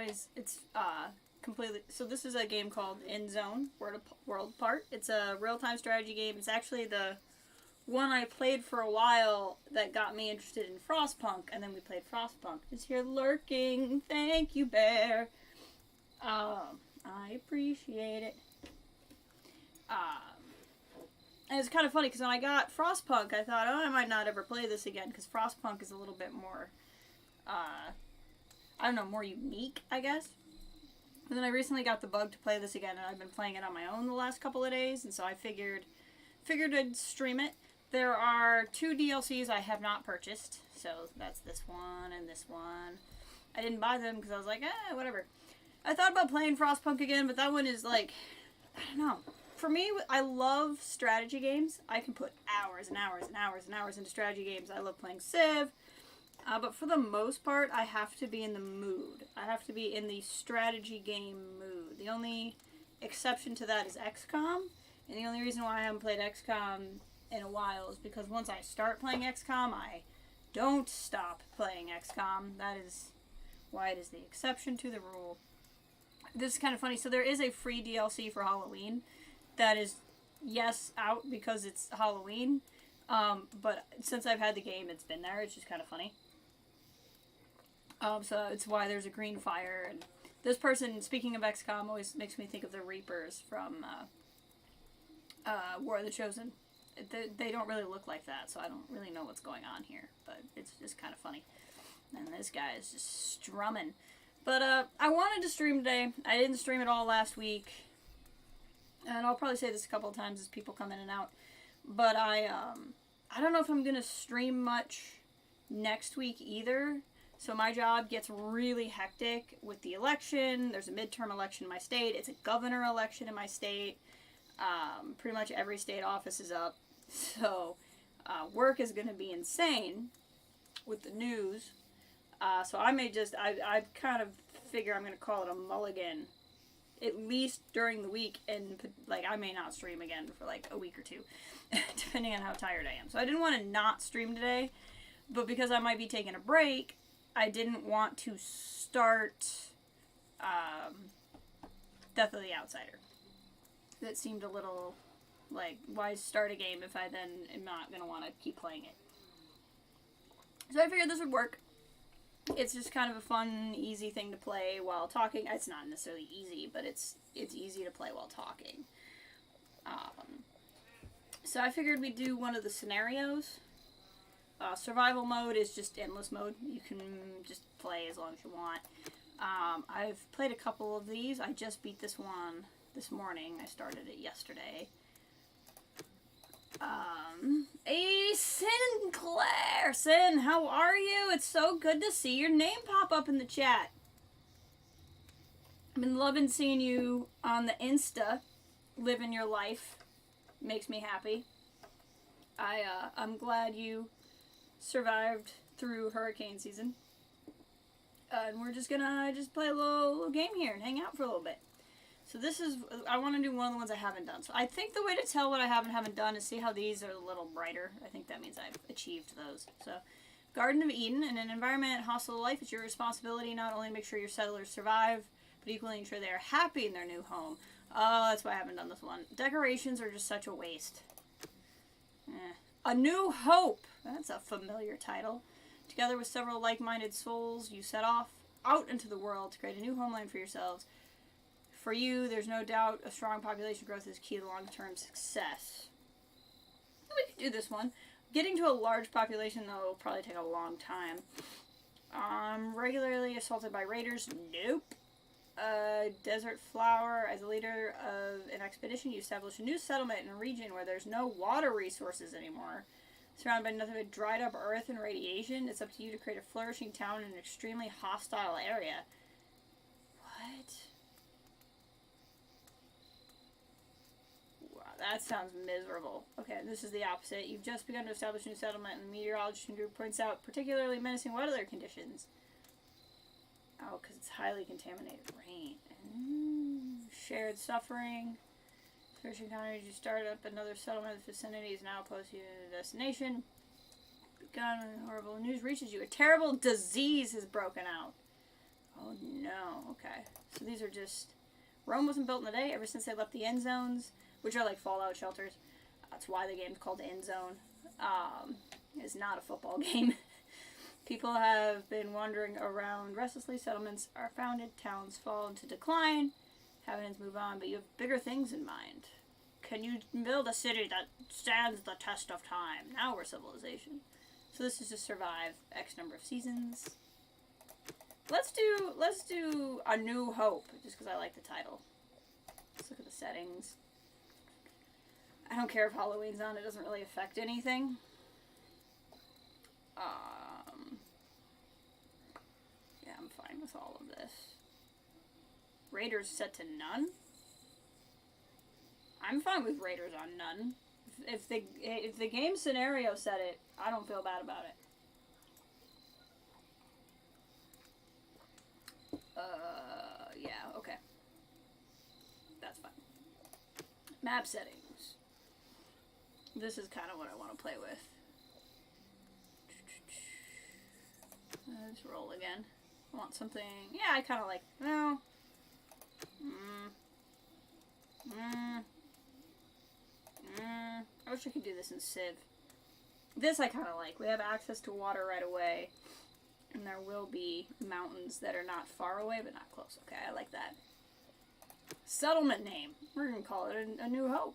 it's completely. So this is a game called Endzone, World Apart. It's a real-time strategy game. It's actually the one I played for a while that got me interested in Frostpunk, and then we played Frostpunk. It's here lurking. Thank you, Bear. I appreciate it. And it's kind of funny because when I got Frostpunk, I thought, oh, I might not ever play this again because Frostpunk is a little bit more, I don't know, more unique, I guess. And then I recently got the bug to play this again, and I've been playing it on my own the last couple of days, and so I figured I'd stream it. There are 2 DLCs I have not purchased, so that's this one and this one. I didn't buy them because I was like, whatever. I thought about playing Frostpunk again, but that one is like, I don't know. For me, I love strategy games. I can put hours and hours and hours and hours into strategy games. I love playing Civ. But for the most part, I have to be in the mood. I have to be in the strategy game mood. The only exception to that is XCOM. And the only reason why I haven't played XCOM in a while is because once I start playing XCOM, I don't stop playing XCOM. That is why it is the exception to the rule. This is kind of funny. So there is a free DLC for Halloween that is, yes, out because it's Halloween. But since I've had the game, it's been there. It's just kind of funny. So it's why there's a green fire. And this person, speaking of XCOM, always makes me think of the Reapers from War of the Chosen. They don't really look like that, so I don't really know what's going on here. But it's just kind of funny. And this guy is just strumming. But I wanted to stream today. I didn't stream it all last week. And I'll probably say this a couple of times as people come in and out. But I don't know if I'm going to stream much next week either. So my job gets really hectic with the election. There's a midterm election in my state. It's a governor election in my state. Pretty much every state office is up. So work is going to be insane with the news. So I may just, I kind of figure I'm going to call it a mulligan. At least during the week, and like I may not stream again for like a week or two, depending on how tired I am. So I didn't want to not stream today, but because I might be taking a break, I didn't want to start Death of the Outsider. That seemed a little like, why start a game if I then am not going to want to keep playing it? So I figured this would work. It's just kind of a fun, easy thing to play while talking. It's not necessarily easy, but it's easy to play while talking. So I figured we'd do one of the scenarios. Survival mode is just endless mode. You can just play as long as you want. I've played a couple of these. I just beat this one this morning. I started it yesterday. Hey, Sinclair! Sin, how are you? It's so good to see your name pop up in the chat. I've been loving seeing you on the Insta, living your life. Makes me happy. I'm glad you survived through hurricane season. And we're just gonna play a little game here and hang out for a little bit. So this is, I want to do one of the ones I haven't done. So I think the way to tell what I haven't done is see how these are a little brighter. I think that means I've achieved those. So, Garden of Eden. In an environment hostile to life, it's your responsibility not only to make sure your settlers survive, but equally ensure they are happy in their new home. Oh, that's why I haven't done this one. Decorations are just such a waste. A New Hope. That's a familiar title. Together with several like-minded souls, you set off out into the world to create a new homeland for yourselves. For you, there's no doubt a strong population growth is key to long-term success. We could do this one. Getting to a large population, though, will probably take a long time. Regularly assaulted by raiders? Nope. Desert Flower. As a leader of an expedition, you establish a new settlement in a region where there's no water resources anymore. Surrounded by nothing but dried up earth and radiation, it's up to you to create a flourishing town in an extremely hostile area. What? That sounds miserable. Okay, this is the opposite. You've just begun to establish a new settlement, and the meteorologist group points out particularly menacing weather conditions. Oh, because it's highly contaminated rain. Shared suffering. Searching encounters, you start up another settlement. The vicinity is now opposed to your destination. Begun when horrible news reaches you. A terrible disease has broken out. Oh no, okay. So these are just... Rome wasn't built in a day ever since they left the end zones, which are like fallout shelters. That's why the game's called Endzone. It's not a football game. People have been wandering around restlessly. Settlements are founded. Towns fall into decline. Inhabitants move on, but you have bigger things in mind. Can you build a city that stands the test of time? Now we're civilization. So this is to survive X number of seasons. Let's do A New Hope, just because I like the title. Let's look at the settings. I don't care if Halloween's on, it doesn't really affect anything. Yeah, I'm fine with all of this. Raiders set to none? I'm fine with Raiders on none. If the game scenario set it, I don't feel bad about it. Yeah, okay. That's fine. Map settings. This is kind of what I want to play with. Let's roll again. I want something... Yeah, I kind of like... No. I wish I could do this in Civ. This I kind of like. We have access to water right away. And there will be mountains that are not far away, but not close. Okay, I like that. Settlement name. We're going to call it A New Hope.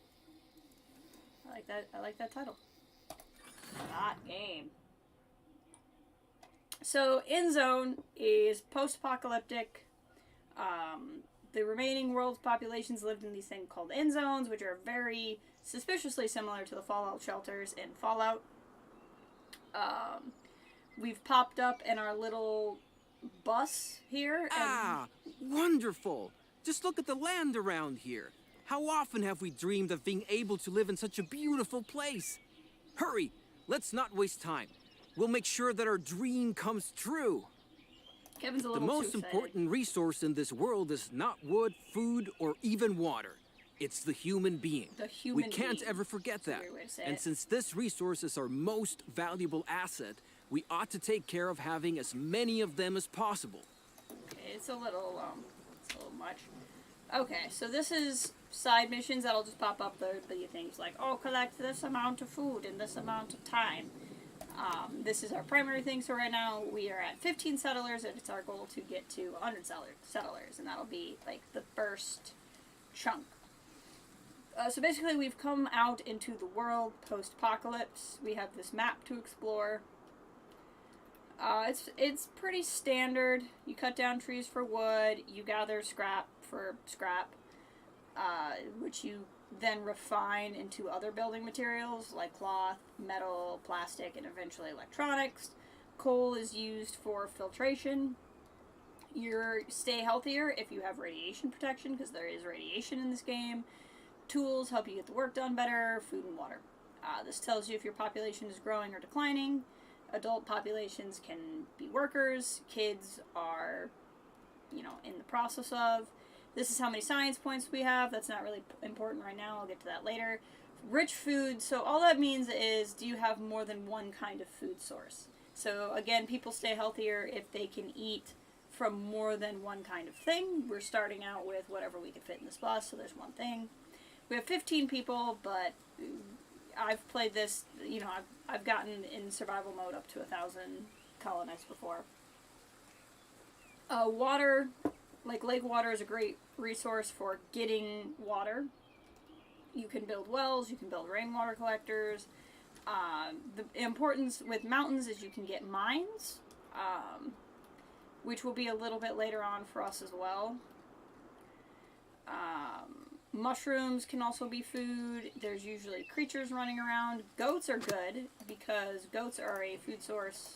I like that title. Not game. So, Endzone is post-apocalyptic. The remaining world's populations lived in these things called Endzones, which are very suspiciously similar to the fallout shelters in Fallout. We've popped up in our little bus here. And Wonderful! Just look at the land around here. How often have we dreamed of being able to live in such a beautiful place? Hurry! Let's not waste time. We'll make sure that our dream comes true. Kevin's a The little most too excited. important resource in this world is not wood, food, or even water. It's the human being. The human We can't being. ever forget That's a that. weird way to say And it. since this resource is our most valuable asset, we ought to take care of having as many of them as possible. Okay, it's a little much. Okay, so this is side missions that'll just pop up. There'll be things like, oh, collect this amount of food in this amount of time. This is our primary thing, so right now we are at 15 settlers, and it's our goal to get to 100 settlers, and that'll be, like, the first chunk. So basically we've come out into the world post-apocalypse. We have this map to explore. It's pretty standard. You cut down trees for wood, you gather scrap for scrap, which you then refine into other building materials like cloth, metal, plastic, and eventually electronics. Coal is used for filtration. You stay healthier if you have radiation protection, because there is radiation in this game. Tools help you get the work done better. Food and water. This tells you if your population is growing or declining. Adult populations can be workers. Kids are, in the process of. This is how many science points we have. That's not really important right now. I'll get to that later. Rich food. So all that means is, do you have more than one kind of food source? So again, people stay healthier if they can eat from more than one kind of thing. We're starting out with whatever we can fit in this bus, so there's one thing. We have 15 people, but I've played this, I've gotten in survival mode up to 1,000 colonists before. Water, like lake water, is a great resource for getting water. You can build wells, you can build rainwater collectors. The importance with mountains is you can get mines, which will be a little bit later on for us as well. Mushrooms can also be food. There's usually creatures running around. Goats are good because goats are a food source.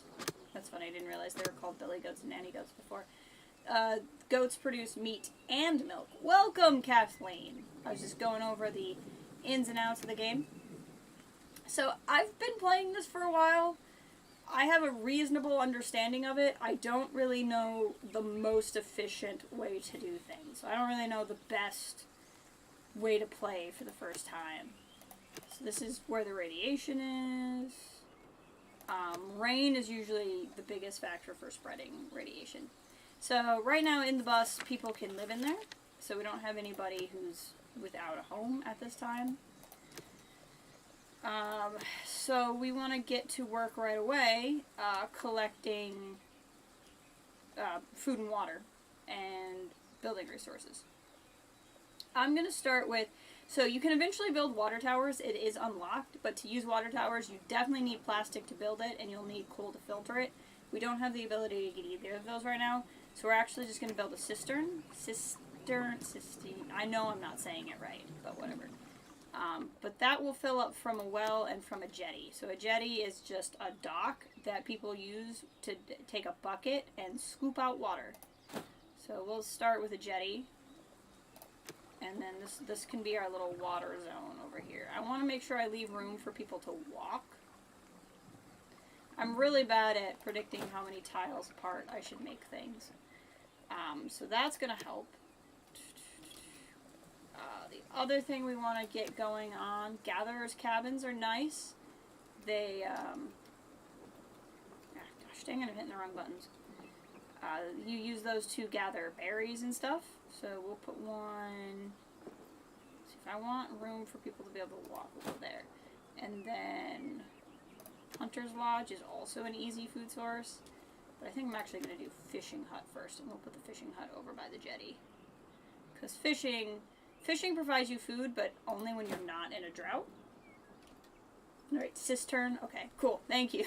That's funny, I didn't realize they were called billy goats and nanny goats before. Goats produce meat and milk. Welcome, Kathleen! I was just going over the ins and outs of the game. So, I've been playing this for a while. I have a reasonable understanding of it. I don't really know the most efficient way to do things. I don't really know the best way to play for the first time. So this is where the radiation is. Rain is usually the biggest factor for spreading radiation. So right now in the bus, people can live in there. So we don't have anybody who's without a home at this time. So we want to get to work right away, collecting food and water and building resources. I'm going to start with, so you can eventually build water towers. It is unlocked, but to use water towers, you definitely need plastic to build it, and you'll need coal to filter it. We don't have the ability to get either of those right now, so we're actually just going to build a cistern. I know I'm not saying it right, but whatever. But that will fill up from a well and from a jetty. So a jetty is just a dock that people use to take a bucket and scoop out water. So we'll start with a jetty. And then this can be our little water zone over here. I want to make sure I leave room for people to walk. I'm really bad at predicting how many tiles apart I should make things. So that's going to help. The other thing we want to get going on, gatherers' cabins are nice. They, gosh dang it, I'm hitting the wrong buttons. You use those to gather berries and stuff. So we'll put one, see if I want room for people to be able to walk over there. And then Hunter's Lodge is also an easy food source. But I think I'm actually going to do Fishing Hut first, and we'll put the Fishing Hut over by the jetty. Because fishing provides you food, but only when you're not in a drought. Alright, cistern. Okay, cool. Thank you.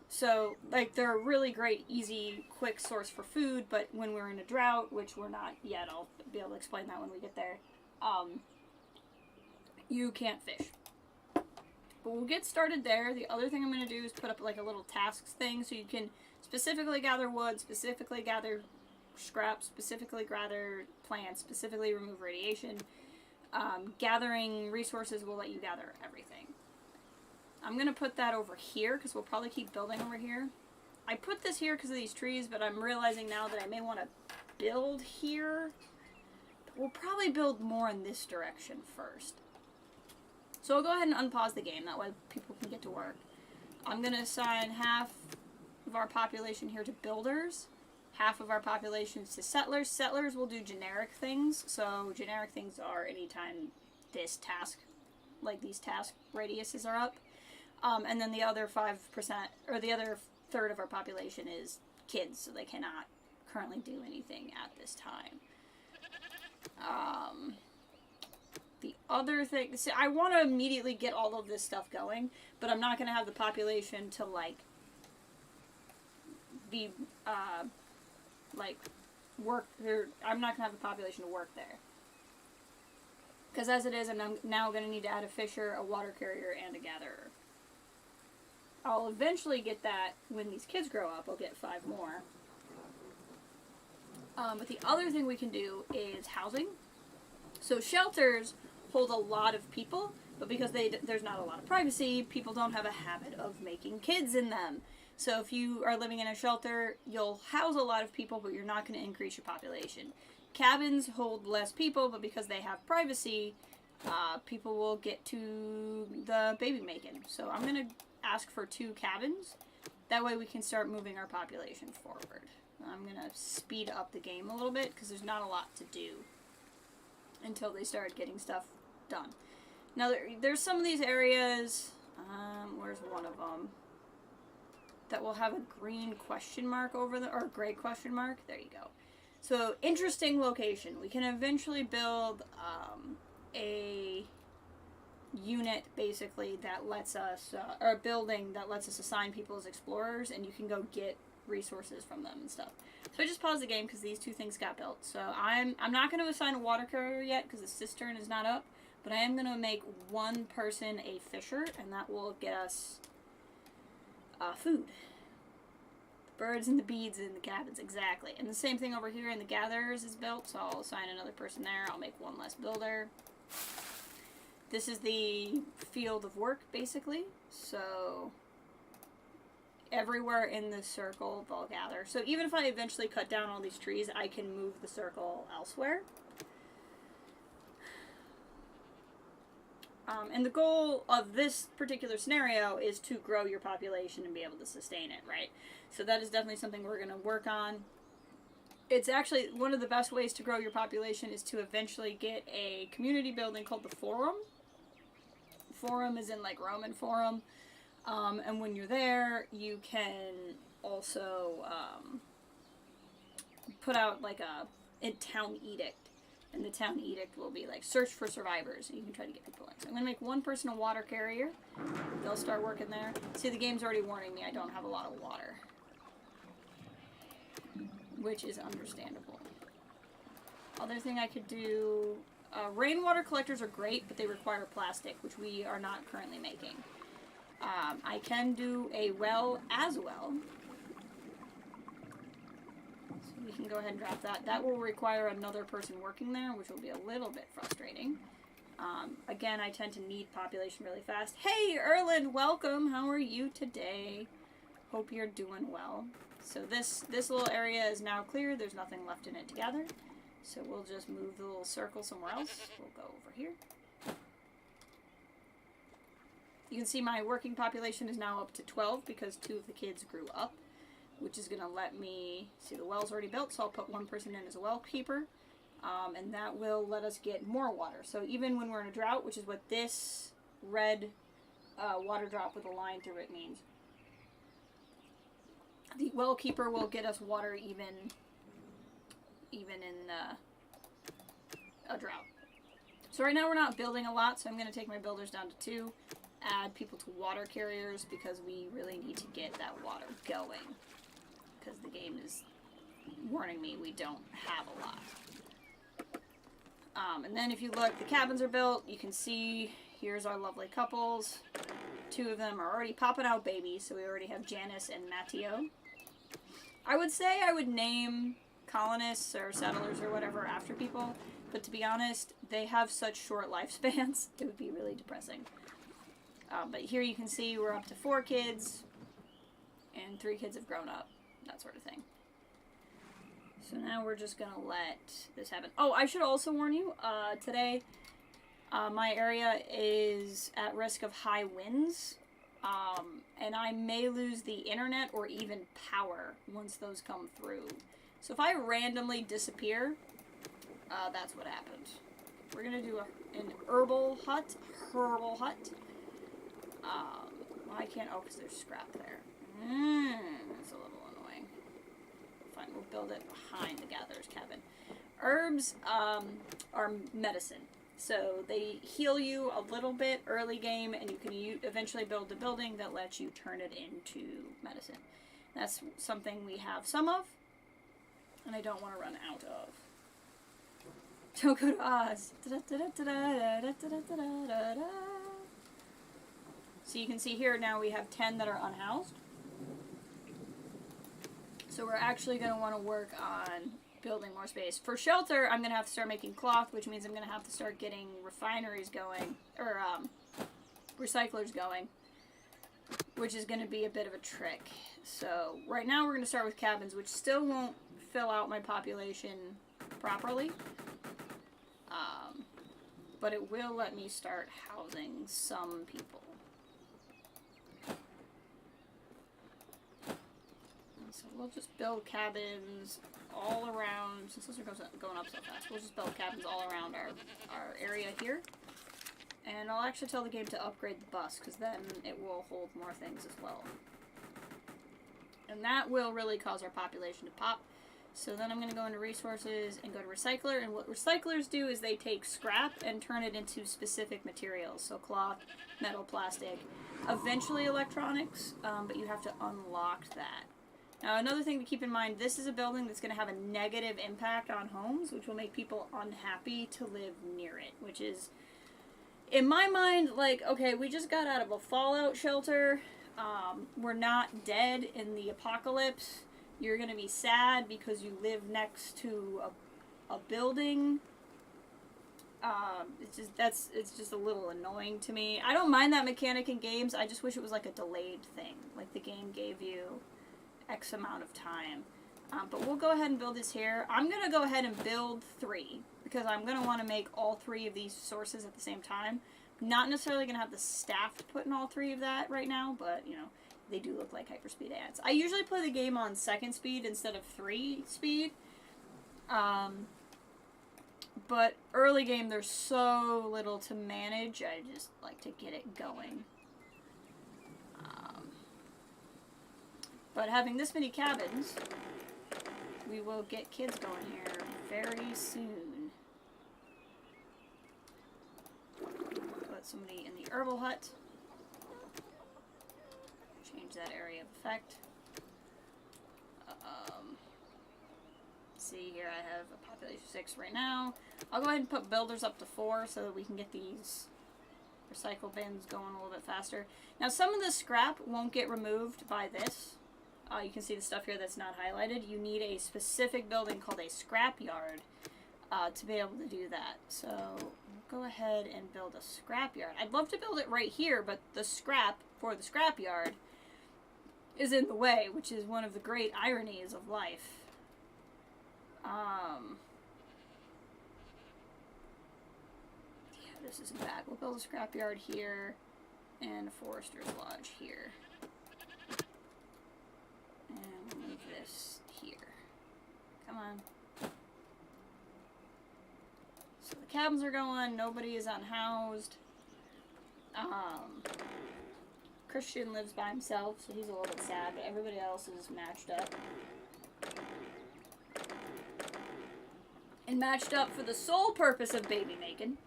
So, like, they're a really great, easy, quick source for food, but when we're in a drought, which we're not yet, I'll be able to explain that when we get there, you can't fish. But we'll get started there. The other thing I'm going to do is put up, like, a little tasks thing, so you can specifically gather wood, specifically gather scraps, specifically gather plants, specifically remove radiation. Gathering resources will let you gather everything. I'm going to put that over here, because we'll probably keep building over here. I put this here because of these trees, but I'm realizing now that I may want to build here. But we'll probably build more in this direction first. So I'll go ahead and unpause the game, that way people can get to work. I'm going to assign half of our population here to builders, half of our population to settlers. Settlers will do generic things, so generic things are anytime this task, like these task radiuses are up. And then the other 5%, or the other third of our population is kids, so they cannot currently do anything at this time. The other thing, see, I want to immediately get all of this stuff going, but I'm not going to have the population to, like, be, like, work, I'm not going to have the population to work there. Because as it is, I'm now going to need to add a fisher, a water carrier, and a gatherer. I'll eventually get that when these kids grow up. I'll get 5 more. But the other thing we can do is housing. So shelters hold a lot of people, but because there's not a lot of privacy, people don't have a habit of making kids in them. So if you are living in a shelter, you'll house a lot of people, but you're not going to increase your population. Cabins hold less people, but because they have privacy, people will get to the baby making. So I'm going to ask for 2 cabins. That way we can start moving our population forward. I'm going to speed up the game a little bit because there's not a lot to do until they start getting stuff done. Now there's some of these areas, where's one of them, that will have a green question mark over the, or gray question mark. There you go. So, interesting location. We can eventually build a unit, basically, that lets us, or a building that lets us assign people as explorers, and you can go get resources from them and stuff. So I just paused the game because these 2 things got built. So I'm not going to assign a water carrier yet because the cistern is not up, but I am going to make 1 person a fisher, and that will get us food. Birds and the beads in the cabins, exactly. And the same thing over here in the gatherers is built, so I'll assign another person there. I'll make 1 less builder. This is the field of work, basically. So everywhere in this circle, they'll gather. So even if I eventually cut down all these trees, I can move the circle elsewhere. And the goal of this particular scenario is to grow your population and be able to sustain it, right? So that is definitely something we're going to work on. It's actually one of the best ways to grow your population is to eventually get a community building called the Forum. Forum is in like Roman Forum. And when you're there, you can also put out like a town edict. And the town edict will be like, search for survivors. And you can try to get people in. So I'm going to make one person a water carrier. They'll start working there. See, the game's already warning me I don't have a lot of water. Which is understandable. Other thing I could do... rainwater collectors are great, but they require plastic, which we are not currently making. I can do a well as well. So we can go ahead and drop that. That will require another person working there, which will be a little bit frustrating. Again, I tend to need population really fast. Hey, Erland, welcome. How are you today? Hope you're doing well. So this little area is now clear. There's nothing left in it to gather. So we'll just move the little circle somewhere else. We'll go over here. You can see my working population is now up to 12 because 2 of the kids grew up, which is going to let me... See, the well's already built, so I'll put 1 person in as a well keeper. And that will let us get more water. So even when we're in a drought, which is what this red water drop with a line through it means, the well keeper will get us water even in a drought. So right now we're not building a lot, so I'm going to take my builders down to 2, add people to water carriers because we really need to get that water going because the game is warning me we don't have a lot. And then if you look, the cabins are built. You can see here's our lovely couples. 2 of them are already popping out babies, so we already have Janice and Matteo. I would say I would name colonists or settlers or whatever after people, but to be honest, they have such short lifespans, it would be really depressing. But here you can see we're up to 4 kids, and 3 kids have grown up, that sort of thing. So now we're just gonna let this happen. Oh, I should also warn you, today, my area is at risk of high winds. And I may lose the internet or even power once those come through. So if I randomly disappear, that's what happened. We're gonna do an herbal hut. I can't, oh, because there's scrap there. That's a little annoying. Fine, we'll build it behind the gatherer's cabin. Herbs are medicine. So they heal you a little bit early game, and you can eventually build a building that lets you turn it into medicine. That's something we have some of, and I don't want to run out of. Don't go to Oz. So you can see here now we have 10 that are unhoused. So we're actually going to want to work on building more space. For shelter, I'm going to have to start making cloth, which means I'm going to have to start getting refineries going, or recyclers going, which is going to be a bit of a trick. So right now we're going to start with cabins, which still won't fill out my population properly, but it will let me start housing some people. So we'll just build cabins all around, since those are going up so fast, we'll just build cabins all around our area here. And I'll actually tell the game to upgrade the bus, because then it will hold more things as well. And that will really cause our population to pop. So then I'm going to go into resources and go to recycler, and what recyclers do is they take scrap and turn it into specific materials. So cloth, metal, plastic, eventually electronics, but you have to unlock that. Now, another thing to keep in mind, this is a building that's going to have a negative impact on homes, which will make people unhappy to live near it, which is, in my mind, like, okay, we just got out of a fallout shelter. We're not dead in the apocalypse. You're going to be sad because you live next to a building. It's just a little annoying to me. I don't mind that mechanic in games. I just wish it was like a delayed thing. Like the game gave you X amount of time. But we'll go ahead and build this here. I'm going to go ahead and build 3 because I'm going to want to make all 3 of these sources at the same time. Not necessarily going to have the staff to put in all 3 of that right now, but, you know, they do look like hyperspeed ads. I usually play the game on 2nd speed instead of 3 speed. But early game, there's so little to manage. I just like to get it going. But having this many cabins, we will get kids going here very soon. Put somebody in the herbal hut. Change that area of effect. See here, I have a population 6 right now. I'll go ahead and put builders up to 4 so that we can get these recycle bins going a little bit faster. Now, some of the scrap won't get removed by this. You can see the stuff here that's not highlighted. You need a specific building called a scrap yard to be able to do that. So we'll go ahead and build a scrap yard. I'd love to build it right here, but the scrap for the scrap yard is in the way, which is one of the great ironies of life. Yeah, this isn't bad. We'll build a scrap yard here and a forester's lodge here. And we'll move this here. Come on. So the cabins are going. Nobody is unhoused. Christian lives by himself, so he's a little bit sad, but everybody else is matched up. And matched up for the sole purpose of baby making.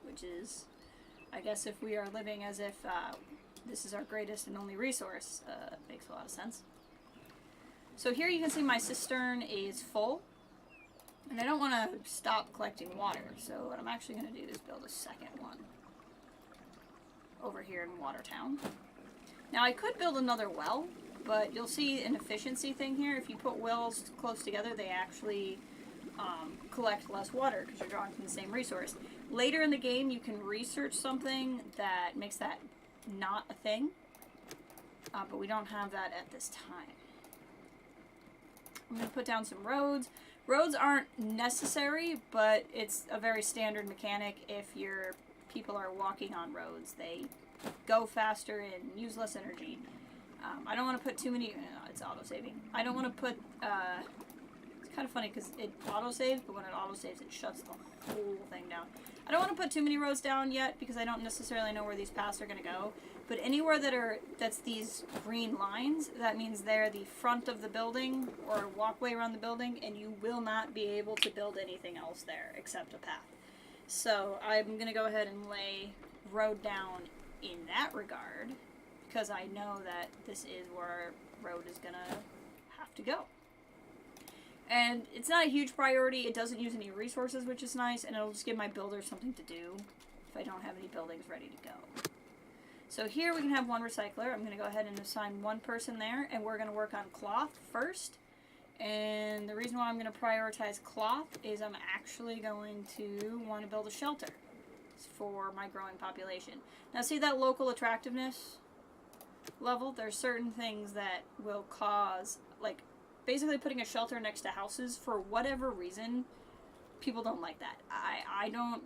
Which is, I guess if we are living as if this is our greatest and only resource, makes a lot of sense. So here you can see my cistern is full. And I don't want to stop collecting water, so what I'm actually going to do is build a second one. Over here in Watertown. Now I could build another well, but you'll see an efficiency thing here. If you put wells close together, they actually collect less water because you're drawing from the same resource. Later in the game, you can research something that makes that not a thing, but we don't have that at this time. I'm going to put down some roads. Roads aren't necessary, but it's a very standard mechanic. If your people are walking on roads, they go faster and use less energy. I don't want to put too many... it's auto-saving. I don't want to put... it's kind of funny because it auto-saves, but when it auto-saves, it shuts the whole thing down. I don't want to put too many roads down yet because I don't necessarily know where these paths are going to go. But anywhere that's these green lines, that means they're the front of the building or walkway around the building, and you will not be able to build anything else there except a path. So I'm going to go ahead and lay road down in that regard because I know that this is where road is going to have to go. And it's not a huge priority. It doesn't use any resources, which is nice, and it'll just give my builders something to do if I don't have any buildings ready to go. So here we can have one recycler. I'm going to go ahead and assign one person there, and we're going to work on cloth first. And the reason why I'm going to prioritize cloth is I'm actually going to want to build a shelter for my growing population. Now see that local attractiveness level? There's certain things that will cause, like, basically putting a shelter next to houses, for whatever reason, people don't like that. I don't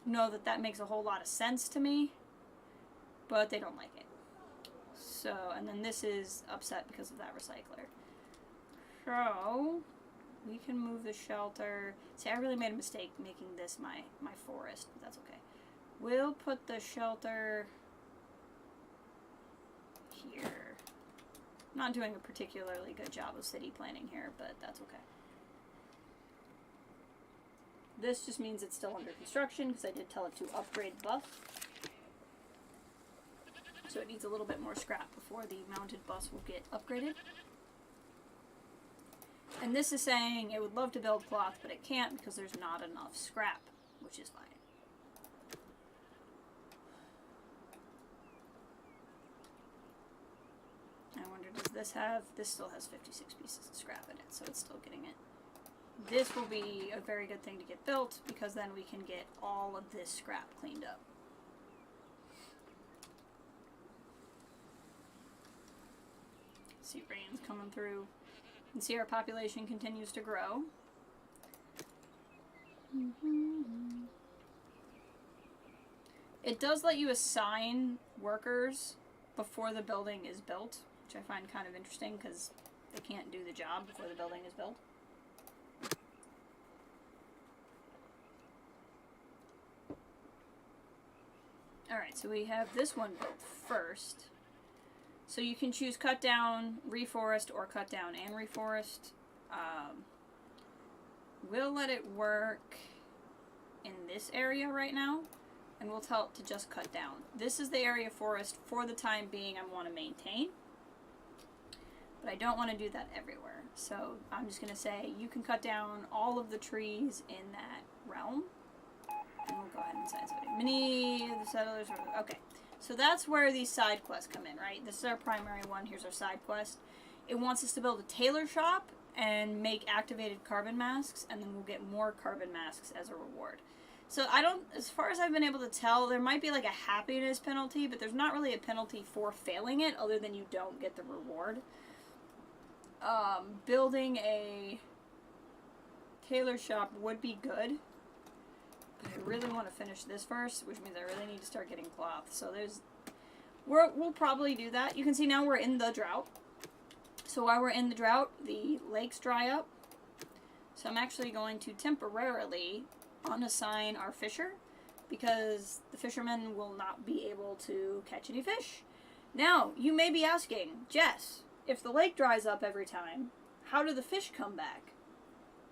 know that that makes a whole lot of sense to me, but they don't like it. So, and then this is upset because of that recycler. So, we can move the shelter. See, I really made a mistake making this my forest, but that's okay. We'll put the shelter here. I'm not doing a particularly good job of city planning here, but that's okay. This just means it's still under construction because I did tell it to upgrade buff. So it needs a little bit more scrap before the mounted bus will get upgraded. And this is saying it would love to build cloth, but it can't because there's not enough scrap, which is fine. I wonder, does this have... This still has 56 pieces of scrap in it, so it's still getting it. This will be a very good thing to get built because then we can get all of this scrap cleaned up. See rains coming through. And see our population continues to grow. It does let you assign workers before the building is built, which I find kind of interesting because they can't do the job before the building is built. Alright, so we have this one built first. So you can choose cut down, reforest, or cut down and reforest. We'll let it work in this area right now, and we'll tell it to just cut down. This is the area of forest for the time being I want to maintain, but I don't want to do that everywhere. So I'm just going to say you can cut down all of the trees in that realm, and we'll go ahead and assign somebody. Many of the settlers are, okay. So that's where these side quests come in, right? This is our primary one. Here's our side quest. It wants us to build a tailor shop and make activated carbon masks, and then we'll get more carbon masks as a reward. So I don't, as far as I've been able to tell, there might be like a happiness penalty, but there's not really a penalty for failing it other than you don't get the reward. Building a tailor shop would be good. But I really want to finish this first, which means I really need to start getting cloth. So we'll probably do that. You can see now we're in the drought. So while we're in the drought, the lakes dry up. So I'm actually going to temporarily unassign our fisher, because the fishermen will not be able to catch any fish. Now, you may be asking, Jess, if the lake dries up every time, how do the fish come back?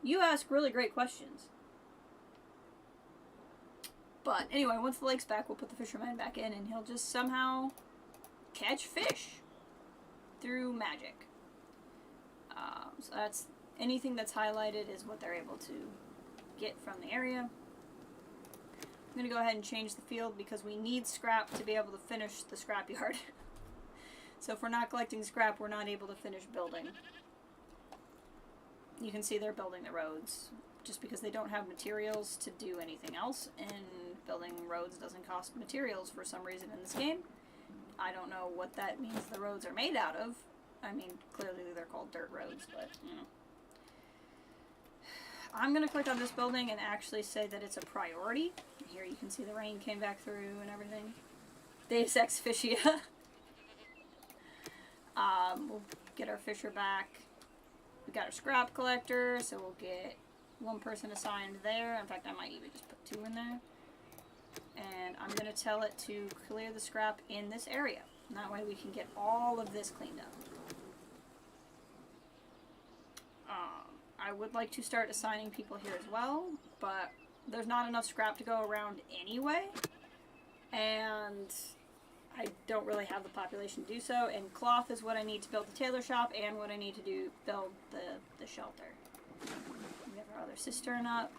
You ask really great questions. But anyway, once the lake's back, we'll put the fisherman back in, and he'll just somehow catch fish through magic. So that's anything that's highlighted is what they're able to get from the area. I'm going to go ahead and change the field because we need scrap to be able to finish the scrapyard. So if we're not collecting scrap, we're not able to finish building. You can see they're building the roads just because they don't have materials to do anything else, and building roads doesn't cost materials for some reason in this game. I don't know what that means the roads are made out of. I mean, clearly they're called dirt roads, but, you know. I'm going to click on this building and actually say that it's a priority. Here you can see the rain came back through and everything. Deus Ex Ficia. We'll get our fisher back. We got our scrap collector, so we'll get one person assigned there. In fact, I might even just put 2 in there. And I'm going to tell it to clear the scrap in this area. And that way we can get all of this cleaned up. I would like to start assigning people here as well, but there's not enough scrap to go around anyway. And I don't really have the population to do so. And cloth is what I need to build the tailor shop and what I need to do build the shelter. We have our other cistern up.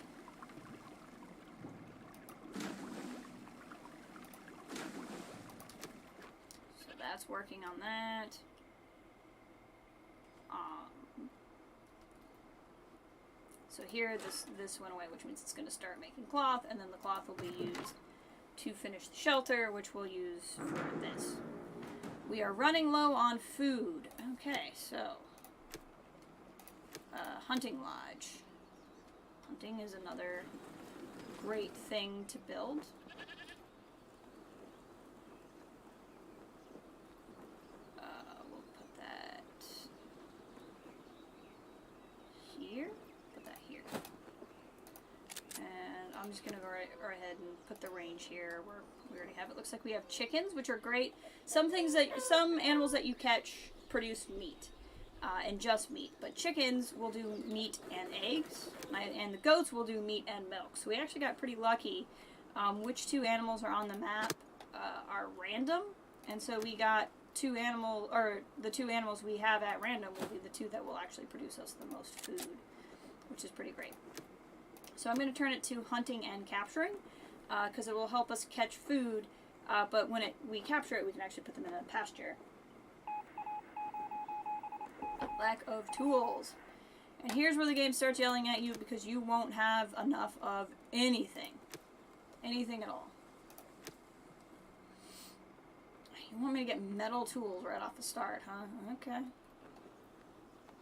So that's working on that. So here, this went away, which means it's going to start making cloth, and then the cloth will be used to finish the shelter, which we'll use for this. We are running low on food. Okay, so hunting lodge. Hunting is another great thing to build. We'll put that here. Put that here. And I'm just going to go right ahead and put the range here where we already have it. Looks like we have chickens, which are great. Some animals that you catch produce meat. And just meat, but chickens will do meat and eggs, and the goats will do meat and milk. So we actually got pretty lucky. Which 2 animals are on the map are random, and so we got the 2 animals we have at random will be the 2 that will actually produce us the most food, which is pretty great. So I'm going to turn it to hunting and capturing, because it will help us catch food, but when we capture it, we can actually put them in a pasture. Lack of tools. And here's where the game starts yelling at you because you won't have enough of anything. Anything at all. You want me to get metal tools right off the start, huh? Okay.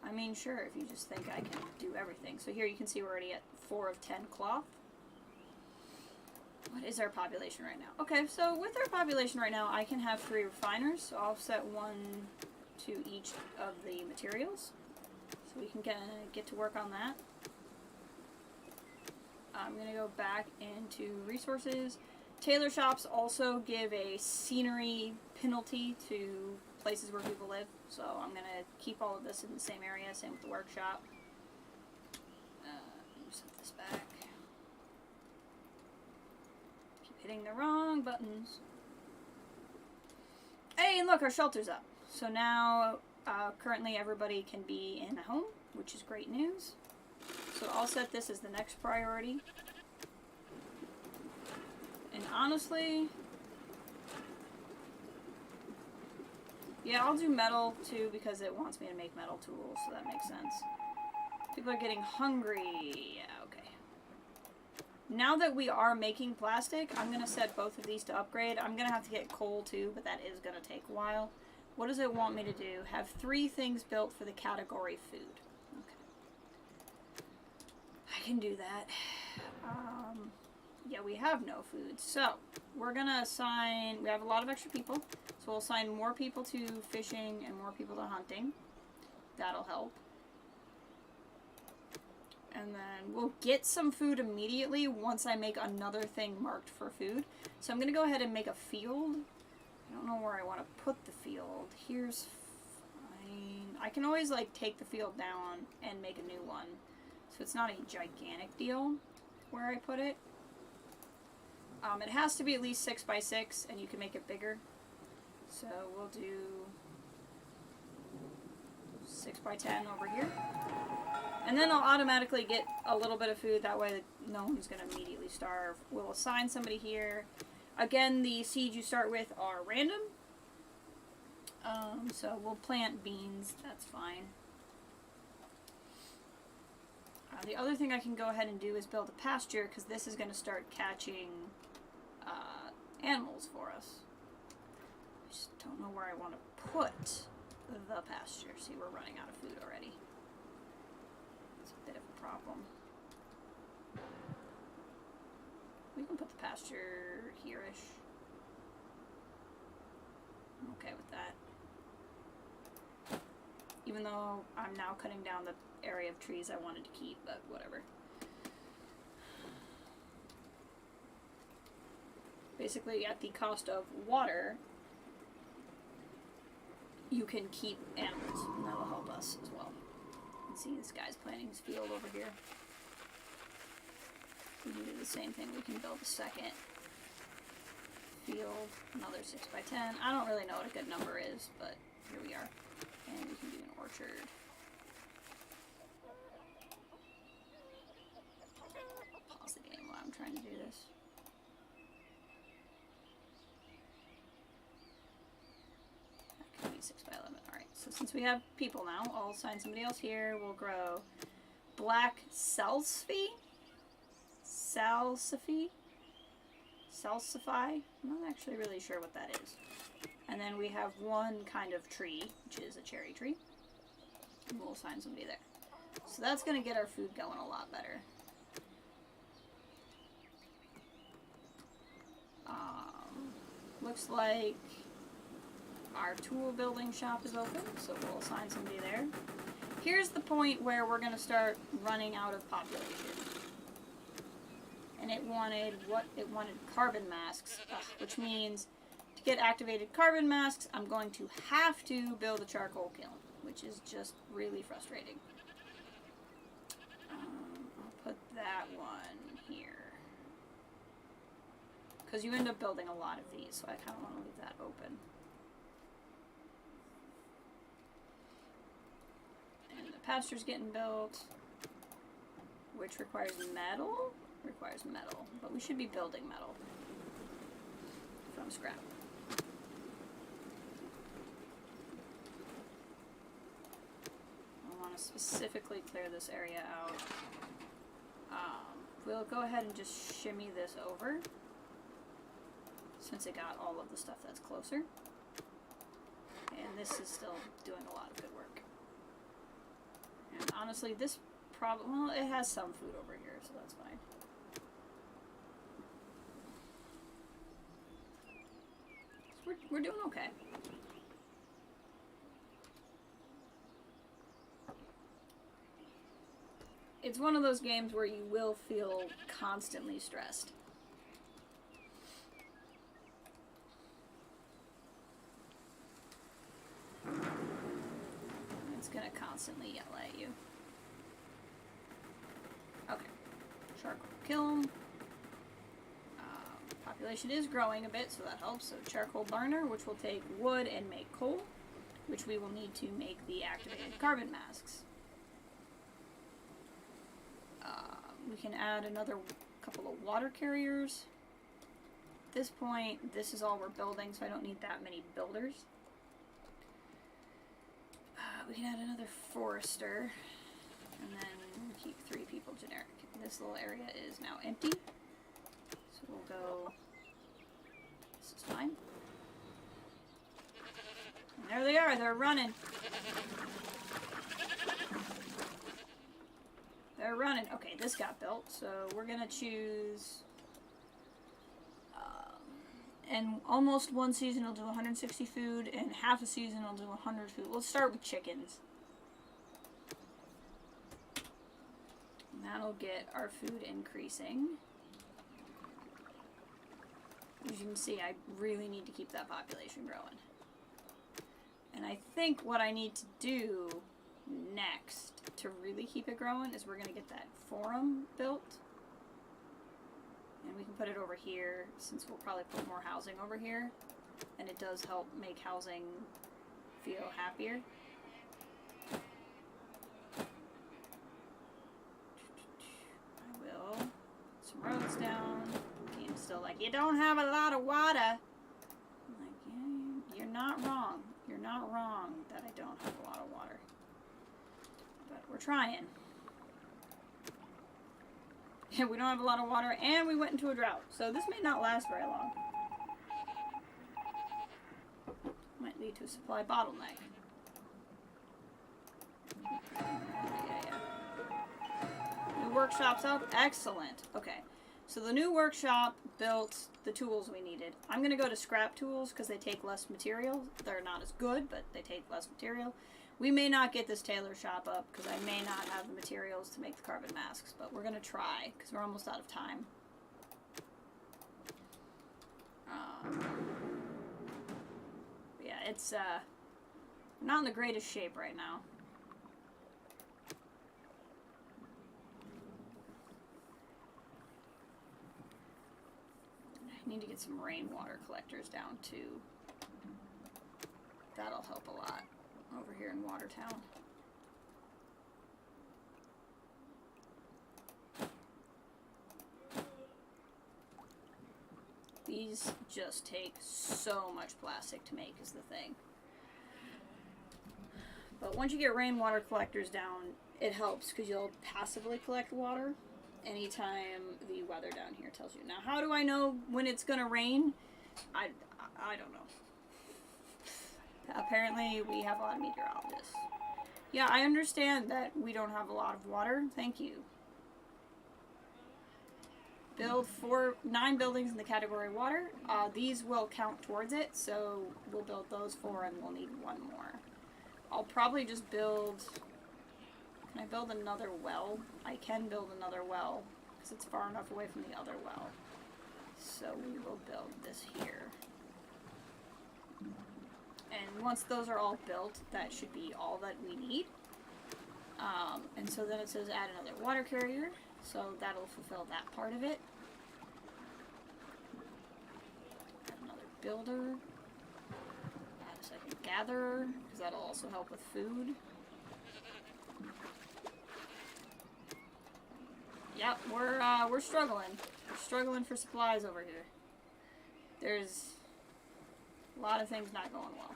I mean, sure, if you just think I can do everything. So here you can see we're already at 4 of 10 cloth. What is our population right now? Okay, so with our population right now, I can have 3 refiners, so I'll set 1 to each of the materials. So we can get to work on that. I'm going to go back into resources. Tailor shops also give a scenery penalty to places where people live. So I'm going to keep all of this in the same area. Same with the workshop. Set this back. Keep hitting the wrong buttons. Hey, and look, our shelter's up. So now, currently everybody can be in a home, which is great news. So I'll set this as the next priority. And honestly, yeah, I'll do metal too because it wants me to make metal tools, so that makes sense. People are getting hungry. Yeah, okay. Now that we are making plastic, I'm going to set both of these to upgrade. I'm going to have to get coal too, but that is going to take a while. What does it want me to do? Have 3 things built for the category food. I can do that. Yeah, we have no food. So, we're going to assign... We have a lot of extra people. So, we'll assign more people to fishing and more people to hunting. That'll help. And then we'll get some food immediately once I make another thing marked for food. So, I'm going to go ahead and make a field. I don't know where I want to put the field. Here's fine. I can always, like, take the field down and make a new one. So it's not a gigantic deal where I put it. It has to be at least 6 by 6, and you can make it bigger. So we'll do 6 by 10 over here. And then I'll automatically get a little bit of food. That way no one's going to immediately starve. We'll assign somebody here. Again, the seeds you start with are random. So we'll plant beans. That's fine. The other thing I can go ahead and do is build a pasture, because this is going to start catching animals for us. I just don't know where I want to put the pasture. See, we're running out of food already. It's a bit of a problem. We can put the pasture here-ish. I'm okay with that. Even though I'm now cutting down the area of trees I wanted to keep, but whatever. Basically, at the cost of water, you can keep animals, and that'll help us as well. You can see this guy's planting his field over here. We can do the same thing. We can build a second field, another 6 by 10. I don't really know what a good number is, but here we are. And we can do an orchard. I'll pause the game while I'm trying to do this. That could be 6 by 11. Alright, so since we have people now, I'll assign somebody else here. We'll grow black salsify. Salsify? I'm not actually really sure what that is. And then we have one kind of tree, which is a cherry tree. And we'll assign somebody there. So that's going to get our food going a lot better. Looks like our tool building shop is open, so we'll assign somebody there. Here's the point where we're going to start running out of population. And it wanted carbon masks, which means to get activated carbon masks, I'm going to have to build a charcoal kiln, which is just really frustrating. I'll put that one here. Because you end up building a lot of these, so I kind of want to leave that open. And the pasture's getting built, which requires metal. Requires metal, but we should be building metal from scrap. I want to specifically clear this area out. We'll go ahead and just shimmy this over since it got all of the stuff that's closer. And this is still doing a lot of good work. And honestly, this well, it has some food over here, so that's fine. We're doing okay. It's one of those games where you will feel constantly stressed. It's gonna constantly yell at you. Okay. Shark will kill him. Population is growing a bit, so that helps. So charcoal burner, which will take wood and make coal, which we will need to make the activated carbon masks. We can add another couple of water carriers. At this point, this is all we're building, so I don't need that many builders. We can add another forester, and then keep 3 people generic. This little area is now empty, so we'll go, this is fine. And there they are, they're running. They're running. Okay, this got built, so we're gonna choose, and almost one season will do 160 food, and half a season will do 100 food. We'll start with chickens. And that'll get our food increasing. As you can see, I really need to keep that population growing. And I think what I need to do next to really keep it growing is we're going to get that forum built. And we can put it over here, since we'll probably put more housing over here. And it does help make housing feel happier. I will put some roads down. Team's still like, you don't have a lot of water. I'm like, yeah, you're not wrong. You're not wrong that I don't have a lot of water. But we're trying. Yeah, we don't have a lot of water, and we went into a drought. So this may not last very long. Might lead to a supply bottleneck. Yeah. New workshop's up. Excellent. Okay. So the new workshop built the tools we needed. I'm going to go to scrap tools because they take less material. They're not as good, but they take less material. We may not get this tailor shop up because I may not have the materials to make the carbon masks, but we're going to try because we're almost out of time. Yeah, it's not in the greatest shape right now. I need to get some rainwater collectors down too. That'll help a lot over here in Watertown. These just take so much plastic to make is the thing. But once you get rainwater collectors down, it helps because you'll passively collect water anytime the weather down here tells you. Now, how do I know when it's going to rain? I don't know. Apparently, we have a lot of meteorologists. Yeah, I understand that we don't have a lot of water. Thank you. Build 9 buildings in the category water. These will count towards it, so we'll build those 4 and we'll need 1 more. I'll probably just build... Can I build another well? I can build another well, because it's far enough away from the other well. So we will build this here. And once those are all built, that should be all that we need. And so then it says add another water carrier, so that'll fulfill that part of it. Add another builder. Add a second gatherer, because that'll also help with food. Yep, we're struggling. We're struggling for supplies over here. There's a lot of things not going well.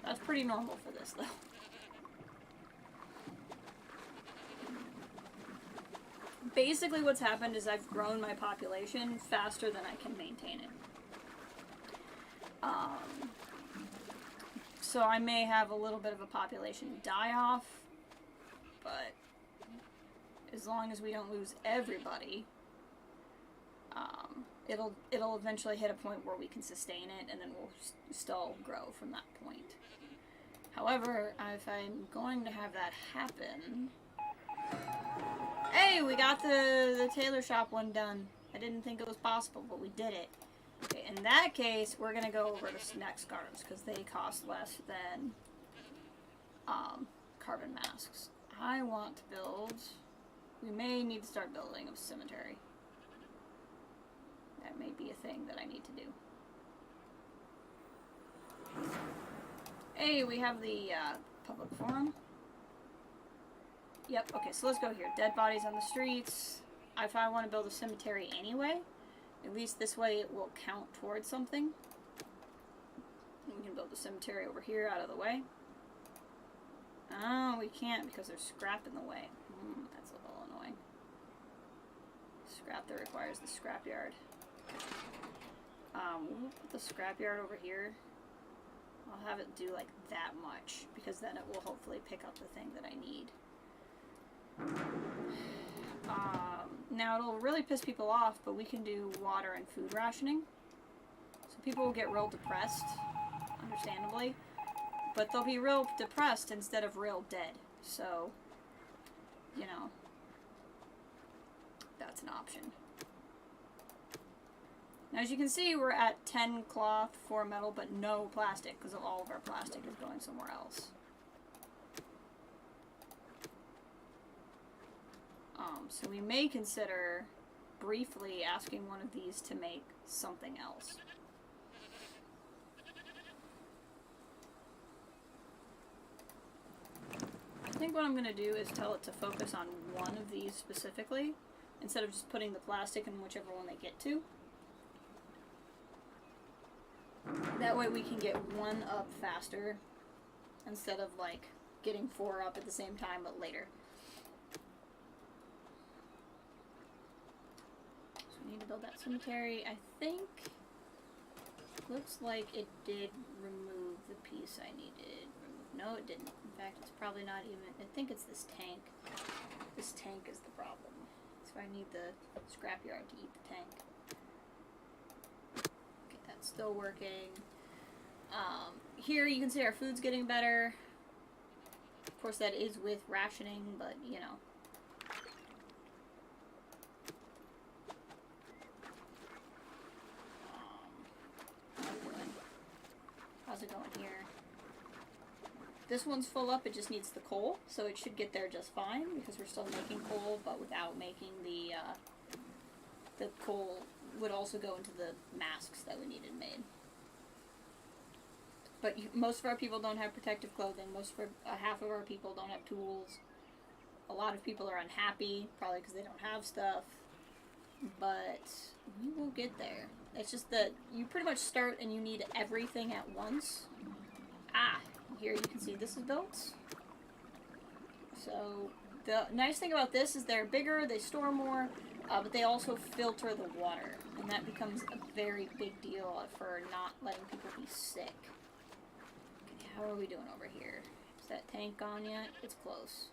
That's pretty normal for this, though. Basically what's happened is I've grown my population faster than I can maintain it. So I may have a little bit of a population die off, but as long as we don't lose everybody, It'll eventually hit a point where we can sustain it, and then we'll still grow from that point. However, if I'm going to have that happen... Hey, we got the tailor shop one done. I didn't think it was possible, but we did it. Okay, in that case, we're going to go over to snack scarves, because they cost less than carbon masks. I want to build... We may need to start building a cemetery. That may be a thing that I need to do. Hey, we have the public forum. Yep, okay, so let's go here. Dead bodies on the streets. If I want to build a cemetery anyway, at least this way it will count towards something. We can build a cemetery over here out of the way. Oh, we can't because there's scrap in the way. That's a little annoying. Scrap that requires the scrapyard. We'll put the scrapyard over here. I'll have it do like that much, because then it will hopefully pick up the thing that I need. Now it'll really piss people off, but we can do water and food rationing. So people will get real depressed, understandably. But they'll be real depressed instead of real dead. So, you know, that's an option. Now, as you can see, we're at 10 cloth, 4 metal, but no plastic, because all of our plastic is going somewhere else. So we may consider briefly asking one of these to make something else. I think what I'm going to do is tell it to focus on one of these specifically, instead of just putting the plastic in whichever one they get to. That way we can get one up faster, instead of like getting 4 up at the same time but later. So we need to build that cemetery. I think, looks like it did remove the piece I needed. No, it didn't. In fact, it's probably not even, I think it's this tank. This tank is the problem. So I need the scrapyard to eat the tank. Okay, that's still working. Here you can see our food's getting better. Of course, that is with rationing, but you know. How's it going here? This one's full up, it just needs the coal, so it should get there just fine, because we're still making coal, but without making the coal would also go into the masks that we needed made. But most of our people don't have protective clothing, half of our people don't have tools, a lot of people are unhappy, probably because they don't have stuff, but we will get there. It's just that you pretty much start and you need everything at once. Here you can see this is built. So the nice thing about this is they're bigger, they store more, but they also filter the water, and that becomes a very big deal for not letting people be sick. Okay, how are we doing over here? Is that tank gone yet? It's close.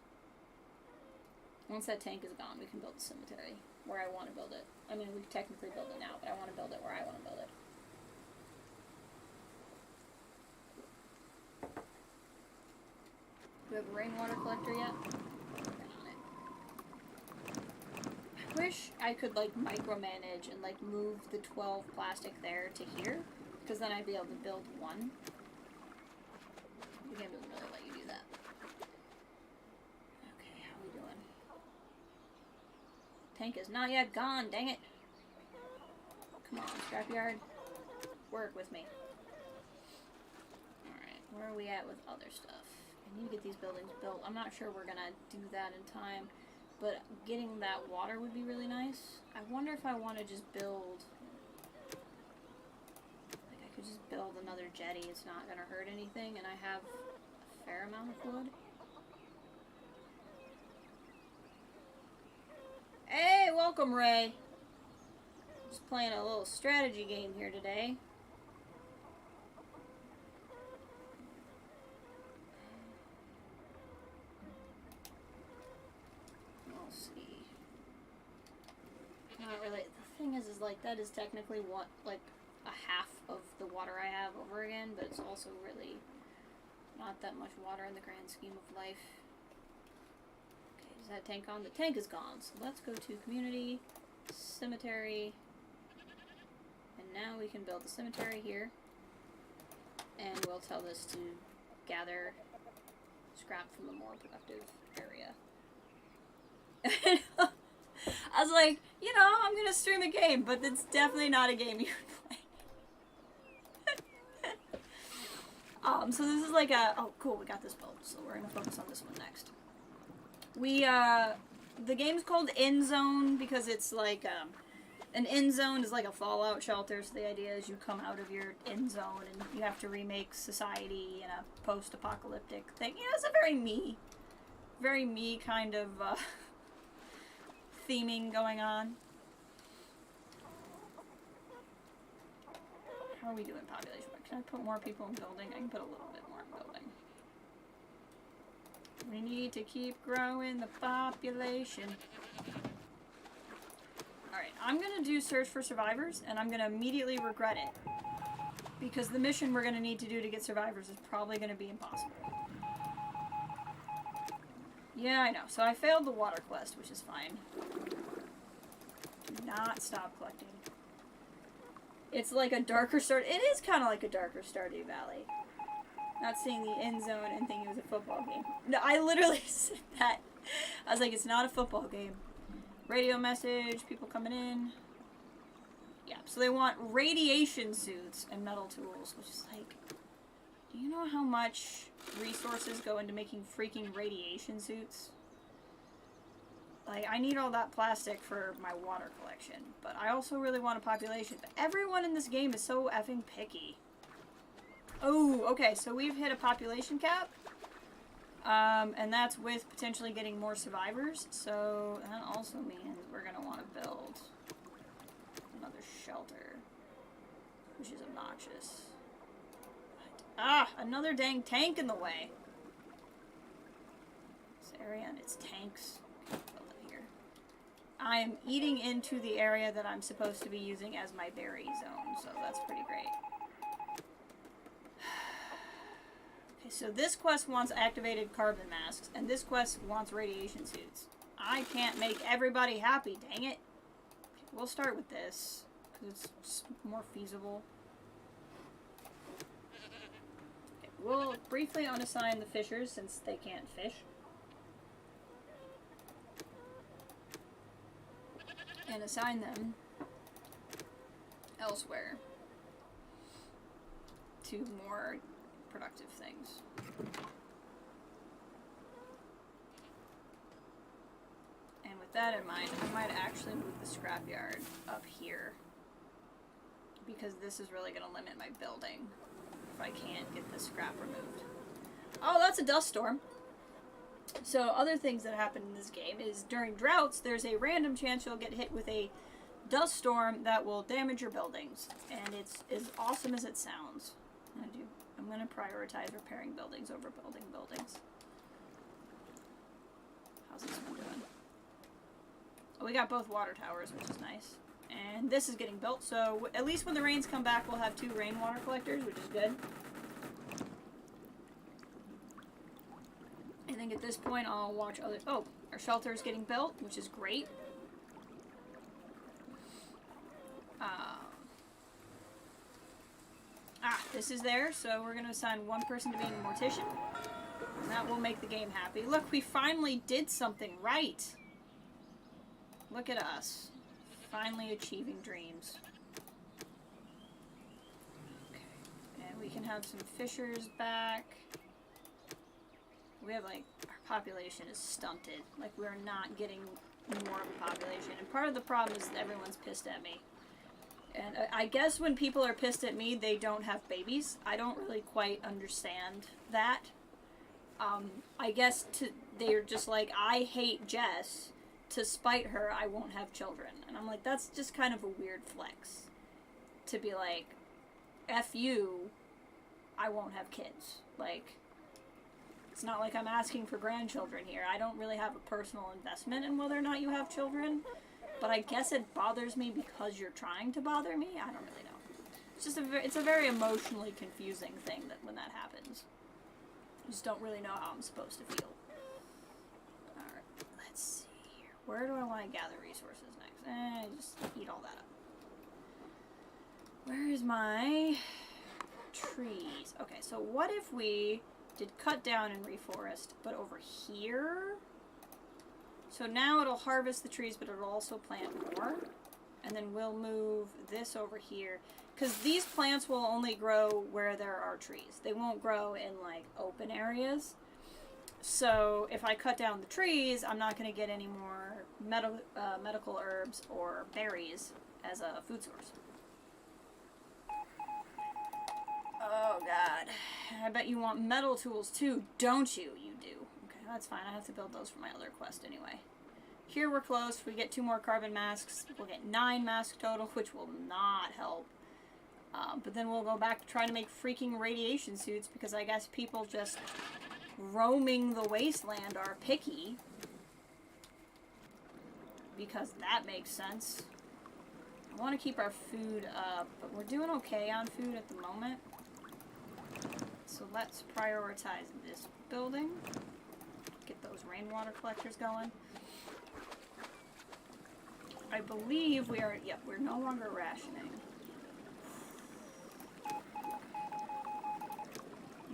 Once that tank is gone, we can build a cemetery where I want to build it. I mean, we can technically build it now, but I want to build it where I want to build it. Do we have a rainwater collector yet? Working on it. I wish I could like micromanage and like move the 12 plastic there to here, because then I'd be able to build one. The game doesn't really let you do that. Okay, how are we doing? Tank is not yet gone, dang it. Come on, scrapyard. Work with me. Alright, where are we at with other stuff? I need to get these buildings built. I'm not sure we're gonna do that in time, but getting that water would be really nice. I wonder if I want to just build, like I could just build another jetty. It's not gonna hurt anything, and I have a fair amount of wood. Hey, welcome, Ray. Just playing a little strategy game here today. is like, that is technically what, like, a half of the water I have over again, but it's also really not that much water in the grand scheme of life. Okay, is that tank on? The tank is gone, so let's go to community, cemetery, and now we can build the cemetery here, and we'll tell this to gather scrap from a more productive area. I was like, you know, I'm gonna stream a game, but it's definitely not a game you would play. So this is like a, oh cool, we got this built, so we're gonna focus on this one next. The game's called Endzone because it's like, an end zone is like a fallout shelter, so the idea is you come out of your end zone and you have to remake society in a post-apocalyptic thing. You know, it's a very me kind of, theming going on. How are we doing population? Can I put more people in building? I can put a little bit more in building. We need to keep growing the population. Alright, I'm gonna do search for survivors, and I'm gonna immediately regret it. Because the mission we're gonna need to do to get survivors is probably gonna be impossible. Yeah, I know. So I failed the water quest, which is fine. Do not stop collecting. It's like a darker start. It is kind of like a darker Stardew Valley. Not seeing the end zone and thinking it was a football game. No, I literally said that. I was like, it's not a football game. Radio message, people coming in. Yeah, so they want radiation suits and metal tools, which is like, do you know how much resources go into making freaking radiation suits? Like, I need all that plastic for my water collection, but I also really want a population. But everyone in this game is so effing picky. Oh, okay, so we've hit a population cap. And that's with potentially getting more survivors, so that also means we're gonna want to build another shelter, which is obnoxious. But, another dang tank in the way. This area and its tanks. Build it here. I am eating into the area that I'm supposed to be using as my berry zone, so that's pretty great. So this quest wants activated carbon masks, and this quest wants radiation suits. I can't make everybody happy, dang it. We'll start with this, because it's more feasible. Okay, we'll briefly unassign the fishers, since they can't fish. And assign them elsewhere to more productive things. And with that in mind, I might actually move the scrapyard up here, because this is really going to limit my building if I can't get the scrap removed. Oh, that's a dust storm. So other things that happen in this game is during droughts, there's a random chance you'll get hit with a dust storm that will damage your buildings, and it's as awesome as it sounds. I'm going to prioritize repairing buildings over building buildings. How's this one doing? Oh, we got both water towers, which is nice. And this is getting built, so at least when the rains come back, we'll have 2 rainwater collectors, which is good. I think at this point, I'll watch other... Oh, our shelter is getting built, which is great. This is there, so we're going to assign one person to being a mortician. And that will make the game happy. Look, we finally did something right. Look at us. Finally achieving dreams. Okay. And we can have some fishers back. We have, like, our population is stunted. Like, we're not getting more of a population. And part of the problem is that everyone's pissed at me. And I guess when people are pissed at me, they don't have babies. I don't really quite understand that. I guess they're just like, I hate Jess. To spite her, I won't have children. And I'm like, that's just kind of a weird flex. To be like, F you, I won't have kids. Like, it's not like I'm asking for grandchildren here. I don't really have a personal investment in whether or not you have children. but I guess it bothers me because you're trying to bother me. I don't really know. It's just it's a very emotionally confusing thing that when that happens. I just don't really know how I'm supposed to feel. Alright, let's see here. Where do I want to gather resources next? Just eat all that up. Where is my trees? Okay, so what if we did cut down and reforest, but over here? So now it'll harvest the trees, but it'll also plant more. And then we'll move this over here. Because these plants will only grow where there are trees. They won't grow in, like, open areas. So if I cut down the trees, I'm not going to get any more medical herbs or berries as a food source. Oh, God. I bet you want metal tools, too, don't you? You do. Okay, that's fine. I have to build those for my other quest anyway. Here we're close. We get 2 more carbon masks. We'll get 9 masks total, which will not help. But then we'll go back to trying to make freaking radiation suits because I guess people just roaming the wasteland are picky. Because that makes sense. I want to keep our food up, but we're doing okay on food at the moment. So let's prioritize this building. Get those rainwater collectors going. I believe we are, yep, we're no longer rationing.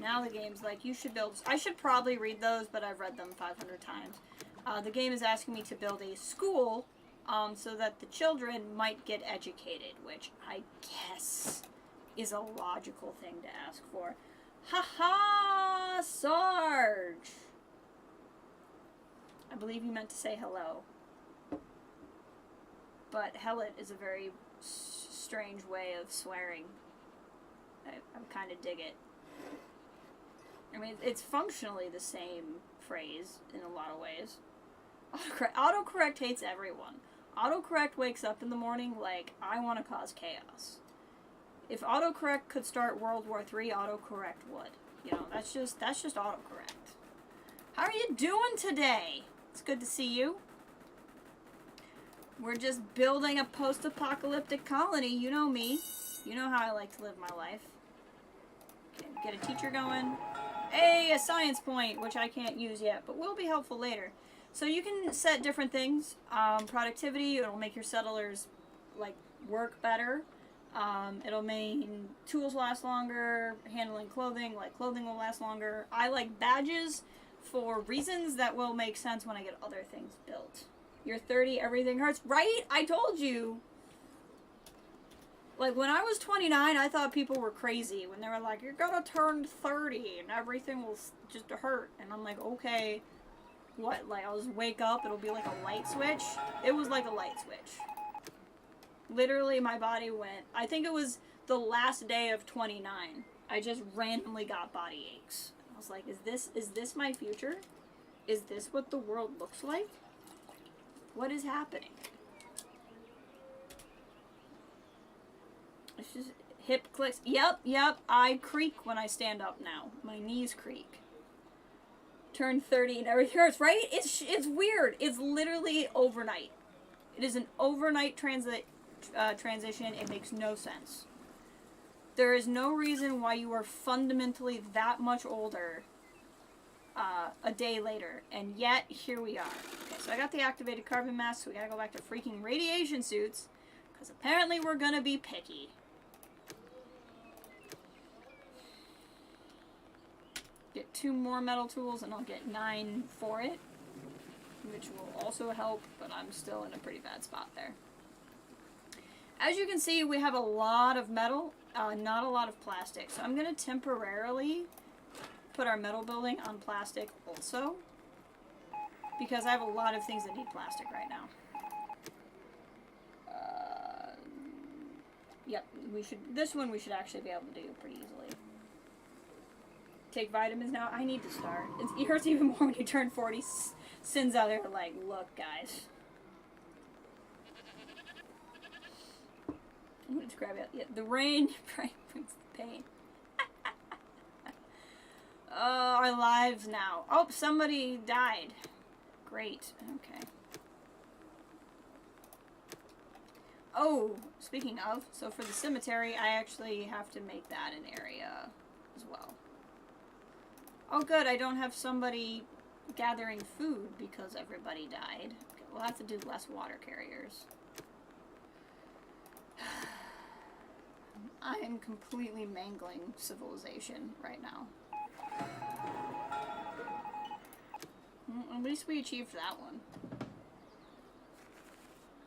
Now the game's like, you should build, I should probably read those, but I've read them 500 times. The game is asking me to build a school, so that the children might get educated, which I guess is a logical thing to ask for. Ha-ha, Sarge! I believe you meant to say hello. But hellet is a very strange way of swearing. I kind of dig it. I mean, it's functionally the same phrase in a lot of ways. Autocorrect hates everyone. Autocorrect wakes up in the morning like, I want to cause chaos. If autocorrect could start World War III, autocorrect would. You know, that's just autocorrect. How are you doing today? It's good to see you. We're just building a post-apocalyptic colony. You know me. You know how I like to live my life. Okay, get a teacher going. Hey, a science point, which I can't use yet, but will be helpful later. So you can set different things. Productivity, it'll make your settlers, like, work better. It'll make tools last longer. Handling clothing, like, clothing will last longer. I like badges for reasons that will make sense when I get other things built. You're 30, everything hurts. Right? I told you. Like, when I was 29, I thought people were crazy. When they were like, you're gonna turn 30 and everything will just hurt. And I'm like, okay. What? Like, I'll just wake up, it'll be like a light switch? It was like a light switch. Literally, my body went... I think it was the last day of 29. I just randomly got body aches. I was like, is this my future? Is this what the world looks like? What is happening? It's just hip clicks. Yep. I creak when I stand up now. My knees creak. Turn 30 and everything hurts, right? It's weird. It's literally overnight. It is an overnight transition. It makes no sense. There is no reason why you are fundamentally that much older a day later, and yet here we are. Okay, so I got the activated carbon mask, so we gotta go back to freaking radiation suits, because apparently we're gonna be picky. Get 2 more metal tools, and I'll get 9 for it, which will also help, but I'm still in a pretty bad spot there. As you can see, we have a lot of metal, not a lot of plastic, so I'm going to temporarily put our metal building on plastic also, because I have a lot of things that need plastic right now. Yep, this one we should actually be able to do pretty easily. Take vitamins now. I need to start. It hurts even more when you turn 40. Sin's out there like, look, guys. I'm gonna describe it. Yeah, the rain brings the pain. Oh, our lives now. Oh, somebody died. Great. Okay. Oh, speaking of, so for the cemetery, I actually have to make that an area as well. Oh good, I don't have somebody gathering food because everybody died. Okay, we'll have to do less water carriers. I am completely mangling civilization right now. At least we achieved that one.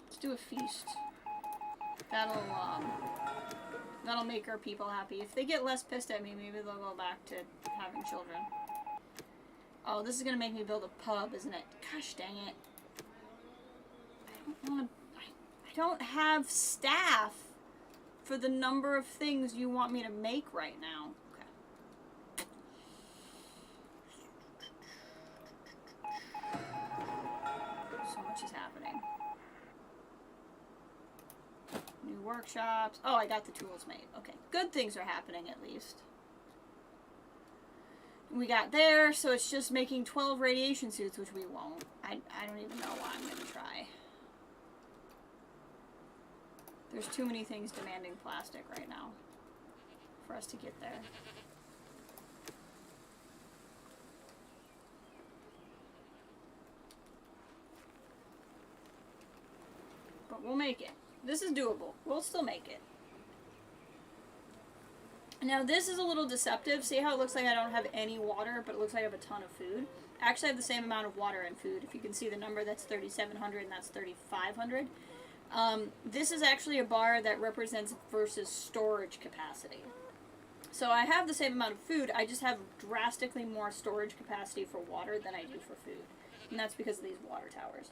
Let's do a feast. That'll make our people happy. If they get less pissed at me, maybe they'll go back to having children. Oh, this is gonna make me build a pub, isn't it? Gosh dang it. I don't have staff for the number of things you want me to make right now. Okay. So much is happening. New workshops. Oh, I got the tools made. Okay. Good things are happening at least. We got there, so it's just making 12 radiation suits, which we won't. I don't even know why I'm going to try. There's too many things demanding plastic right now for us to get there. But we'll make it. This is doable. We'll still make it. Now this is a little deceptive. See how it looks like I don't have any water, but it looks like I have a ton of food? I actually have the same amount of water and food. If you can see the number, that's 3,700 and that's 3,500. This is actually a bar that represents versus storage capacity. So I have the same amount of food, I just have drastically more storage capacity for water than I do for food. And that's because of these water towers.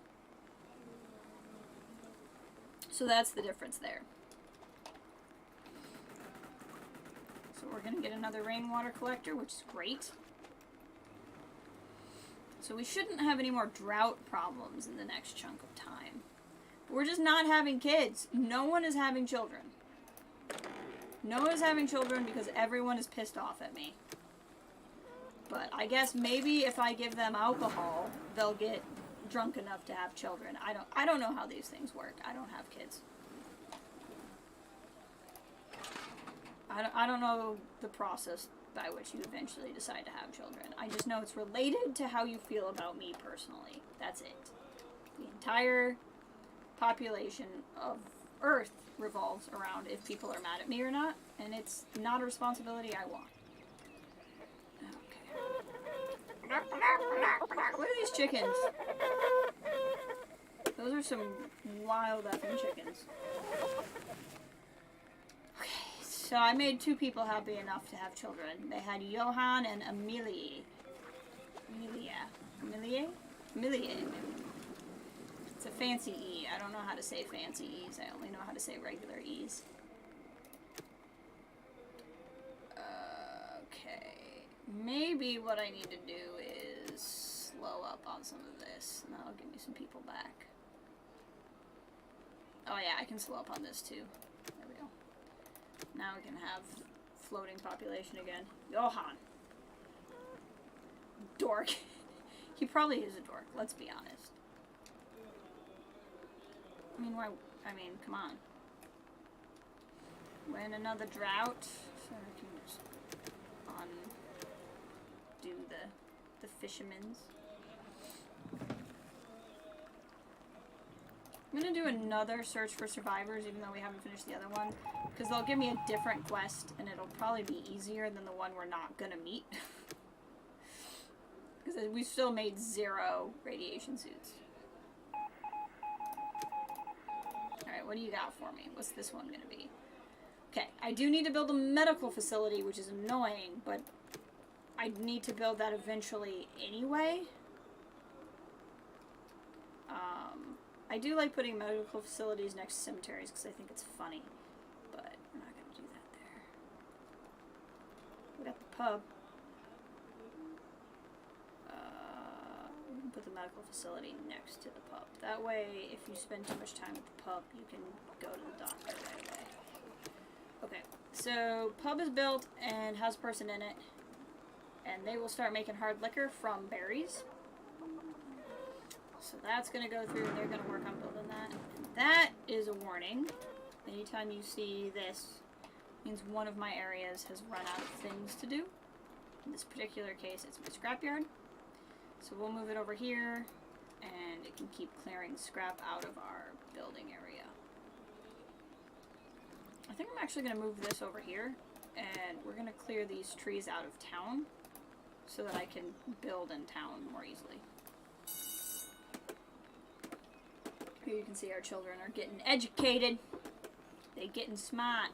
So that's the difference there. So we're going to get another rainwater collector, which is great. So we shouldn't have any more drought problems in the next chunk of time. We're just not having kids. No one is having children. No one is having children because everyone is pissed off at me. But I guess maybe if I give them alcohol, they'll get drunk enough to have children. I don't know how these things work. I don't have kids. I don't know the process by which you eventually decide to have children. I just know it's related to how you feel about me personally. That's it. The entire population of Earth revolves around if people are mad at me or not, and it's not a responsibility I want. Okay. Look at these chickens. Those are some wild effing chickens. Okay, so I made two people happy enough to have children. They had Johan and Amelie. Amelie, maybe. It's a fancy E. I don't know how to say fancy E's. I only know how to say regular E's. Okay. Maybe what I need to do is slow up on some of this, and that'll give me some people back. Oh yeah, I can slow up on this too. There we go. Now we can have floating population again. Johan. Dork. He probably is a dork, let's be honest. I mean, why? I mean, come on. When another drought, so I can just undo the fishermen's. I'm gonna do another search for survivors, even though we haven't finished the other one, because they'll give me a different quest, and it'll probably be easier than the one we're not gonna meet. Because we still made 0 radiation suits. Alright, what do you got for me? What's this one gonna be? Okay, I do need to build a medical facility, which is annoying, but I need to build that eventually anyway. I do like putting medical facilities next to cemeteries because I think it's funny, but we're not going to do that there. We got the pub. We can put the medical facility next to the pub. That way, if you spend too much time at the pub, you can go to the doctor right away. Okay, so pub is built and has a person in it, and they will start making hard liquor from berries. So that's going to go through, and they're going to work on building that. And that is a warning. Anytime you see this, means one of my areas has run out of things to do. In this particular case, it's my scrapyard. So we'll move it over here, and it can keep clearing scrap out of our building area. I think I'm actually going to move this over here, and we're going to clear these trees out of town so that I can build in town more easily. Here you can see our children are getting educated. They're getting smart.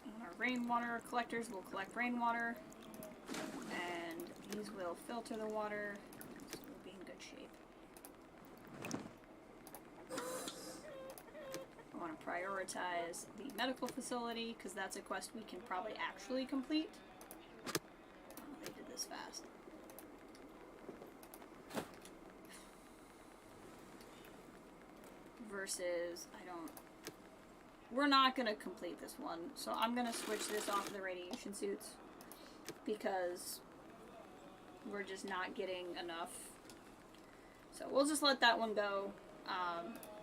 And our rainwater collectors will collect rainwater, and these will filter the water, so we'll be in good shape. I want to prioritize the medical facility, because that's a quest we can probably actually complete. Oh, they did this fast. Versus, we're not going to complete this one, so I'm going to switch this off of the radiation suits, because we're just not getting enough. So we'll just let that one go.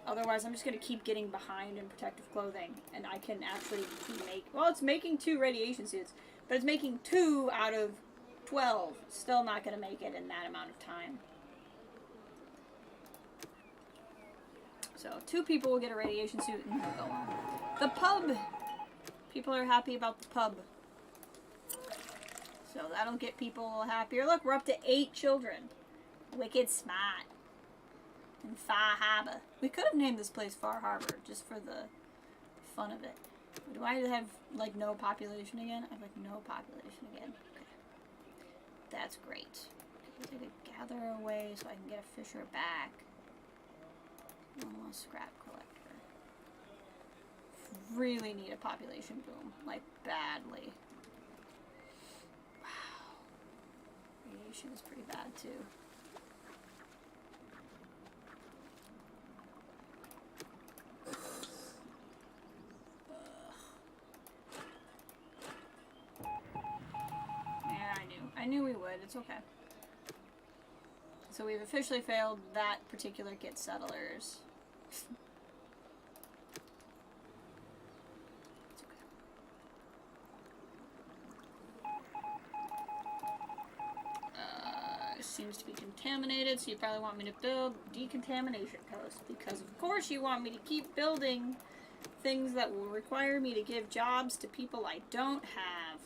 Otherwise, I'm just going to keep getting behind in protective clothing, and I can actually make, well, it's making 2 radiation suits, but it's making 2 out of 12. Still not going to make it in that amount of time. So 2 people will get a radiation suit and we'll go on. The pub! People are happy about the pub. So that'll get people happier. Look, we're up to 8 children. Wicked smart. And Far Harbor. We could have named this place Far Harbor, just for the fun of it. Do I have, like, no population again? I have, like, no population again. Okay. That's great. I need to gather away so I can get a fisher back. Almost scrap collector. Really need a population boom. Like, badly. Wow. Radiation is pretty bad, too. I knew we would. It's okay. So we've officially failed that particular get settlers. It's okay. Seems to be contaminated, so you probably want me to build decontamination post, because of course you want me to keep building things that will require me to give jobs to people I don't have.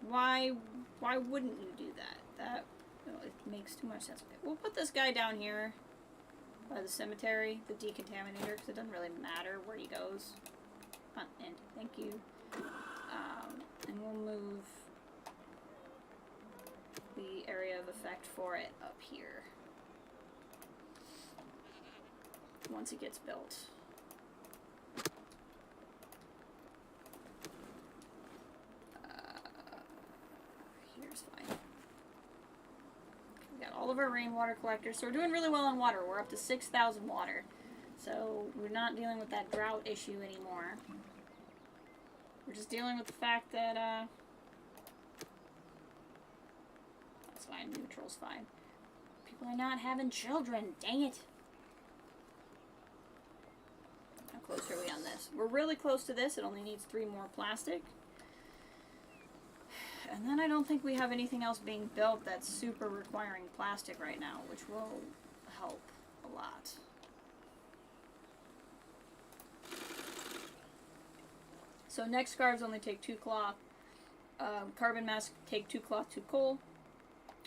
Why wouldn't you do that? It makes too much sense. Okay, we'll put this guy down here by the cemetery, the decontaminator, because it doesn't really matter where he goes. Come on, in. Thank you. And we'll move the area of effect for it up here once it gets built. Here's fine. We got all of our rainwater collectors, so we're doing really well on water. We're up to 6,000 water, so we're not dealing with that drought issue anymore. We're just dealing with the fact that that's fine. Neutral's fine. People are not having children. Dang it. How close are we on this? We're really close to this. It only needs 3 more plastic. And then I don't think we have anything else being built that's super requiring plastic right now, which will help a lot. So neck scarves only take 2 cloth. Carbon masks take 2 cloth, 2 coal.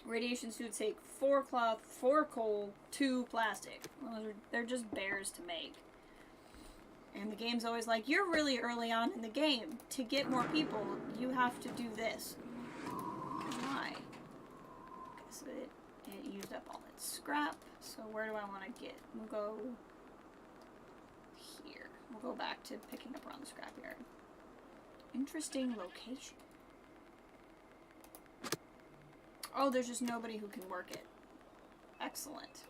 Radiation suits take 4 cloth, 4 coal, 2 plastic. Well, they're just bears to make. And the game's always like, you're really early on in the game. To get more people, you have to do this. Why? Because it used up all its scrap. So where do I want to get? We'll go here. We'll go back to picking up around the scrapyard. Interesting location. Oh, there's just nobody who can work it. Excellent.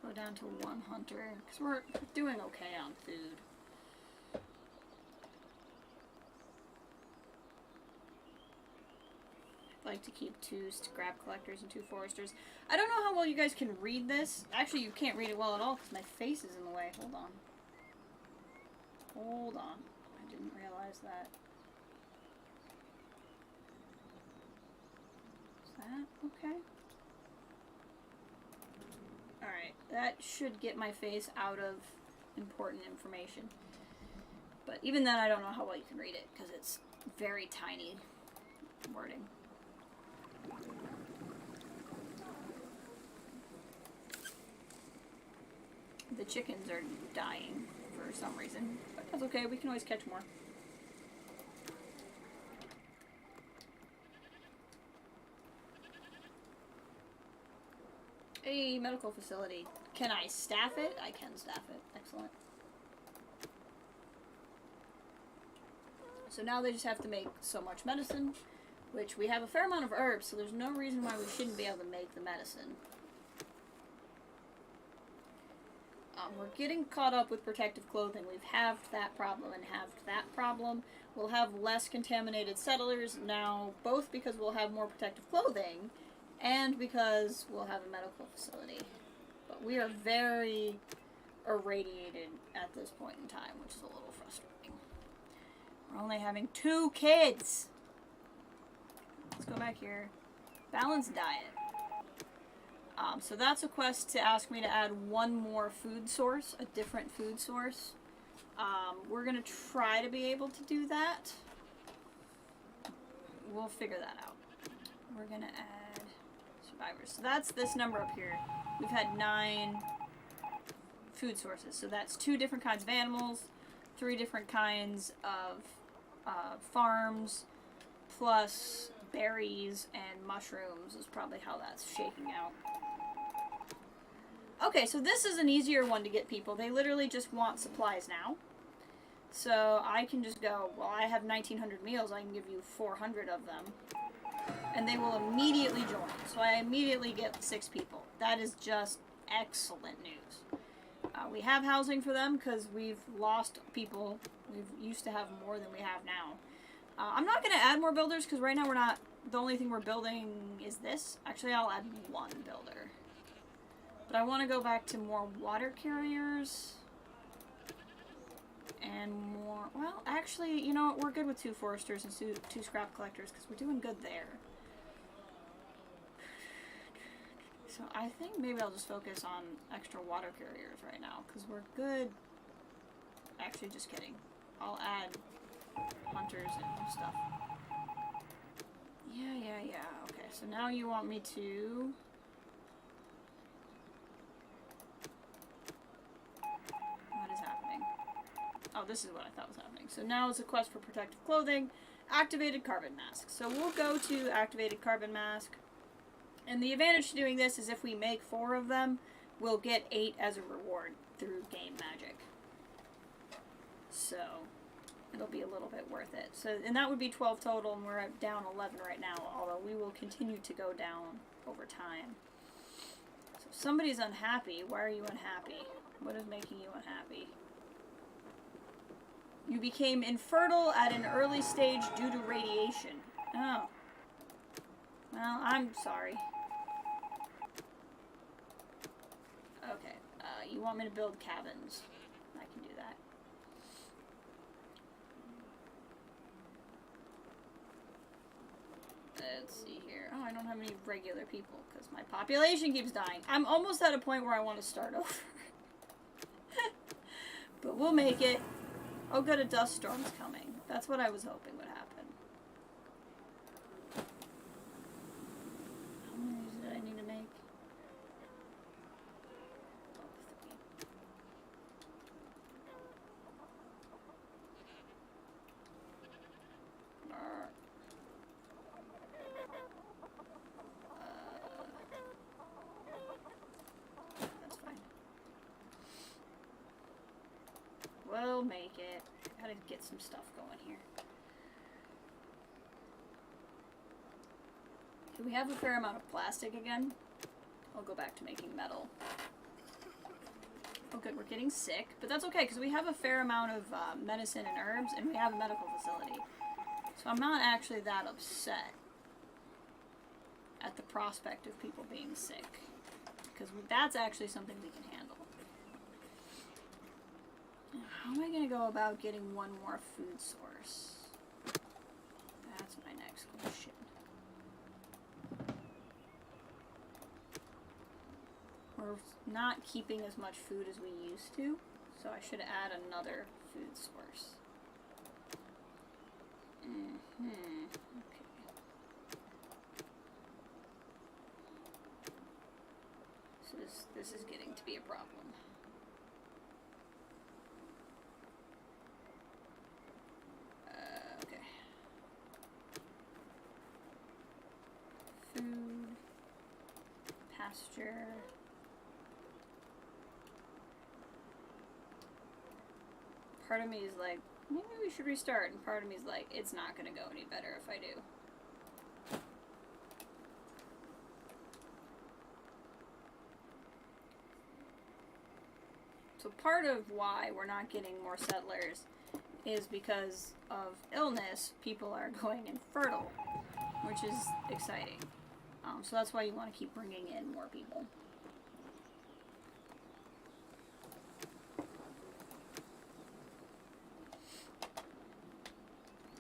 Go down to 1 hunter, because we're doing okay on food. like to keep 2 scrap collectors and 2 foresters. I don't know how well you guys can read this. Actually, you can't read it well at all because my face is in the way. Hold on. Hold on. I didn't realize that. Is that okay? Alright, that should get my face out of important information. But even then, I don't know how well you can read it because it's very tiny wording. The chickens are dying for some reason, but that's okay, we can always catch more. A medical facility. Can I staff it? I can staff it. Excellent. So now they just have to make so much medicine, which we have a fair amount of herbs, so there's no reason why we shouldn't be able to make the medicine. We're getting caught up with protective clothing. We've halved that problem and halved that problem. We'll have less contaminated settlers now, both because we'll have more protective clothing and because we'll have a medical facility. But we are very irradiated at this point in time, which is a little frustrating. We're only having 2 kids. Let's go back here. Balanced diet. So that's a quest to ask me to add 1 more food source, a different food source. We're going to try to be able to do that. We'll figure that out. We're going to add survivors. So that's this number up here. We've had 9 food sources. So that's 2 different kinds of animals, 3 different kinds of farms, plus berries and mushrooms is probably how that's shaking out. Okay, so this is an easier one to get people. They literally just want supplies now. So I can just go, well, I have 1,900 meals. I can give you 400 of them. And they will immediately join. So I immediately get 6 people. That is just excellent news. We have housing for them because we've lost people. We used to have more than we have now. I'm not going to add more builders because right now we're not... The only thing we're building is this. Actually, I'll add 1 builder. But I want to go back to more water carriers. And more... Well, actually, you know what? We're good with 2 foresters and 2 scrap collectors because we're doing good there. So I think maybe I'll just focus on extra water carriers right now because we're good. Actually, just kidding. I'll add hunters and stuff. Yeah. Okay, so now you want me to... What is happening? Oh, this is what I thought was happening. So now it's a quest for protective clothing, activated carbon mask. So we'll go to activated carbon mask. And the advantage to doing this is if we make 4 of them, we'll get 8 as a reward through game magic. So it'll be a little bit worth it. So, and that would be 12 total, and we're at down 11 right now, although we will continue to go down over time. So if somebody's unhappy, why are you unhappy? What is making you unhappy? You became infertile at an early stage due to radiation. Oh. Well, I'm sorry. Okay, you want me to build cabins? I can do that. Let's see here. Oh, I don't have any regular people because my population keeps dying. I'm almost at a point where I want to start over. But we'll make it. Oh good, a dust storm's coming. That's what I was hoping would happen. How many did I need to make? That's fine. We'll make it. Gotta get some stuff going here. Do we have a fair amount of plastic again? I'll go back to making metal. Oh good, we're getting sick, but that's okay because we have a fair amount of medicine and herbs and we have a medical facility. So I'm not actually that upset. at the prospect of people being sick. Because that's actually something we can handle. How am I going to go about getting one more food source? That's my next question. We're not keeping as much food as we used to, so I should add another food source. Okay. So this is getting to be a problem. Okay. Food, pasture. Part of me is like, maybe we should restart, and part of me is like, it's not gonna go any better if I do. So part of why we're not getting more settlers is because of illness. People are going infertile, which is exciting. So that's why you want to keep bringing in more people.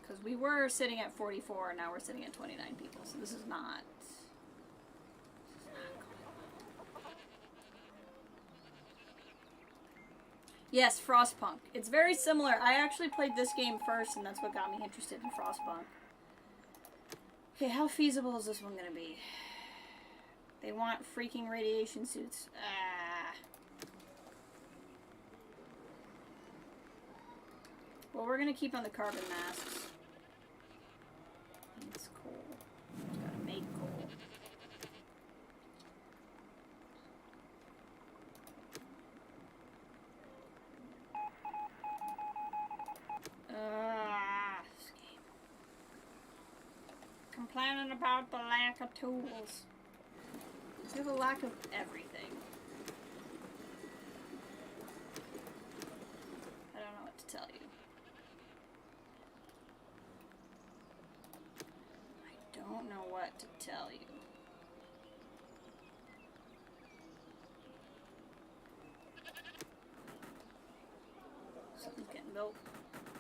Because we were sitting at 44, and now we're sitting at 29 people. So this is not... Yes, Frostpunk. It's very similar. I actually played this game first, and that's what got me interested in Frostpunk. Okay, how feasible is this one going to be? They want freaking radiation suits. Well, we're going to keep on the carbon masks. It's coal. Just gotta make coal. This game. Complaining about the lack of tools. We have a lack of everything. I don't know what to tell you. I don't know what to tell you. Something's getting built.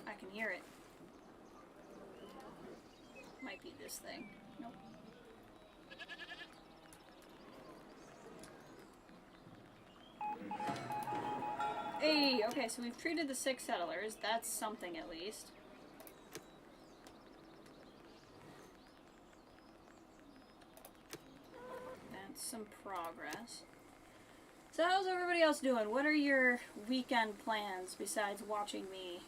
I can hear it. Might be this thing. Nope. Hey, okay, so we've treated the 6 settlers. That's something at least. That's some progress. So how's everybody else doing? What are your weekend plans besides watching me?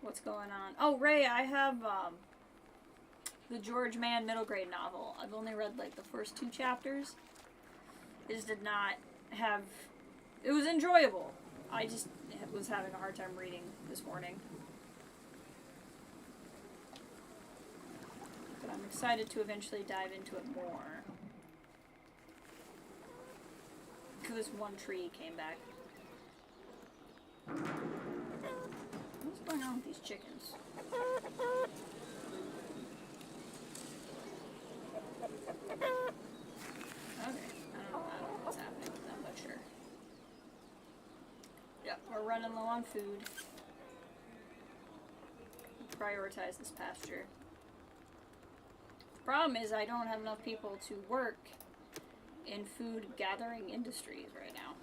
What's going on? Oh, Ray, I have the George Mann middle grade novel. I've only read like the first 2 chapters. I just did not have... It was enjoyable. I just was having a hard time reading this morning. But I'm excited to eventually dive into it more. Because this one tree came back. What's going on with these chickens? Okay, I don't know what's happening with them, but sure. Yep, we're running low on food. Prioritize this pasture. The problem is I don't have enough people to work in food gathering industries right now.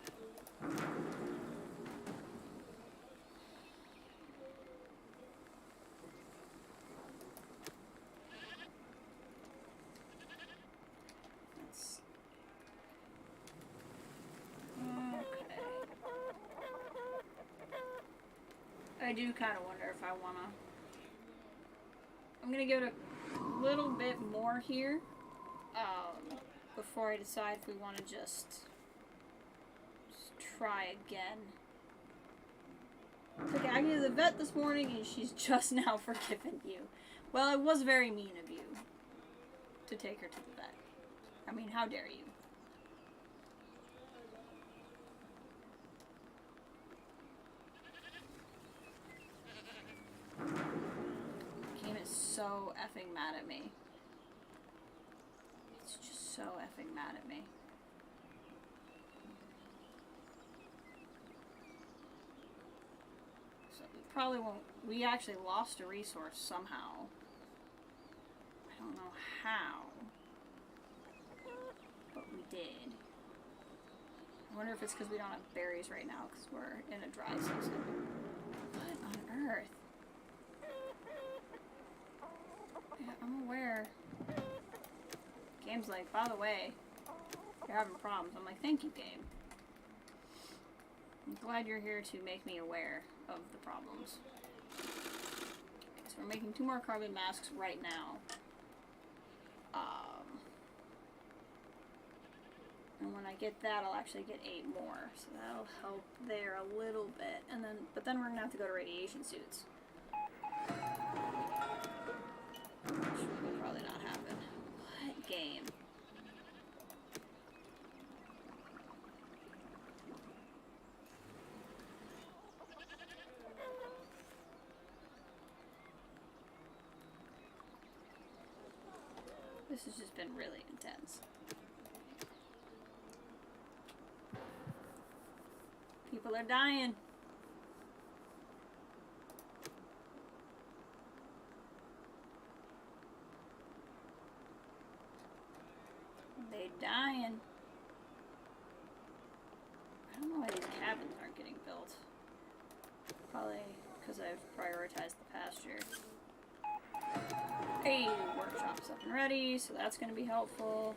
I do kind of wonder if I want to... I'm going to give it a little bit more here before I decide if we want to just try again. Took Aggie to the vet this morning and she's just now forgiven you. Well, it was very mean of you to take her to the vet. I mean, how dare you? so effing mad at me. It's just so effing mad at me. So we probably won't... We actually lost a resource somehow. I don't know how. But we did. I wonder if it's because we don't have berries right now because we're in a dry season. What on earth? Yeah, I'm aware. Game's like, by the way, you're having problems. I'm like, thank you, game. I'm glad you're here to make me aware of the problems. Okay, so we're making 2 more carbon masks right now. And when I get that, I'll actually get 8 more. So that'll help there a little bit. And then, but then we're gonna have to go to radiation suits. Which will probably not happen. What game? This has just been really intense. People are dying. They dying. I don't know why these cabins aren't getting built. Probably because I've prioritized the pasture. Hey, workshop's up and ready, so that's going to be helpful.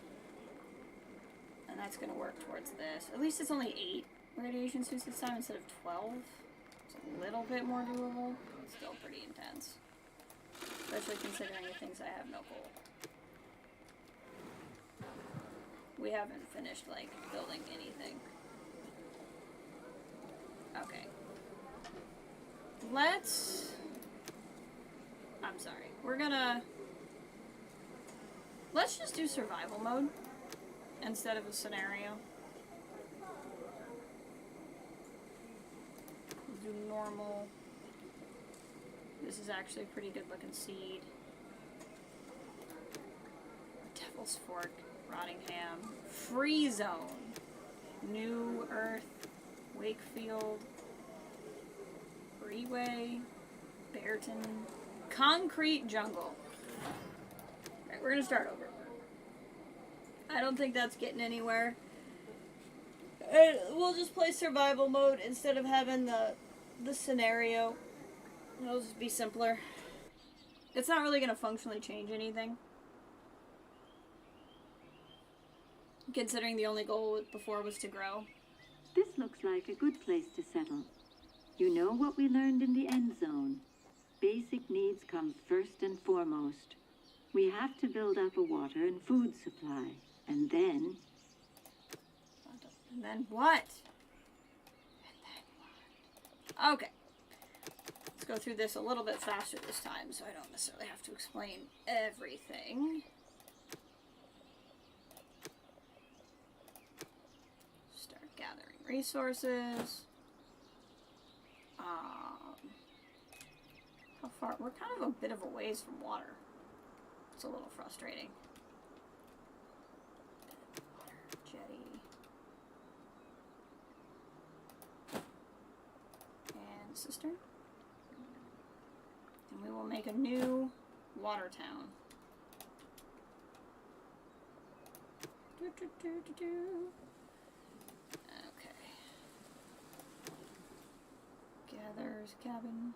And that's going to work towards this. At least it's only 8 radiation suits this time instead of 12. It's a little bit more doable. It's still pretty intense. Especially considering the things I have no goal. We haven't finished, like, building anything. Okay. I'm sorry. We're gonna... Let's just do survival mode instead of a scenario. We'll do normal. This is actually a pretty good looking seed. Devil's Fork, Rottingham, Free Zone, New Earth, Wakefield, Freeway, Bearton, Concrete Jungle. Alright, we're gonna start over. I don't think that's getting anywhere. We'll just play survival mode instead of having the scenario. It'll just be simpler. It's not really gonna functionally change anything. Considering the only goal before was to grow. This looks like a good place to settle. You know what we learned in the Endzone. Basic needs come first and foremost. We have to build up a water and food supply. And then... And then what? Okay. Let's go through this a little bit faster this time so I don't necessarily have to explain everything. Start gathering resources. How far? We're kind of a bit of a ways from water. It's a little frustrating. Water jetty. And cistern. And we will make a new water town. Okay. Gatherer's cabin.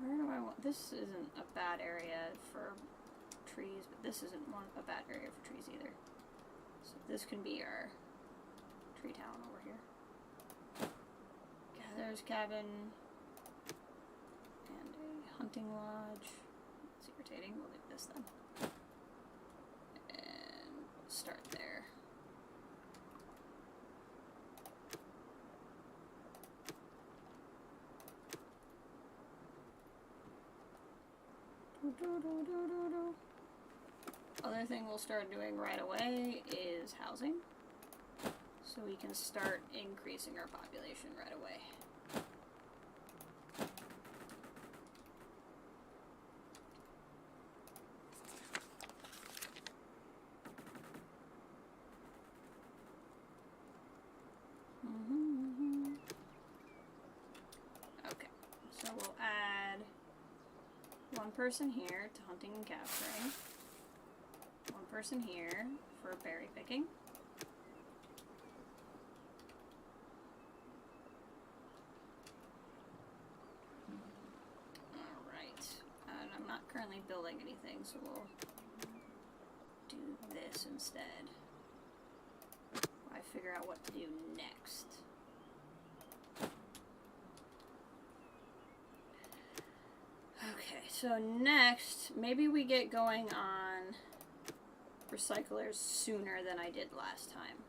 Where do I want... This isn't a bad area for trees, but this isn't a bad area for trees either. So this can be our tree town over here. Gatherer's cabin. And a hunting lodge. It's irritating. We'll leave this then. And start there. Other thing we'll start doing right away is housing. So we can start increasing our population right away. person here to hunting and capturing. One person here for berry picking. Alright. And I'm not currently building anything, so we'll do this instead. I figure out what to do next. Okay, so next, maybe we get going on recyclers sooner than I did last time.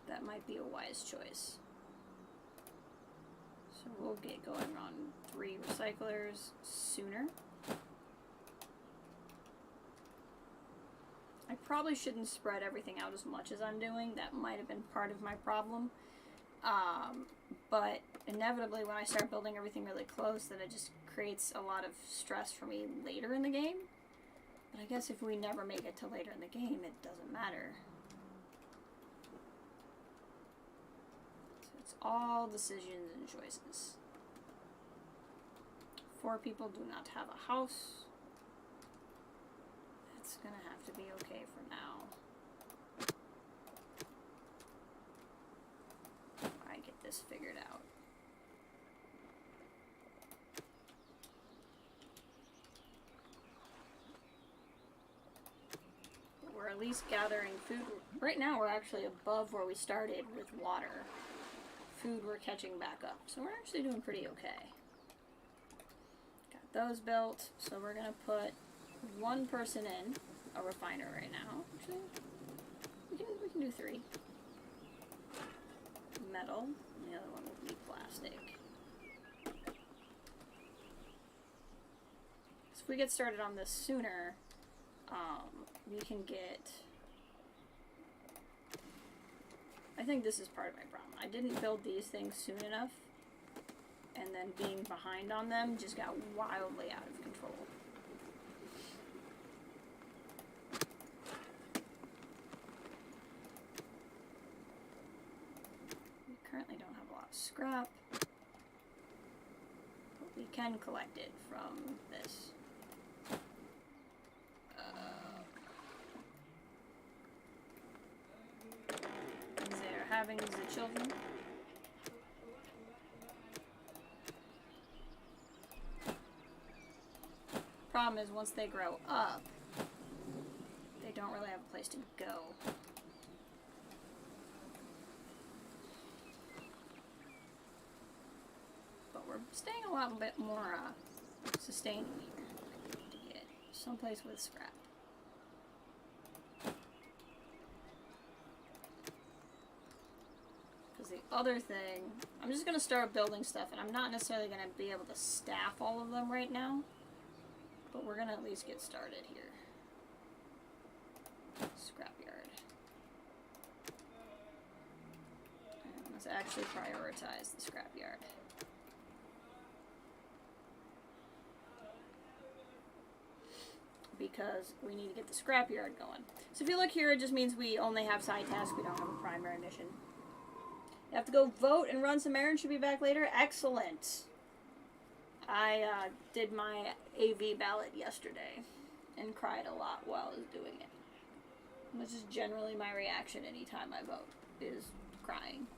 That might be a wise choice. So we'll get going on 3 recyclers sooner. I probably shouldn't spread everything out as much as I'm doing. That might have been part of my problem. But inevitably when I start building everything really close, then it just creates a lot of stress for me later in the game. But I guess if we never make it to later in the game, it doesn't matter. So it's all decisions and choices. 4 people do not have a house. It's gonna have to be okay for now. I get this figured out. We're at least gathering food. Right now we're actually above where we started with water. Food we're catching back up. So we're actually doing pretty okay. Got those built. So we're going to put 1 person in a refiner right now. Actually, we can do 3. Metal. And the other one will be plastic. So if we get started on this sooner, we can get... I think this is part of my problem. I didn't build these things soon enough, and then being behind on them just got wildly out of control. We currently don't have a lot of scrap, but we can collect it from this. Having the children. Problem is, once they grow up, they don't really have a place to go. But we're staying a lot bit more sustaining here. To get someplace with scrap. The other thing, I'm just going to start building stuff, and I'm not necessarily going to be able to staff all of them right now, but we're going to at least get started here. Scrapyard. And let's actually prioritize the scrapyard. Because we need to get the scrapyard going. So if you look here, it just means we only have side tasks, we don't have a primary mission. You have to go vote and run some errands. Should be back later. Excellent. I did my AV ballot yesterday and cried a lot while I was doing it. Which is generally my reaction anytime I vote, is crying.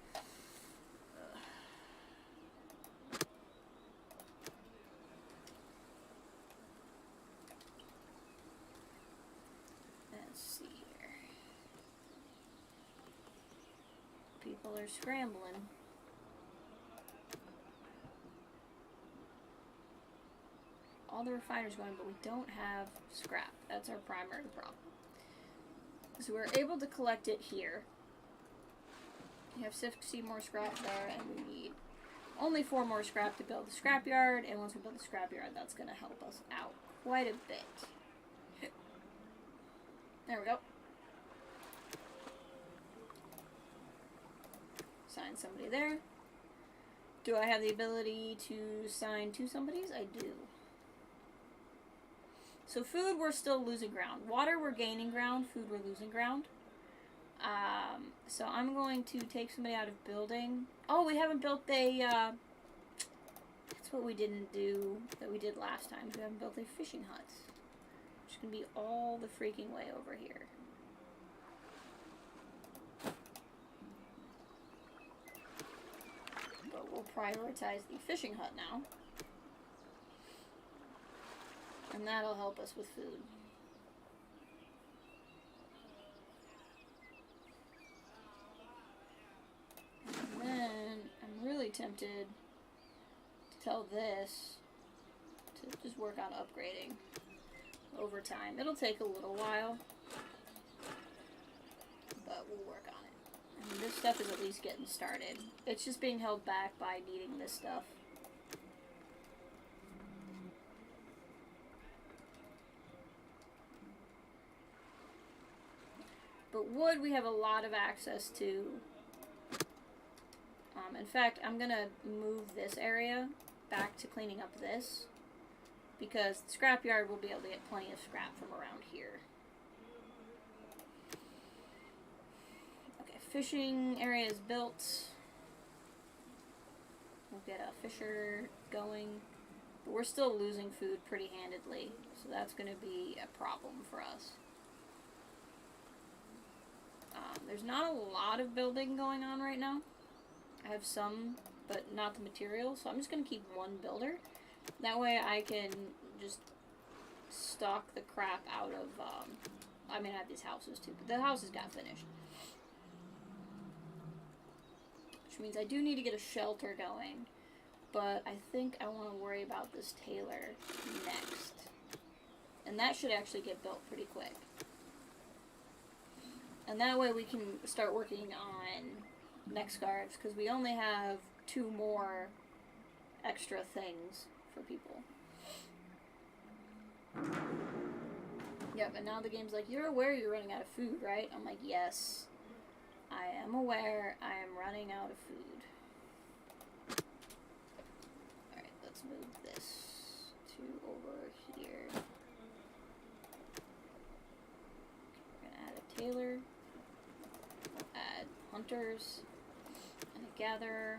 Let's see here. People are scrambling. All the refiners going, but we don't have scrap. That's our primary problem. So we're able to collect it here. We have 60 more scrap there, and we need only 4 more scrap to build the scrapyard. And once we build the scrapyard, that's going to help us out quite a bit. There we go. Sign somebody there. Do I have the ability to sign 2 somebodies? I do. So food, we're still losing ground. Water, we're gaining ground. Food, we're losing ground. So I'm going to take somebody out of building. Oh, we haven't built a That's what we didn't do that we did last time. We haven't built a fishing hut. Which is going to be all the freaking way over here. But we'll prioritize the fishing hut now. And that'll help us with food. And then I'm really tempted to tell this to just work on upgrading over time. It'll take a little while, but we'll work on it. I mean, this stuff is at least getting started. It's just being held back by needing this stuff. But wood we have a lot of access to. In fact, I'm gonna move this area back to cleaning up this, because the scrapyard will be able to get plenty of scrap from around here. Okay, fishing area is built. We'll get a fisher going. But we're still losing food pretty handedly, so that's going to be a problem for us. There's not a lot of building going on right now. I have some, but not the materials, so I'm just going to keep one builder. That way I can just stock the crap out of, I mean I have these houses too, but the houses got finished. Which means I do need to get a shelter going, but I think I want to worry about this tailor next. And that should actually get built pretty quick. And that way we can start working on neck scarves, because we only have 2 more extra things for people. Yep, and now the game's like, you're aware you're running out of food, right? I'm like, yes, I am aware I am running out of food. Alright, let's move this to over here. We're gonna add a tailor. We'll add hunters and a gatherer.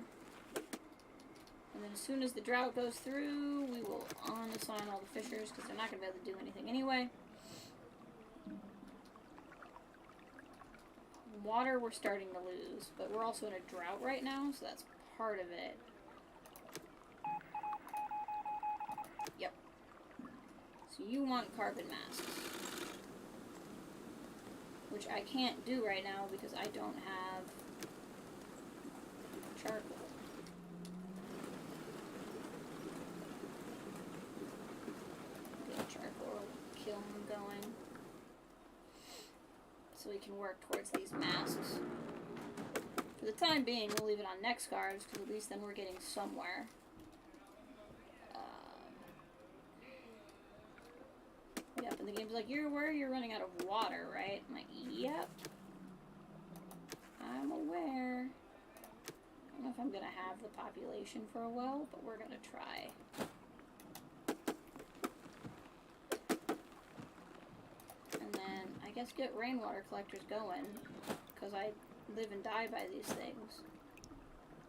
And then as soon as the drought goes through, we will unassign all the fishers, because they're not going to be able to do anything anyway. Water we're starting to lose, but we're also in a drought right now, so that's part of it. Yep. So you want carbon masks. Which I can't do right now because I don't have charcoal. Get a charcoal kiln going, so we can work towards these masks. For the time being, we'll leave it on neck scarves, because at least then we're getting somewhere. Yep, and the game's like, you're aware you're running out of water, right? I'm like, yep. I'm aware. I don't know if I'm going to have the population for a while, but we're going to try. And then, I guess get rainwater collectors going, because I live and die by these things.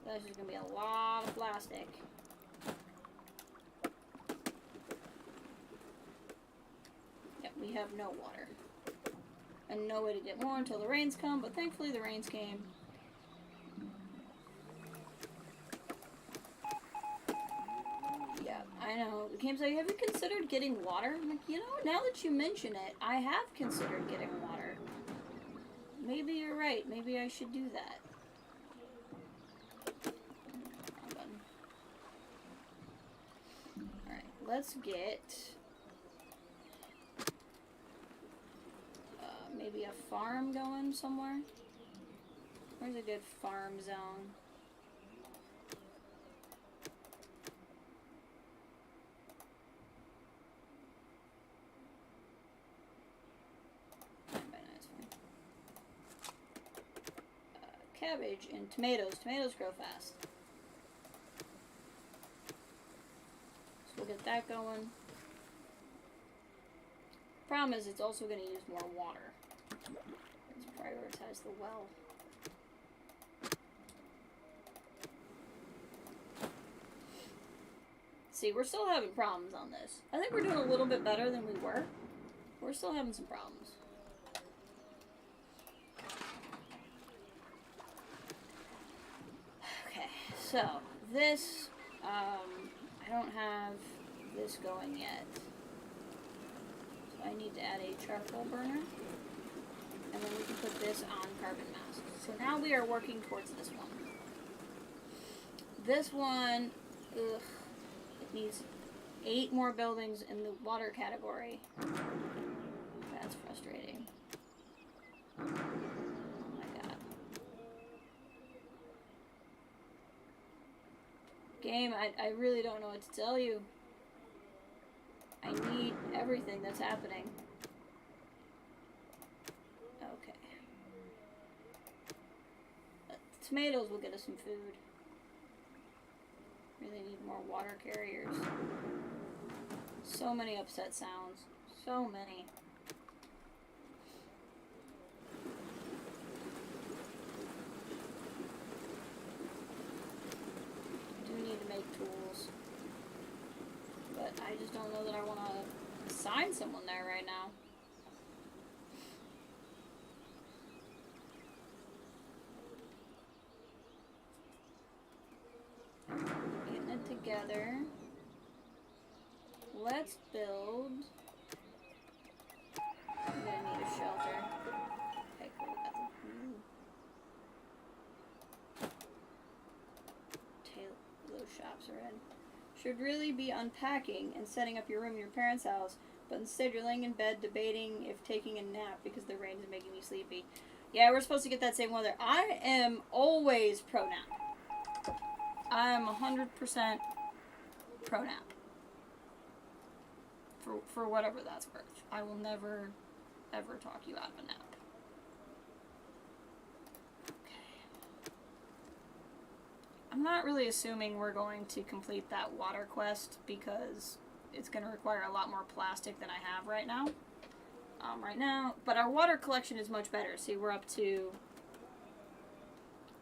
That's just going to be a lot of plastic. We have no water. And no way to get more until the rains come, but thankfully the rains came. Yeah, I know. The game's like, have you considered getting water? I'm like, you know, now that you mention it, I have considered getting water. Maybe you're right. Maybe I should do that. Alright, let's get... maybe a farm going somewhere? Where's a good farm zone? Cabbage and tomatoes. Tomatoes grow fast. So we'll get that going. Problem is, it's also going to use more water. Let's prioritize the well. See, we're still having problems on this. I think we're doing a little bit better than we were. We're still having some problems. Okay, so this, I don't have this going yet. So I need to add a charcoal burner. And then we can put this on carbon mask. So now we are working towards this one. This one, ugh, it needs 8 more buildings in the water category. That's frustrating. Oh my god. Game, I really don't know what to tell you. I need everything that's happening. Okay. Tomatoes will get us some food. Really need more water carriers. So many upset sounds. So many. I do need to make tools. But I just don't know that I want to assign someone there right now. Getting it together. Let's build. I'm gonna need a shelter. Okay, cool. Got the those shops are in. Should really be unpacking and setting up your room in your parents' house, but instead you're laying in bed debating if taking a nap because the rain is making me sleepy. Yeah, we're supposed to get that same weather. I am always pro nap. I'm 100% pro nap. For whatever that's worth. I will never, ever talk you out of a nap. Okay. I'm not really assuming we're going to complete that water quest because it's going to require a lot more plastic than I have right now. But our water collection is much better. See, we're up to,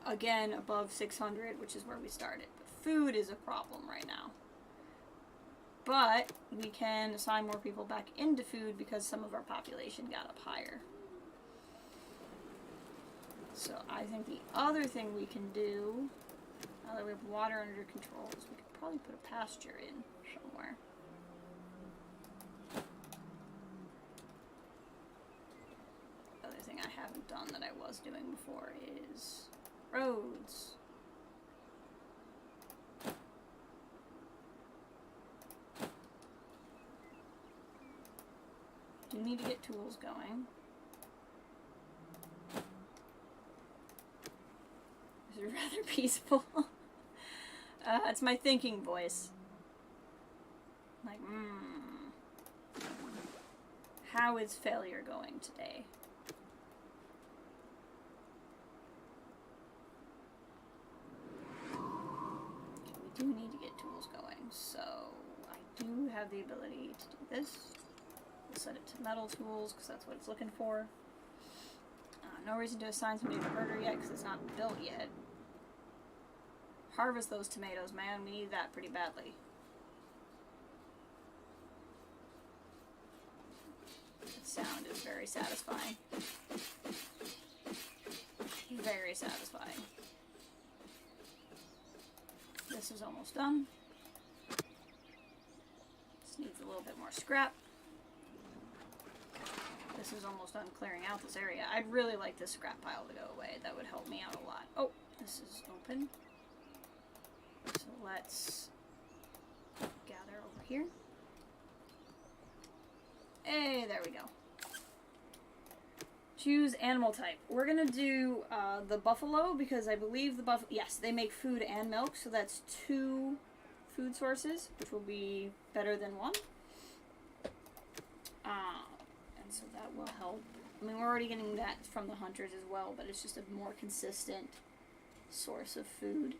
again, above 600, which is where we started. But food is a problem right now. But we can assign more people back into food because some of our population got up higher. So I think the other thing we can do, now that we have water under control, is we could probably put a pasture in somewhere. The other thing I haven't done that I was doing before is roads. Do need to get tools going. Is it rather peaceful? It's my thinking voice. Like, how is failure going today? Okay, we do need to get tools going, so I do have the ability to do this. We'll set it to metal tools because that's what it's looking for. No reason to assign somebody to herder yet because it's not built yet. Harvest those tomatoes, man. We need that pretty badly. The sound is very satisfying. Very satisfying. This is almost done. This needs a little bit more scrap. This is almost done clearing out this area. I'd really like this scrap pile to go away. That would help me out a lot. Oh, this is open. So let's gather over here. Hey, there we go. Choose animal type. We're gonna do the buffalo because I believe the buffalo, yes, they make food and milk, so that's 2 food sources, which will be better than 1. And so that will help. I mean, we're already getting that from the hunters as well, but it's just a more consistent source of food.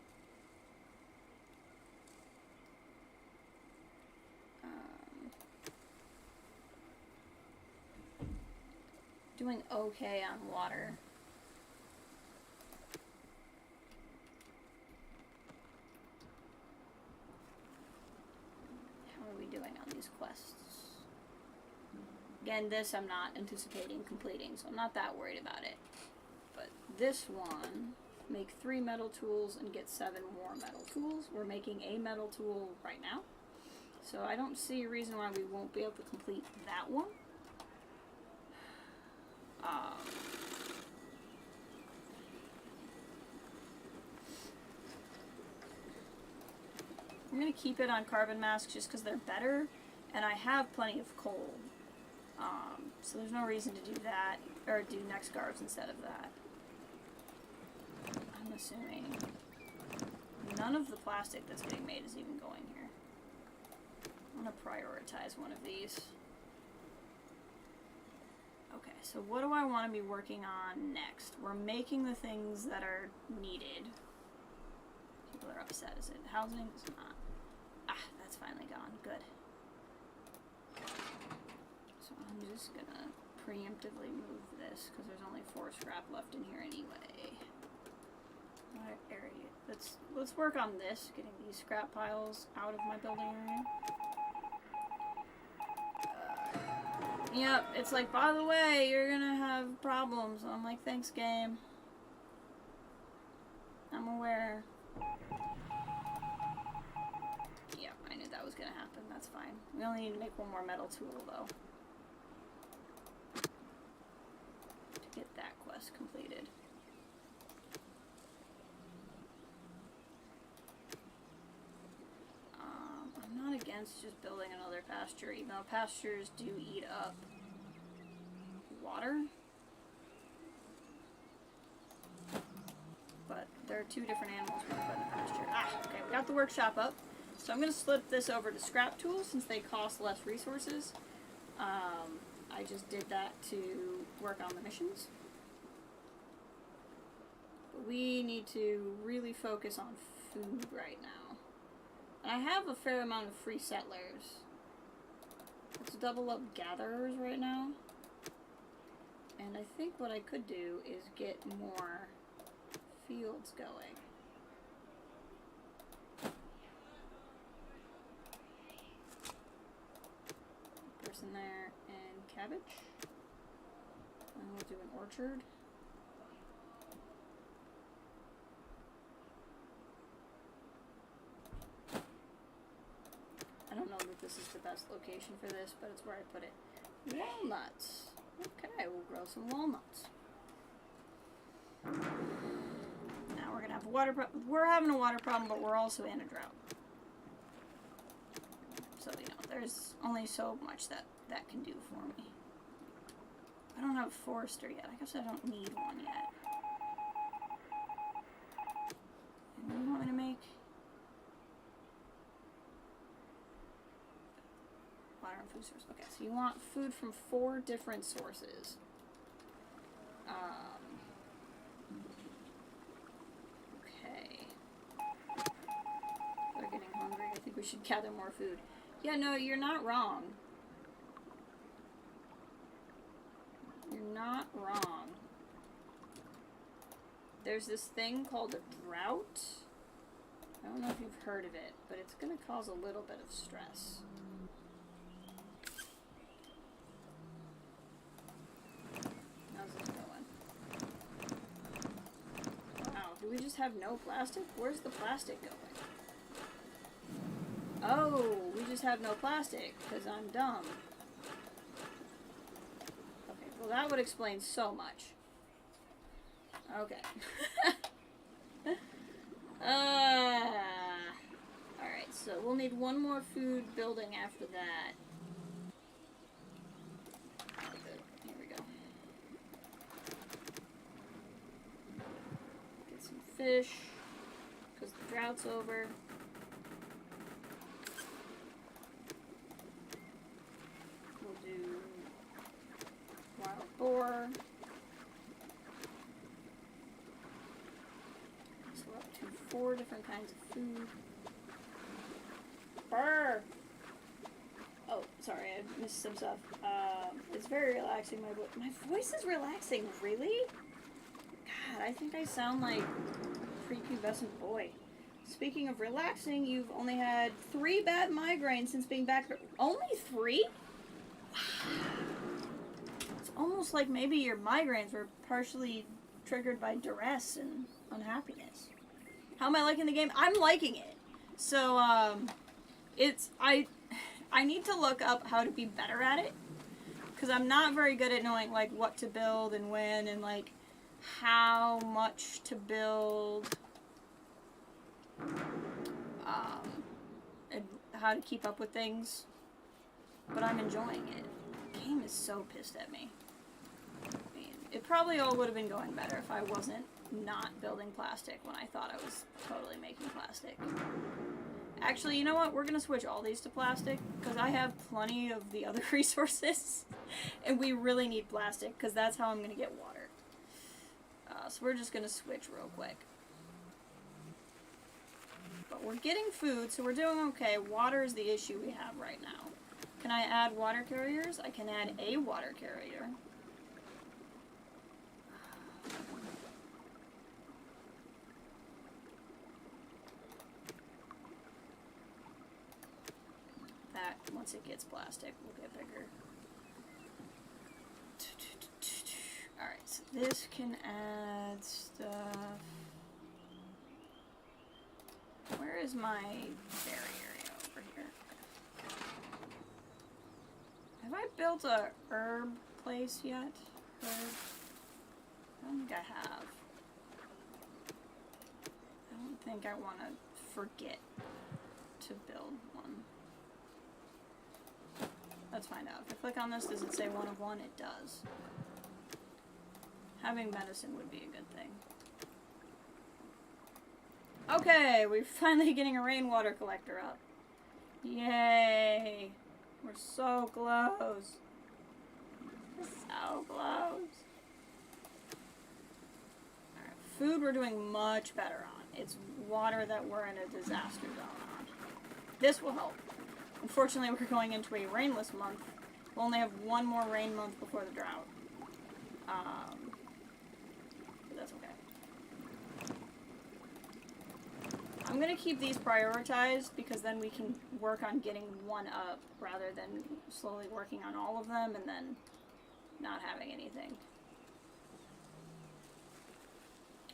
Doing okay on water. these quests. Again, this I'm not anticipating completing, so I'm not that worried about it. But this one, make 3 metal tools and get 7 more metal tools. We're making a metal tool right now. So I don't see a reason why we won't be able to complete that one. I'm going to keep it on carbon masks just because they're better, and I have plenty of coal. So there's no reason to do that, or do next scarves instead of that. I'm assuming none of the plastic that's getting made is even going here. I'm going to prioritize one of these. Okay, so what do I want to be working on next? We're making the things that are needed. People are upset. Is it housing? It's not. Ah, that's finally gone. Good. So I'm just gonna preemptively move this because there's only 4 scrap left in here anyway. What area? Let's work on this, getting these scrap piles out of my building area. Yep, it's like, by the way, you're gonna have problems. I'm like, thanks, game. I'm aware. Yep, I knew that was gonna happen. That's fine. We only need to make 1 more metal tool, though. To get that quest completed. I'm not against just building another pasture, even though pastures do eat up water. But there are 2 different animals we're going to put in the pasture. Ah, okay, we got the workshop up. So I'm going to slip this over to scrap tools since they cost less resources. I just did that to work on the missions. But we need to really focus on food right now. And I have a fair amount of free settlers. Let's double up gatherers right now. And I think what I could do is get more fields going. Person there and cabbage. And we'll do an orchard. I don't know that this is the best location for this, but it's where I put it. Walnuts. Okay, we'll grow some walnuts. Now we're gonna have a water problem. We're having a water problem, but we're also in a drought. So, you know, there's only so much that can do for me. I don't have a forester yet. I guess I don't need one yet. And what do you want me to make? Water and food source. Okay, so you want food from 4 different sources. Okay. They're getting hungry. I think we should gather more food. Yeah, no, you're not wrong. You're not wrong. There's this thing called a drought. I don't know if you've heard of it, but it's going to cause a little bit of stress. How's this going? Wow, do we just have no plastic? Where's the plastic going? Oh, we just have no plastic, because I'm dumb. Okay, well that would explain so much. Okay. Alright, so we'll need 1 more food building after that. Good. Here we go. Get some fish, because the drought's over. Boar. So we're up to 4 different kinds of food. Brr! Oh, sorry, I missed some stuff. It's very relaxing. My voice is relaxing, really? God, I think I sound like a prepubescent boy. Speaking of relaxing, you've only had 3 bad migraines since being back. Only 3? Wow. It's almost like maybe your migraines were partially triggered by duress and unhappiness. How am I liking the game? I'm liking it. So, I need to look up how to be better at it. Because I'm not very good at knowing, like, what to build and when and, like, how much to build. And how to keep up with things. But I'm enjoying it. The game is so pissed at me. I mean, it probably all would have been going better if I wasn't not building plastic when I thought I was totally making plastic. Actually, you know what? We're going to switch all these to plastic because I have plenty of the other resources. And we really need plastic because that's how I'm going to get water. So we're just going to switch real quick. But we're getting food, so we're doing okay. Water is the issue we have right now. Can I add water carriers? I can add a water carrier. That, once it gets plastic, will get bigger. Alright, so this can add stuff. Where is my berry area over here? Have I built a herb place yet? Herb? I don't think I have. I don't think I want to forget to build one. Let's find out. If I click on this, does it say 1 of 1? It does. Having medicine would be a good thing. Okay, we're finally getting a rainwater collector up. Yay! We're so close. We're so close. Alright, food we're doing much better on. It's water that we're in a disaster zone on. This will help. Unfortunately, we're going into a rainless month. We'll only have 1 more rain month before the drought. But that's okay. I'm going to keep these prioritized because then we can work on getting 1 up rather than slowly working on all of them and then not having anything.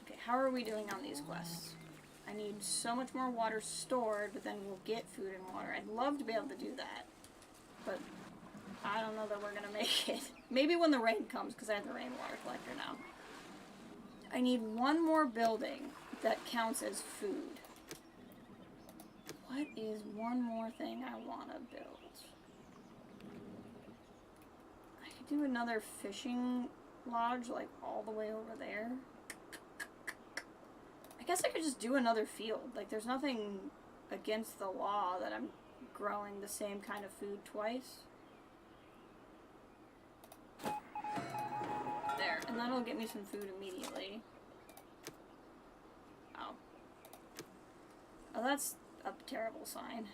Okay, how are we doing on these quests? I need so much more water stored, but then we'll get food and water. I'd love to be able to do that, but I don't know that we're going to make it. Maybe when the rain comes, because I have the rainwater collector now. I need 1 more building that counts as food. What is 1 more thing I want to build? I could do another fishing lodge, like, all the way over there. I guess I could just do another field. Like, there's nothing against the law that I'm growing the same kind of food twice. There, and that'll get me some food immediately. Oh. Oh, that's a terrible sign.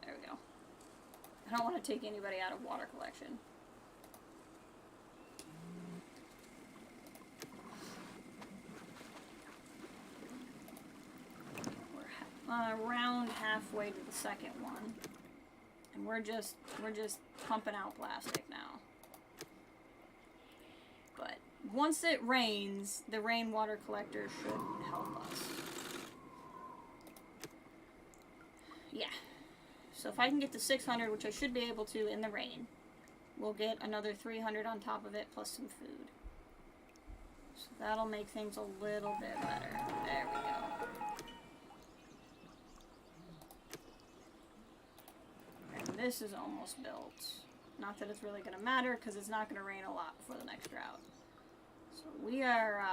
There we go. I don't want to take anybody out of water collection. We're around halfway to the second one. And we're just pumping out plastic now. But once it rains, the rainwater collector should help us. Yeah. So if I can get to 600, which I should be able to in the rain, we'll get another 300 on top of it, plus some food. So that'll make things a little bit better. There we go. And this is almost built. Not that it's really going to matter, because it's not going to rain a lot before the next drought. So we are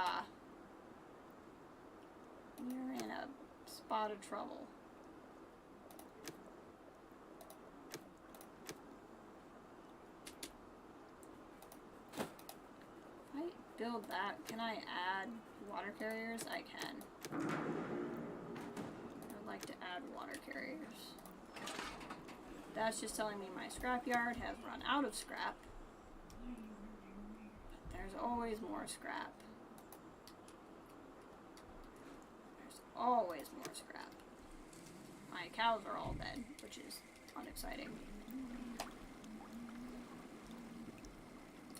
in a spot of trouble. If I build that, can I add water carriers? I can. I'd like to add water carriers. That's just telling me my scrapyard has run out of scrap. But there's always more scrap. There's always more scrap. My cows are all dead, which is unexciting.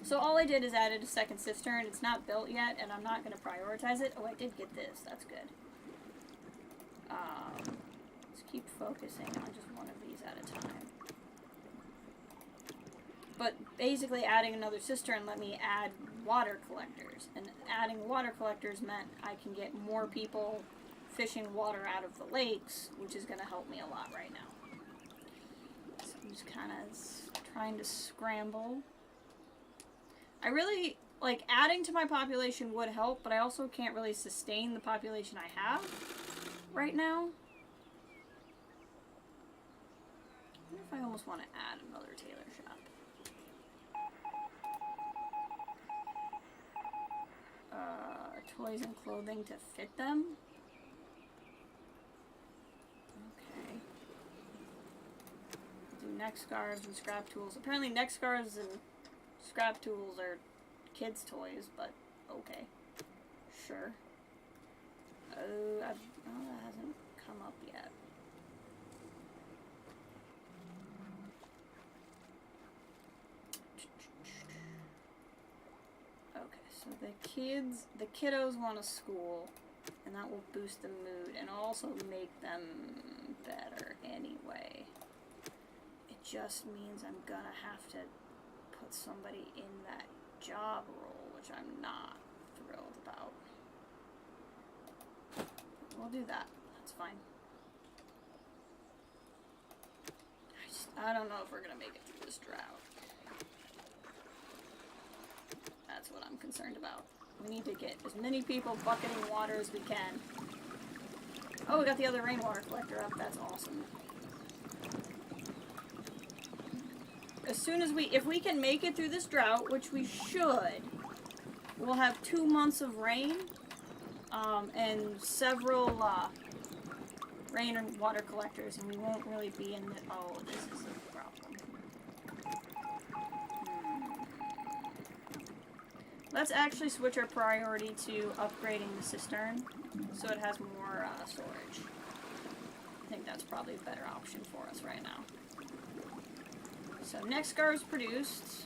So all I did is added a second cistern. It's not built yet, and I'm not going to prioritize it. Oh, I did get this. That's good. Let's keep focusing on just one of these at a time. But basically adding another cistern let me add water collectors. And adding water collectors meant I can get more people fishing water out of the lakes, which is going to help me a lot right now. So I'm just kind of trying to scramble. I really, like, adding to my population would help, but I also can't really sustain the population I have right now. I wonder if I almost want to add another tailor shop. Toys and clothing to fit them. Okay. Do neck scarves and scrap tools. Apparently neck scarves and scrap tools are kids' toys, but okay. Sure. Oh, that hasn't come up yet. Okay, so the kiddos want a school, and that will boost the mood and also make them better anyway. It just means I'm gonna have to put somebody in that job role, which I'm not thrilled about. We'll do that. That's fine. I don't know if we're gonna make it through this drought. That's what I'm concerned about. We need to get as many people bucketing water as we can. Oh, we got the other rainwater collector up. That's awesome. As soon as if we can make it through this drought, which we should, we'll have 2 months of rain, and several, rain and water collectors, and we won't really be in the, oh, this is a problem. Let's actually switch our priority to upgrading the cistern, so it has more, storage. I think that's probably a better option for us right now. So neck scarves produced,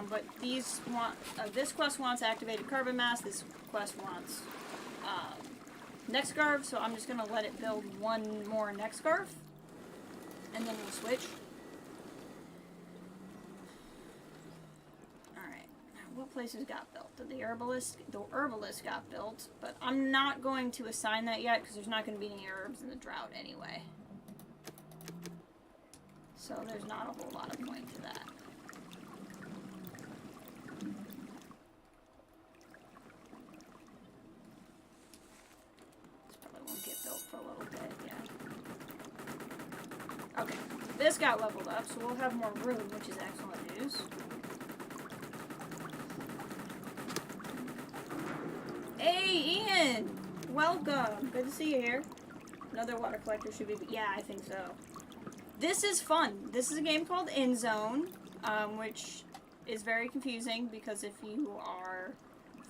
but these want, this quest wants activated carbon mass, this quest wants neck scarf, so I'm just going to let it build one more neck scarf, and then we'll switch. Alright, what places got built? The herbalist got built, but I'm not going to assign that yet, because there's not going to be any herbs in the drought anyway. So there's not a whole lot of point to that. This probably won't get built for a little bit, yeah. Okay, this got leveled up, so we'll have more room, which is excellent news. Hey, Ian! Welcome! Good to see you here. Another water collector should be, yeah, I think so. This is fun. This is a game called Endzone, which is very confusing because if you are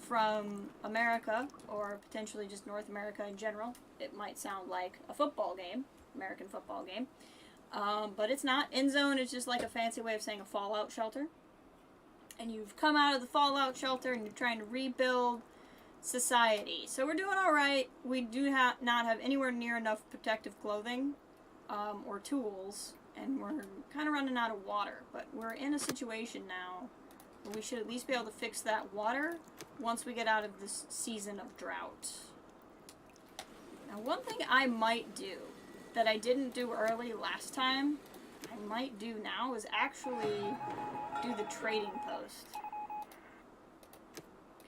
from America, or potentially just North America in general, it might sound like a football game, American football game, but it's not. Endzone is just like a fancy way of saying a fallout shelter, and you've come out of the fallout shelter and you're trying to rebuild society. So we're doing alright. We do not have anywhere near enough protective clothing or tools, and we're kind of running out of water, but we're in a situation now where we should at least be able to fix that water once we get out of this season of drought. Now, one thing I might do that I didn't do early last time, I might do now, is actually do the trading post.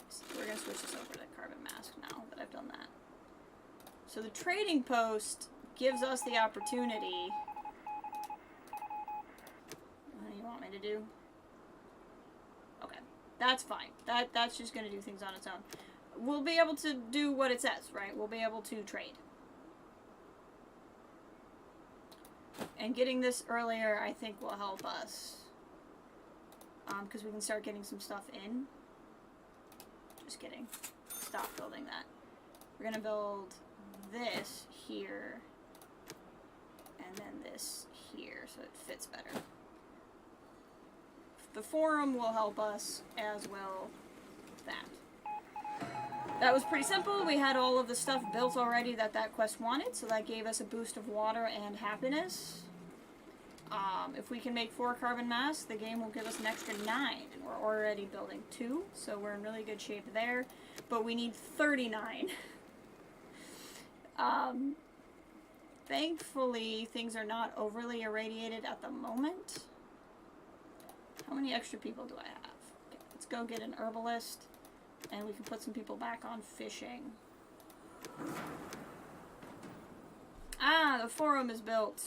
So we're going to switch this over to carbon mask now that I've done that. So the trading post gives us the opportunity. What do you want me to do? Okay, that's fine. That's just going to do things on its own. We'll be able to do what it says, right? We'll be able to trade. And getting this earlier, I think, will help us. Because we can start getting some stuff in. Just kidding. Stop building that. We're going to build this here. And then this here, so it fits better. The forum will help us, as will that. That was pretty simple. We had all of the stuff built already that quest wanted, so that gave us a boost of water and happiness. If we can make 4 carbon masks, the game will give us an extra 9, and we're already building 2, so we're in really good shape there. But we need 39. Thankfully, things are not overly irradiated at the moment. How many extra people do I have? Okay, let's go get an herbalist, and we can put some people back on fishing. Ah, the forum is built.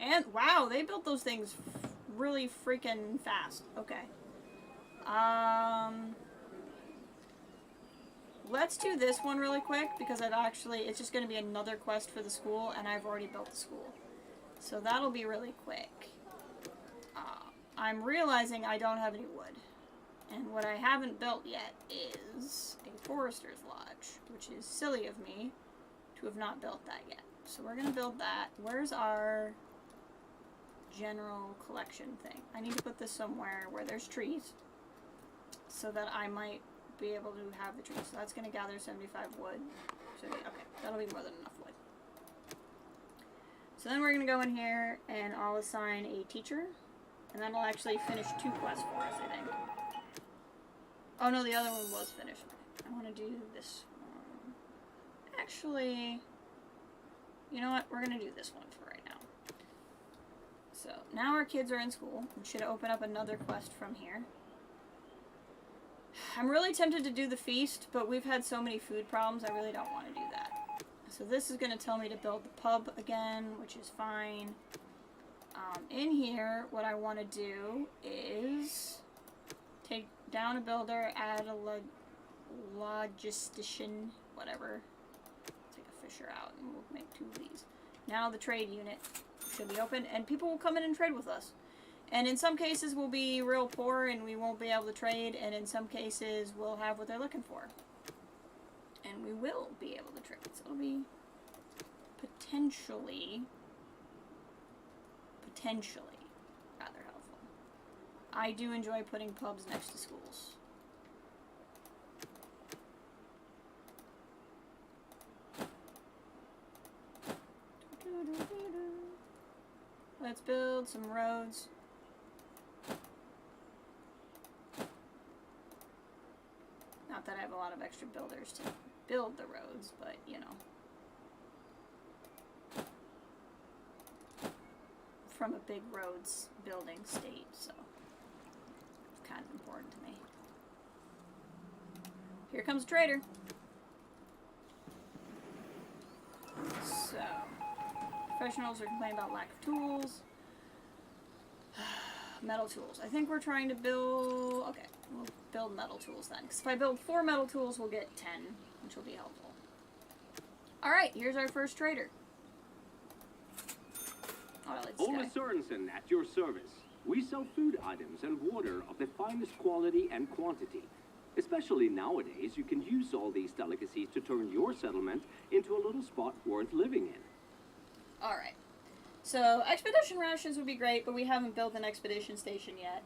And, wow, they built those things really freaking fast. Okay. Let's do this one really quick, because it's just going to be another quest for the school, and I've already built the school. So that'll be really quick. I'm realizing I don't have any wood. And what I haven't built yet is a forester's lodge, which is silly of me to have not built that yet. So we're going to build that. Where's our general collection thing? I need to put this somewhere where there's trees so that I might be able to have the trees. So that's going to gather 75 wood. So, okay, that'll be more than enough wood. So then we're going to go in here and I'll assign a teacher. And that'll actually finish 2 quests for us, I think. Oh no, the other one was finished. I want to do this one. Actually, you know what? We're going to do this one for right now. So, now our kids are in school. We should open up another quest from here. I'm really tempted to do the feast, but we've had so many food problems, I really don't want to do that. So this is going to tell me to build the pub again, which is fine. In here, what I want to do is take down a builder, add a logistician, whatever. Take a fisher out, and we'll make 2 of these. Now the trade unit should be open, and people will come in and trade with us. And in some cases, we'll be real poor, and we won't be able to trade, and in some cases, we'll have what they're looking for. And we will be able to trade, so it'll be potentially rather helpful. I do enjoy putting pubs next to schools. Let's build some roads. Not that I have a lot of extra builders to build the roads, but you know. From a big roads building state, so it's kind of important to me. Here comes a trader. So, professionals are complaining about lack of tools. Metal tools. I think we're trying to build... Okay, we'll build metal tools then. Because if I build 4 metal tools, we'll get 10, which will be helpful. Alright, here's our first trader. Owner Sorensen at your service. We sell food items and water of the finest quality and quantity. Especially nowadays, you can use all these delicacies to turn your settlement into a little spot worth living in. Alright. So, expedition rations would be great, but we haven't built an expedition station yet.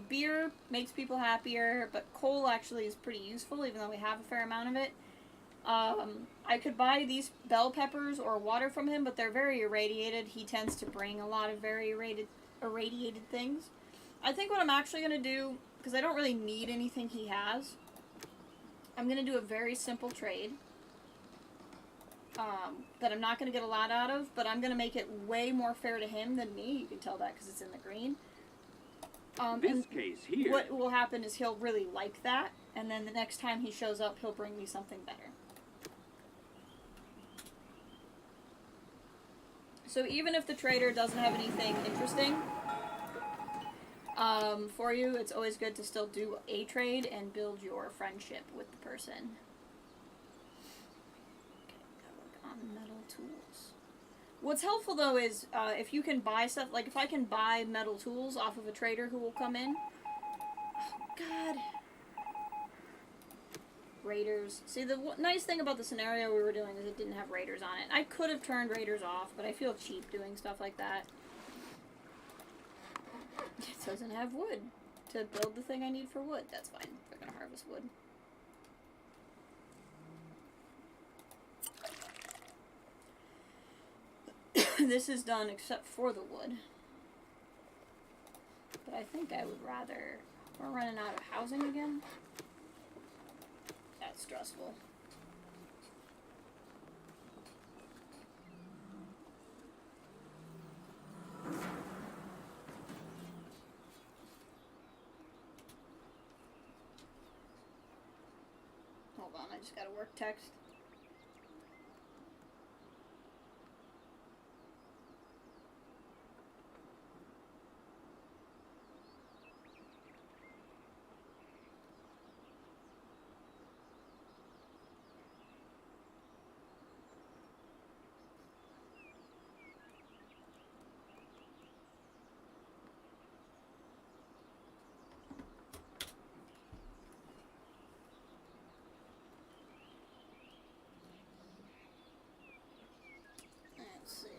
Beer makes people happier, but coal actually is pretty useful, even though we have a fair amount of it. I could buy these bell peppers or water from him, but they're very irradiated. He tends to bring a lot of very irradiated things. I think what I'm actually going to do, because I don't really need anything he has, I'm going to do a very simple trade that I'm not going to get a lot out of, but I'm going to make it way more fair to him than me. You can tell that because it's in the green. This case here. What will happen is he'll really like that, and then the next time he shows up, he'll bring me something better. So even if the trader doesn't have anything interesting for you, it's always good to still do a trade and build your friendship with the person. Okay, gotta work on metal tools. What's helpful though is if you can buy stuff, like if I can buy metal tools off of a trader who will come in. Oh, God. Raiders. See, the nice thing about the scenario we were doing is it didn't have raiders on it. I could have turned raiders off, but I feel cheap doing stuff like that. It doesn't have wood to build the thing I need for wood. That's fine. We're gonna harvest wood. This is done except for the wood. But I think I would rather... We're running out of housing again? That's stressful. Hold on, I just gotta work text. Let's see.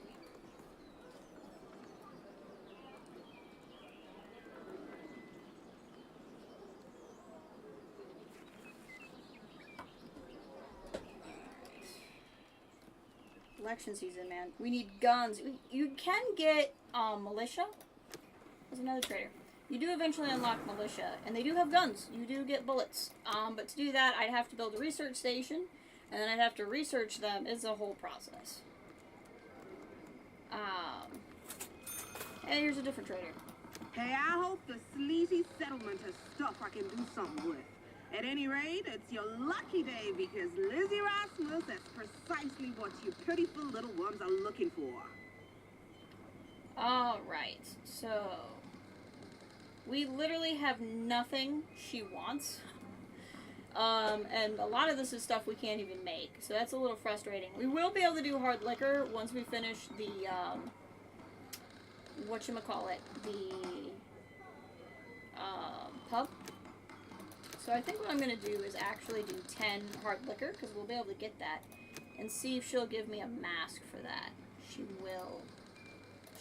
Election season, man. We need guns. You can get militia. There's another trader. You do eventually unlock militia, and they do have guns. You do get bullets. But to do that, I'd have to build a research station, and then I'd have to research them. It's a whole process. Hey, here's a different trader. Hey, I hope the sleazy settlement has stuff I can do something with. At any rate, it's your lucky day because Lizzie Rasmus is precisely what you pitiful little ones are looking for. Alright, so... We literally have nothing she wants. And a lot of this is stuff we can't even make, so that's a little frustrating. We will be able to do hard liquor once we finish the, whatchamacallit, the, pub. So I think what I'm going to do is actually do 10 hard liquor, because we'll be able to get that, and see if she'll give me a mask for that. She will.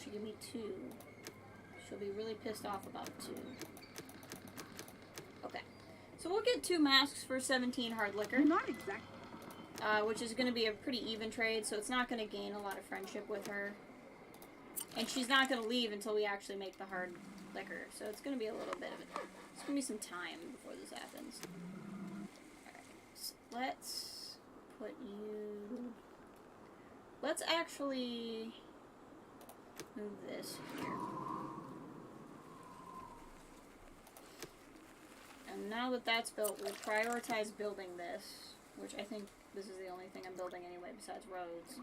She'll give me 2. She'll be really pissed off about 2. Okay. So we'll get 2 masks for 17 hard liquor. Not exactly. Which is going to be a pretty even trade, so it's not going to gain a lot of friendship with her. And she's not going to leave until we actually make the hard liquor, so it's going to be a little bit of it. It's going to be some time before this happens. Alright, so let's put you... Let's actually move this here. And now that that's built, we'll prioritize building this, which I think this is the only thing I'm building anyway besides roads.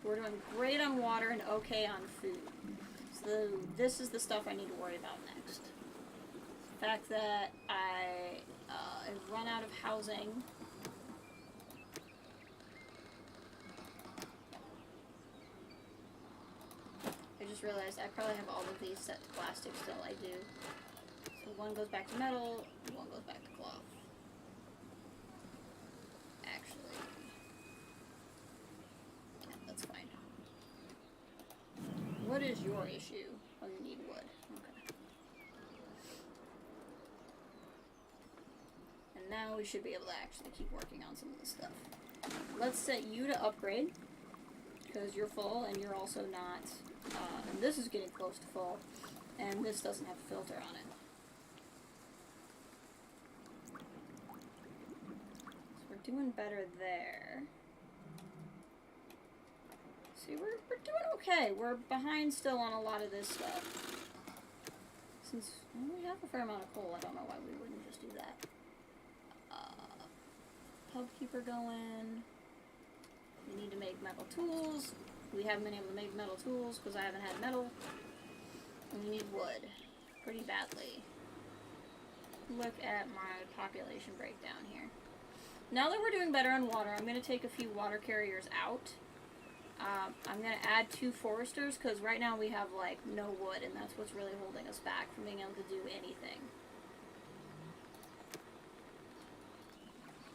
We're doing great on water and okay on food. So this is the stuff I need to worry about next. The fact that I've run out of housing. I just realized I probably have all of these set to plastic still. I do. So one goes back to metal, one goes back to cloth. Actually, yeah, that's fine. What is your issue? Oh, you need wood. Okay. And now we should be able to actually keep working on some of this stuff. Let's set you to upgrade, because you're full and you're also not, and this is getting close to full, and this doesn't have a filter on it. Doing better there. See, we're doing okay. We're behind still on a lot of this stuff. Since we have a fair amount of coal, I don't know why we wouldn't just do that. Pub keeper going. We need to make metal tools. We haven't been able to make metal tools because I haven't had metal. And we need wood pretty badly. Look at my population breakdown here. Now that we're doing better on water, I'm going to take a few water carriers out. I'm gonna add 2 foresters, because right now we have, like, no wood, and that's what's really holding us back from being able to do anything.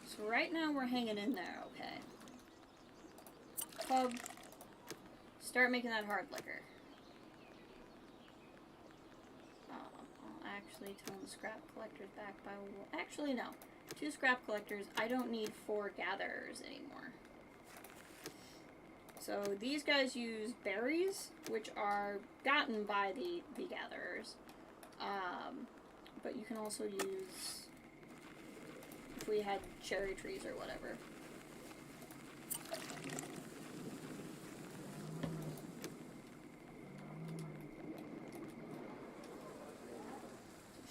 So right now we're hanging in there, okay. Pub, start making that hard liquor. I'll actually tone the scrap collectors back by... Actually, no. 2 scrap collectors. I don't need 4 gatherers anymore. So these guys use berries, which are gotten by the gatherers. But you can also use, if we had cherry trees or whatever.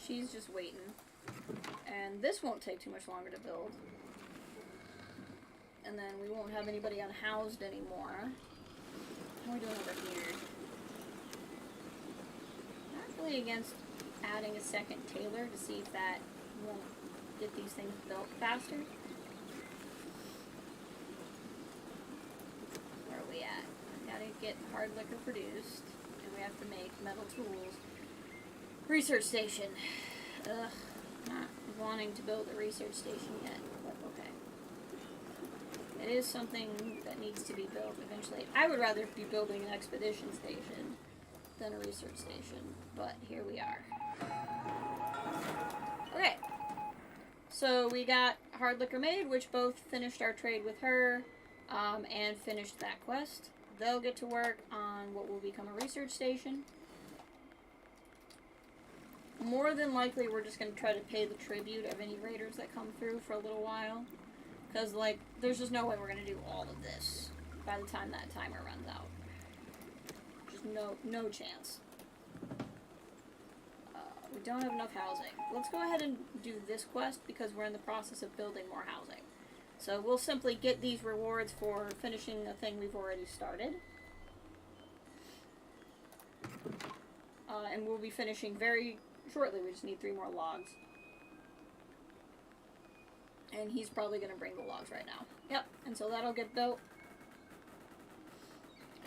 She's just waiting. And this won't take too much longer to build. And then we won't have anybody unhoused anymore. What are we doing over here? Not really against adding a second tailor to see if that won't get these things built faster. Where are we at? We gotta get hard liquor produced. And we have to make metal tools. Research station. Ugh. Not wanting to build a research station yet, but okay. It is something that needs to be built eventually. I would rather be building an expedition station than a research station, but here we are. Okay. So we got hard liquor made, which both finished our trade with her, and finished that quest. They'll get to work on what will become a research station. More than likely, we're just going to try to pay the tribute of any raiders that come through for a little while. Because, like, there's just no way we're going to do all of this by the time that timer runs out. Just no chance. We don't have enough housing. Let's go ahead and do this quest because we're in the process of building more housing. So we'll simply get these rewards for finishing a thing we've already started. And we'll be finishing very shortly. We just need 3 more logs. And he's probably going to bring the logs right now. Yep, and so that'll get built.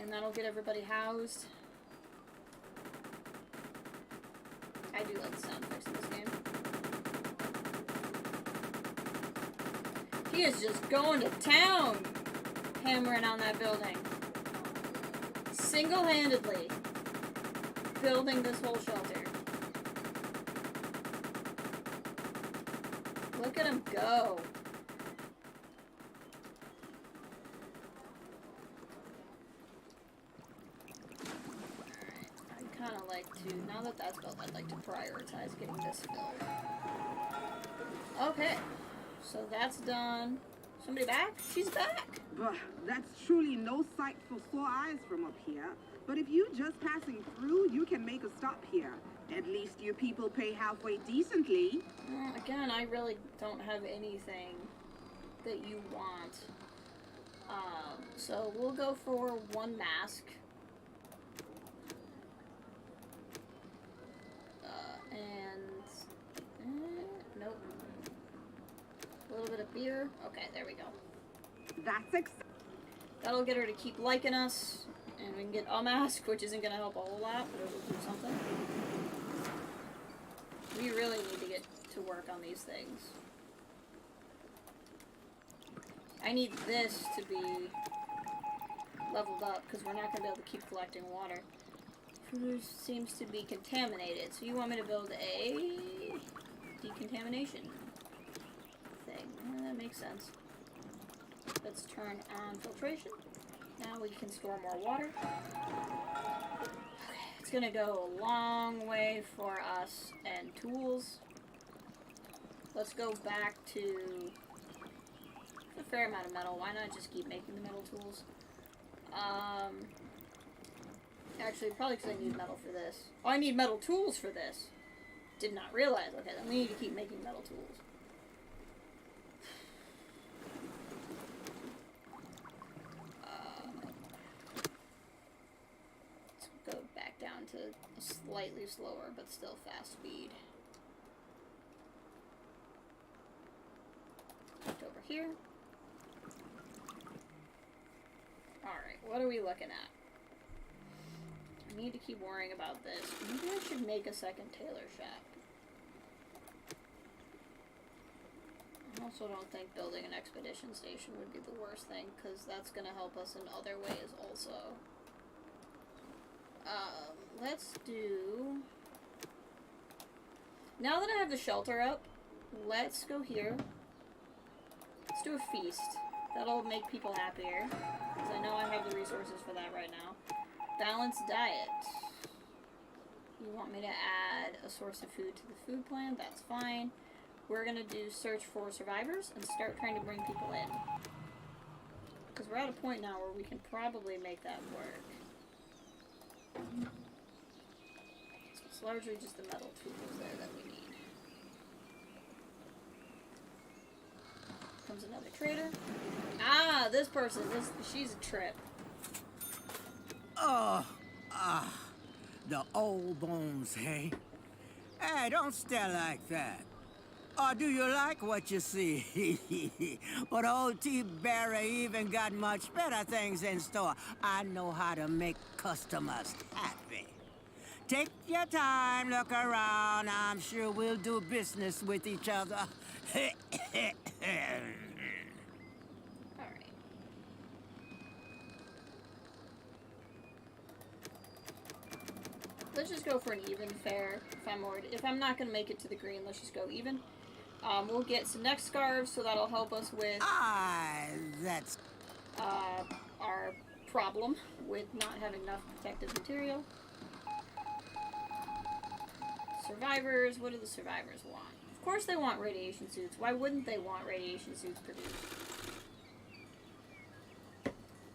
And that'll get everybody housed. I do like the sound effects in this game. He is just going to town, hammering on that building. Single-handedly building this whole shelter. Look at him go. Alright, I'd kind of like to, now that that's built, I'd like to prioritize getting this filled. Okay, so that's done. Somebody back? She's back. But that's truly no sight for sore eyes from up here. But if you just passing through, you can make a stop here. At least your people pay halfway decently. Again, I really don't have anything that you want. So we'll go for 1 mask. Nope. A little bit of beer. Okay, there we go. That's That'll get her to keep liking us. And we can get a mask, which isn't going to help a whole lot, but it'll do something. We really need to get to work on these things. I need this to be leveled up, because we're not going to be able to keep collecting water. Food seems to be contaminated, so you want me to build a decontamination thing. That makes sense. Let's turn on filtration. Now we can store more water. Okay, it's gonna go a long way for us and tools. Let's go back to a fair amount of metal. Why not just keep making the metal tools? Actually, probably because I need metal for this. Oh, I need metal tools for this. Did not realize. Okay, then we need to keep making metal tools. Let's go back down to a slightly slower, but still fast speed. Over here. Oh, Alright, what are we looking at? I need to keep worrying about this. Maybe I should make a second tailor shop. I also don't think building an expedition station would be the worst thing, because that's going to help us in other ways also. Let's do... Now that I have the shelter up, let's go here. Let's do a feast. That'll make people happier, because I know I have the resources for that right now. Balanced diet. You want me to add a source of food to the food plan? That's fine. We're going to do search for survivors and start trying to bring people in. Because we're at a point now where we can probably make that work. So it's largely just the metal tools there that we need. Comes another trader. Ah, this person. She's a trip. The old bones, hey? Hey, don't stare like that. Or do you like what you see? But old T-Berry even got much better things in store. I know how to make customers happy. Take your time, look around. I'm sure we'll do business with each other. Alright. Let's just go for an even fare. If I'm not going to make it to the green, let's just go even. We'll get some neck scarves, so that'll help us with that's our problem with not having enough protective material. Survivors, what do the survivors want? Of course they want radiation suits. Why wouldn't they want radiation suits produced?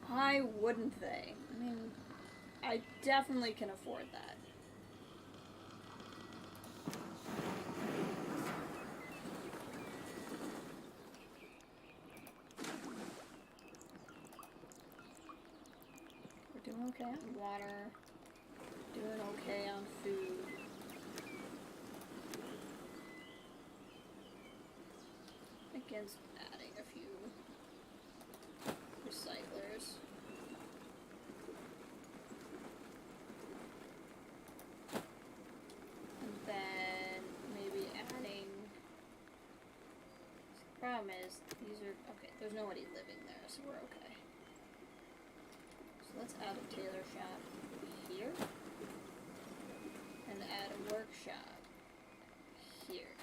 Why wouldn't they? I mean, I definitely can afford that. We're doing okay on water. Doing okay on food. Against adding a few recyclers. And then maybe adding... The problem is, these are... Okay, there's nobody living there, so we're okay. So let's add a tailor shop here. And add a workshop here.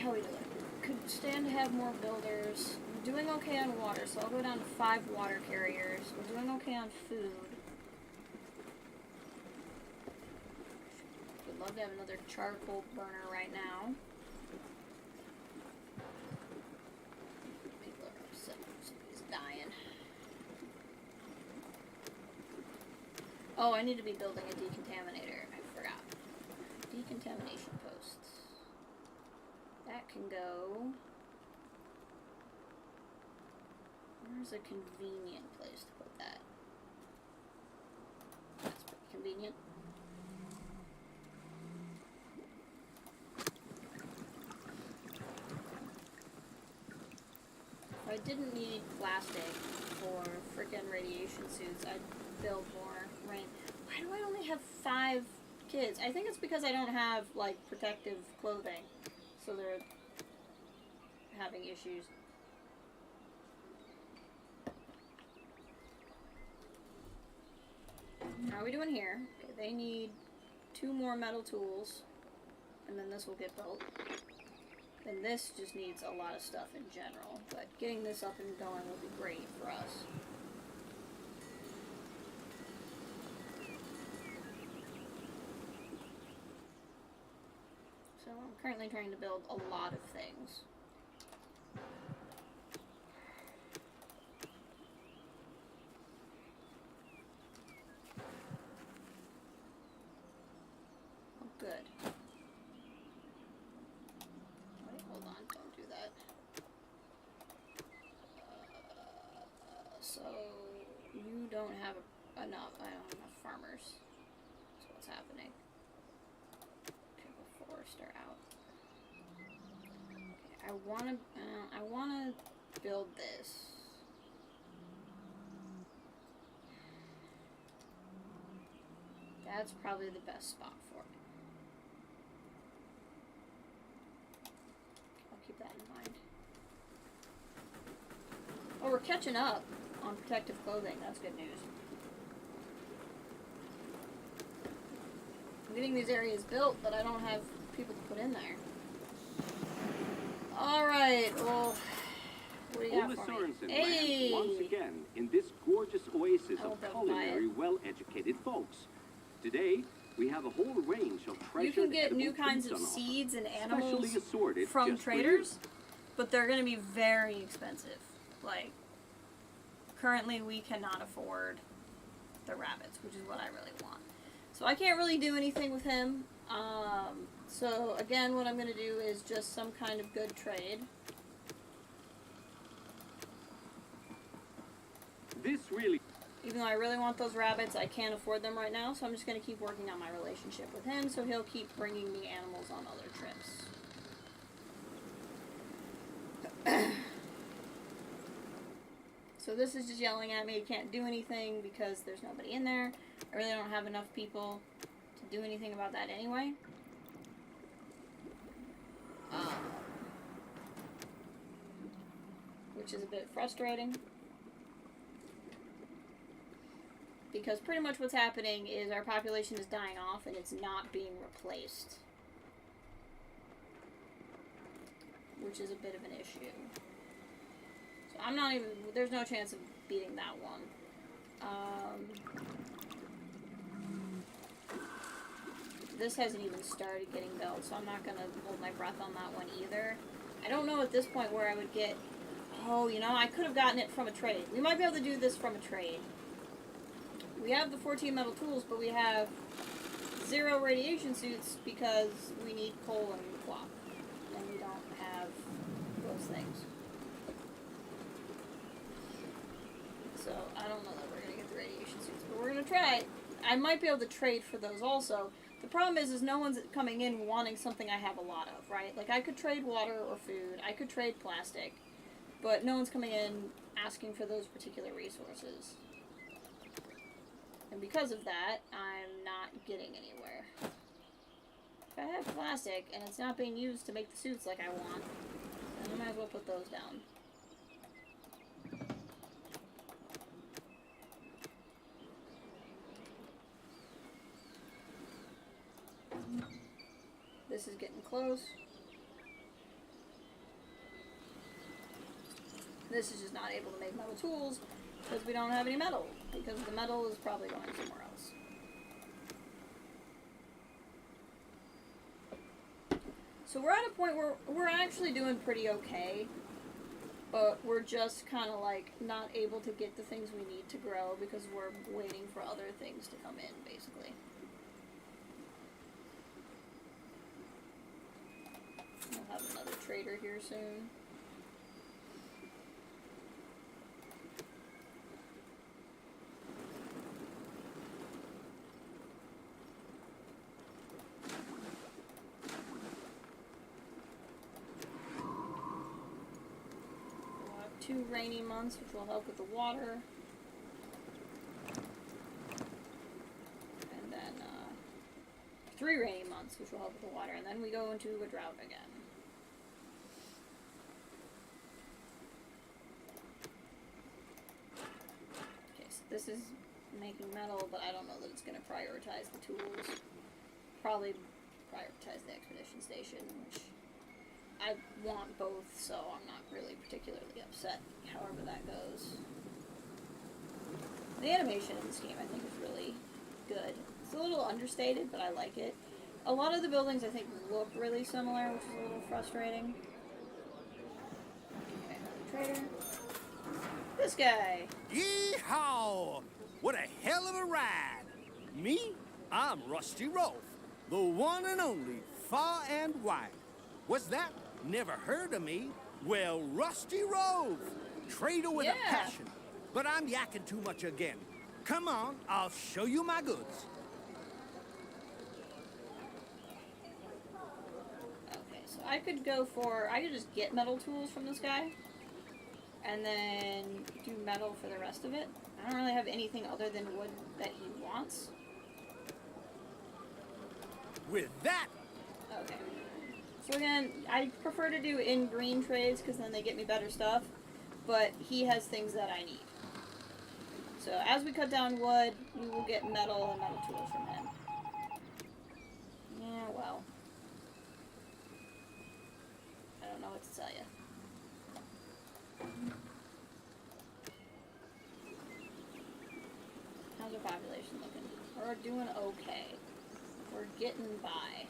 How are we doing? Could stand to have more builders. We're doing okay on water, so I'll go down to 5 water carriers. We're doing okay on food. Would love to have another charcoal burner right now. People are upset. Somebody's dying. Oh, I need to be building a decontaminator. I forgot. Decontamination posts. That can go... Where's a convenient place to put that? That's pretty convenient. If I didn't need plastic for frickin' radiation suits, I'd build more rain. Why do I only have 5 kids? I think it's because I don't have, like, protective clothing. So they're having issues. How are we doing here? Okay, they need 2 more metal tools, and then this will get built. Then this just needs a lot of stuff in general, but getting this up and going will be great for us. So I'm currently trying to build a lot of things. Oh, good. Wait, hold on, don't do that. So you don't have enough. I don't have enough farmers. That's what's happening. Forest are out. Okay, I wanna build this. That's probably the best spot for it. I'll keep that in mind. Oh, we're catching up on protective clothing. That's good news. I'm getting these areas built, but I don't have people to put in there. Alright, well, what do you got for me? Sorensen Hey! lands once again in this gorgeous oasis I will of definitely buy culinary, it. well-educated folks. Today, we have a whole range of treasured You can get edible new kinds treats of on offer, seeds and animals specially assorted from just for traders, but they're going to be very expensive. Like, currently we cannot afford the rabbits, which is what I really want. So I can't really do anything with him. So again, what I'm going to do is just some kind of good trade. This really... Even though I really want those rabbits, I can't afford them right now, so I'm just going to keep working on my relationship with him, so he'll keep bringing me animals on other trips. So this is just yelling at me, can't do anything because there's nobody in there. I really don't have enough people to do anything about that anyway. Which is a bit frustrating. Because pretty much what's happening is our population is dying off and it's not being replaced. Which is a bit of an issue. So I'm not even, there's no chance of beating that one. This hasn't even started getting built, so I'm not going to hold my breath on that one either. I don't know at this point where I would get, oh, you know, I could have gotten it from a trade. We might be able to do this from a trade. We have the 14 metal tools, but we have 0 radiation suits because we need coal and cloth. And we don't have those things. So, I don't know that we're going to get the radiation suits, but we're going to try. I might be able to trade for those also. The problem is no one's coming in wanting something I have a lot of, right? Like, I could trade water or food, I could trade plastic, but no one's coming in asking for those particular resources. And because of that, I'm not getting anywhere. If I have plastic and it's not being used to make the suits like I want, then I might as well put those down. This is getting close. This is just not able to make metal tools because we don't have any metal. Because the metal is probably going somewhere else. So we're at a point where we're actually doing pretty okay. But we're just kind of like not able to get the things we need to grow because we're waiting for other things to come in, basically. I'll have another trader here soon. We'll have 2 rainy months, which will help with the water. And then 3 rainy months, which will help with the water. And then we go into a drought again. This is making metal, but I don't know that it's going to prioritize the tools. Probably prioritize the expedition station, which I want both, so I'm not really particularly upset however that goes. The animation in this game I think is really good. It's a little understated, but I like it. A lot of the buildings I think look really similar, which is a little frustrating. Okay, another trader. This guy. Yeehaw! What a hell of a ride! Me? I'm Rusty Rolf, the one and only far and wide. What's that? Never heard of me? Well, Rusty Rolf, trader with a passion. But I'm yakking too much again. Come on, I'll show you my goods. Okay, so I could just get metal tools from this guy. and then do metal for the rest of it. I don't really have anything other than wood that he wants. With that, Okay. So again, I prefer to do in green trades because then they get me better stuff, but he has things that I need. So as we cut down wood, we will get metal and metal tools from him. Yeah, well. I don't know what to tell you. How's our population looking? We're doing okay. We're getting by.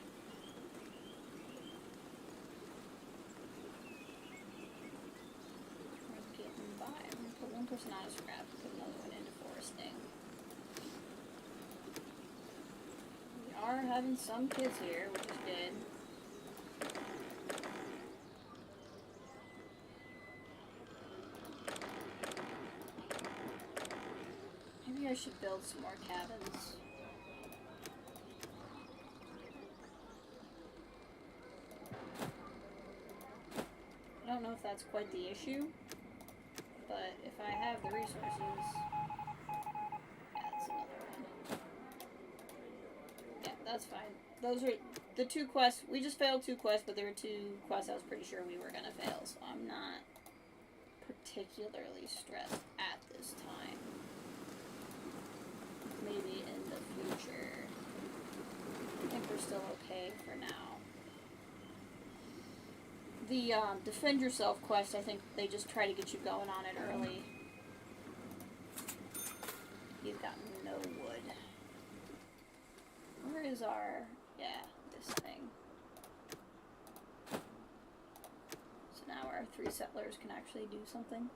We're getting by. I'm gonna put one person on a scrap and put another one into foresting. We are having some kids here, which is good. Maybe I should build some more cabins. I don't know if that's quite the issue, but if I have the resources... Yeah, that's another one. Yeah, that's fine. Those are the 2 quests. We just failed 2 quests, but there were 2 quests I was pretty sure we were going to fail, so I'm not particularly stressed at this time. Maybe in the future. I think we're still okay for now. The defend yourself quest, I think they just try to get you going on it early. He's got no wood. Where is our... yeah, this thing. So now our 3 settlers can actually do something.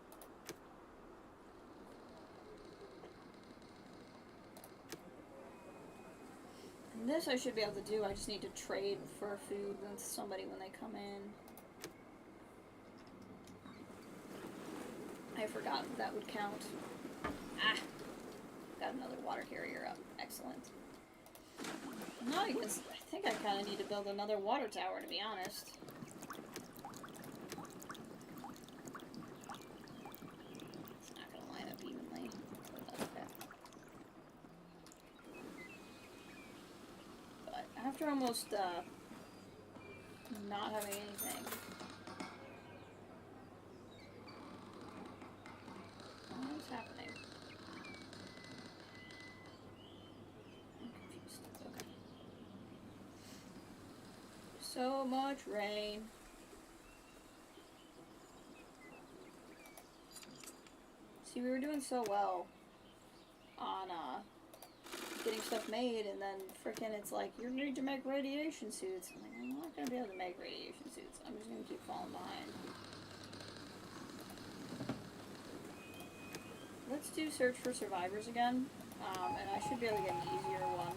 And this I should be able to do, I just need to trade for food with somebody when they come in. I forgot that would count. Ah! Got another water carrier up. Excellent. No, I guess, I think I kind of need to build another water tower, to be honest. It's not going to line up evenly. But that's okay. But after almost, not having anything... What's happening? I'm confused. Okay. So much rain. See, we were doing so well on getting stuff made, and then frickin' it's like, you need to make radiation suits. I'm like, I'm not gonna be able to make radiation suits. I'm just gonna keep falling behind. Let's do search for survivors again, and I should be able to get an easier one.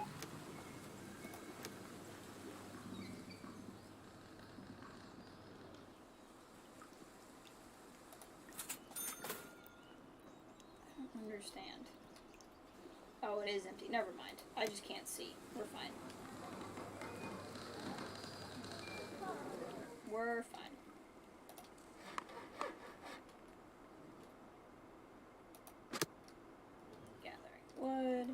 I don't understand. Oh, it is empty. Never mind. I just can't see. We're fine. We're fine. Wood.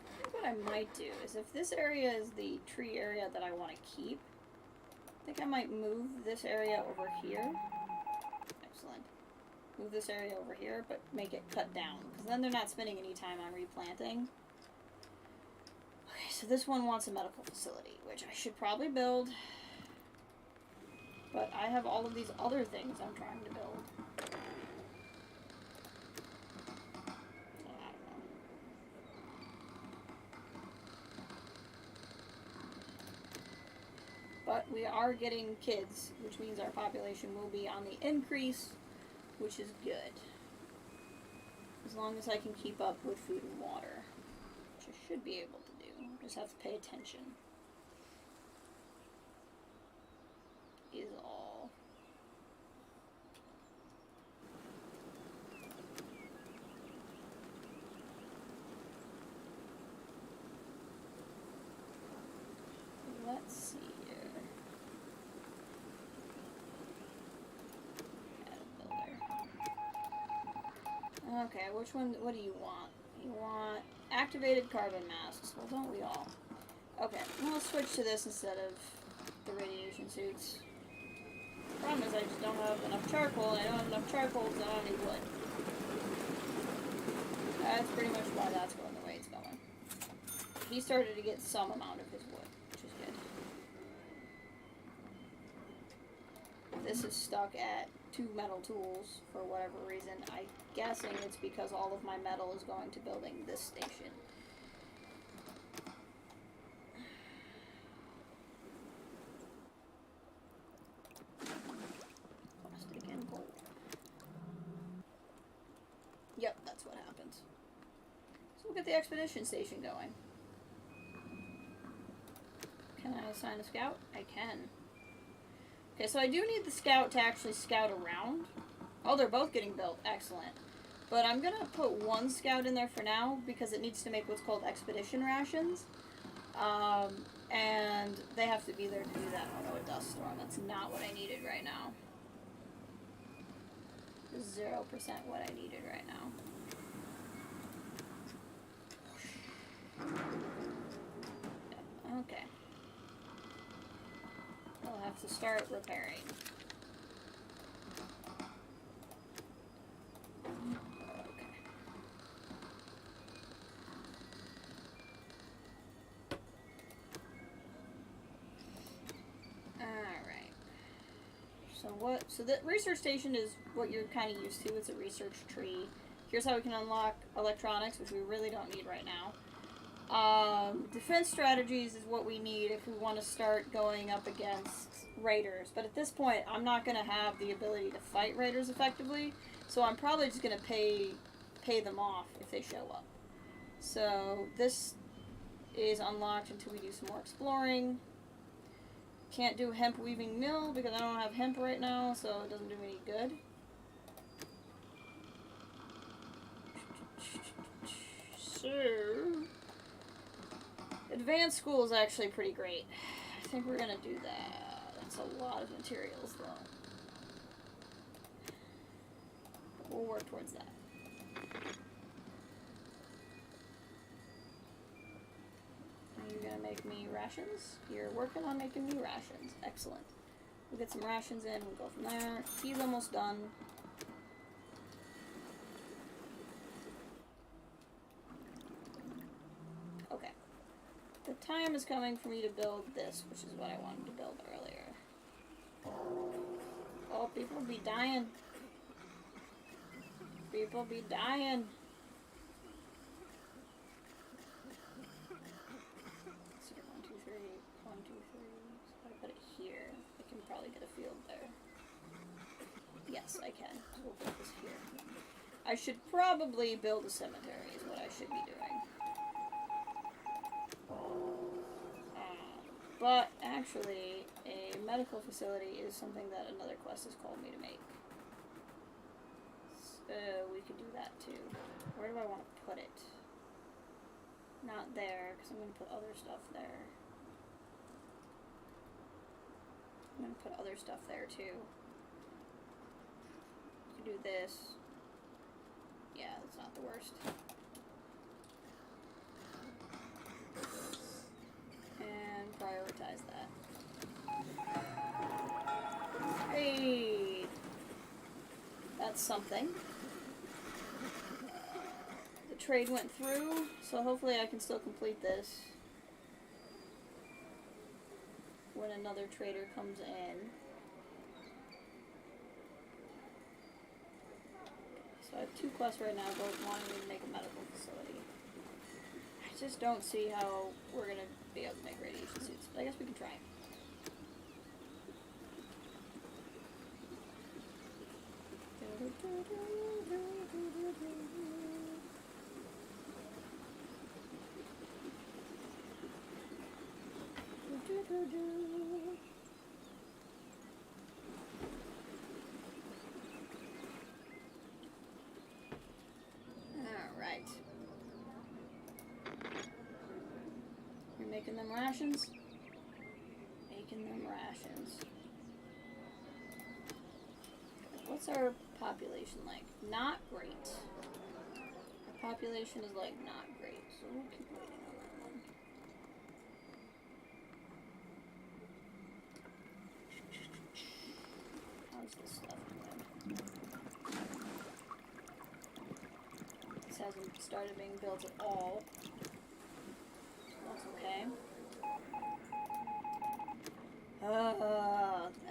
I think what I might do is if this area is the tree area that I want to keep, I think I might move this area over here. Excellent. Move this area over here, but make it cut down, because then they're not spending any time on replanting. Okay, so this one wants a medical facility, which I should probably build. But I have all of these other things I'm trying to build. But we are getting kids, which means our population will be on the increase, which is good. As long as I can keep up with food and water, which I should be able to do. Just have to pay attention. Is all. Let's see here. Okay, which one? What do you want? You want activated carbon masks. Well, don't we all? Okay, well, let's switch to this instead of the radiation suits. Problem is I just don't have enough charcoal, and I don't have enough charcoal, so I don't need wood. That's pretty much why that's going the way it's going. He started to get some amount of his wood, which is good. This is stuck at 2 metal tools for whatever reason. I'm guessing it's because all of my metal is going to building this station. Plastic and gold. Yep, that's what happens. So we'll get the expedition station going. Can I assign a scout? I can. Okay, so I do need the scout to actually scout around. Oh, they're both getting built. Excellent. But I'm going to put one scout in there for now because it needs to make what's called expedition rations. And they have to be there to do that. Oh no, a dust storm. That's not what I needed right now. 0% what I needed right now. Yep, okay. I'll have to start repairing. Okay. Alright. So the research station is what you're kind of used to. It's a research tree. Here's how we can unlock electronics, which we really don't need right now. Defense strategies is what we need if we want to start going up against raiders. But at this point, I'm not going to have the ability to fight raiders effectively, so I'm probably just going to pay them off if they show up. So this is unlocked until we do some more exploring. Can't do hemp weaving mill because I don't have hemp right now, so it doesn't do me any good. So advanced school is actually pretty great. I think we're gonna do that. That's a lot of materials, though. But we'll work towards that. Are you gonna make me rations? You're working on making me rations. Excellent. We'll get some rations in. We'll go from there. He's almost done. Okay. The time is coming for me to build this, which is what I wanted to build earlier. Oh, people be dying. People be dying. Let's see, 1, 2, 3, 1, 2, 3. So if I put it here, I can probably get a field there. Yes, I can. So we'll put this here. I should probably build a cemetery is what I should be doing. But actually, a medical facility is something that another quest has called me to make. So we could do that too. Where do I want to put it? Not there, because I'm going to put other stuff there. I'm going to put other stuff there too. You can do this. Yeah, that's not the worst. And prioritize that. Hey! That's something. The trade went through, so hopefully I can still complete this when another trader comes in. So I have 2 quests right now, both wanting me to make a medical facility. I just don't see how we're gonna be able to make radiation suits, but I guess we can try. Alright. You're making them rations? Making them rations. What's our population like? Not great. Population is like not great, so we'll keep waiting on that one. How's this stuff doing? This hasn't started being built at all. That's okay.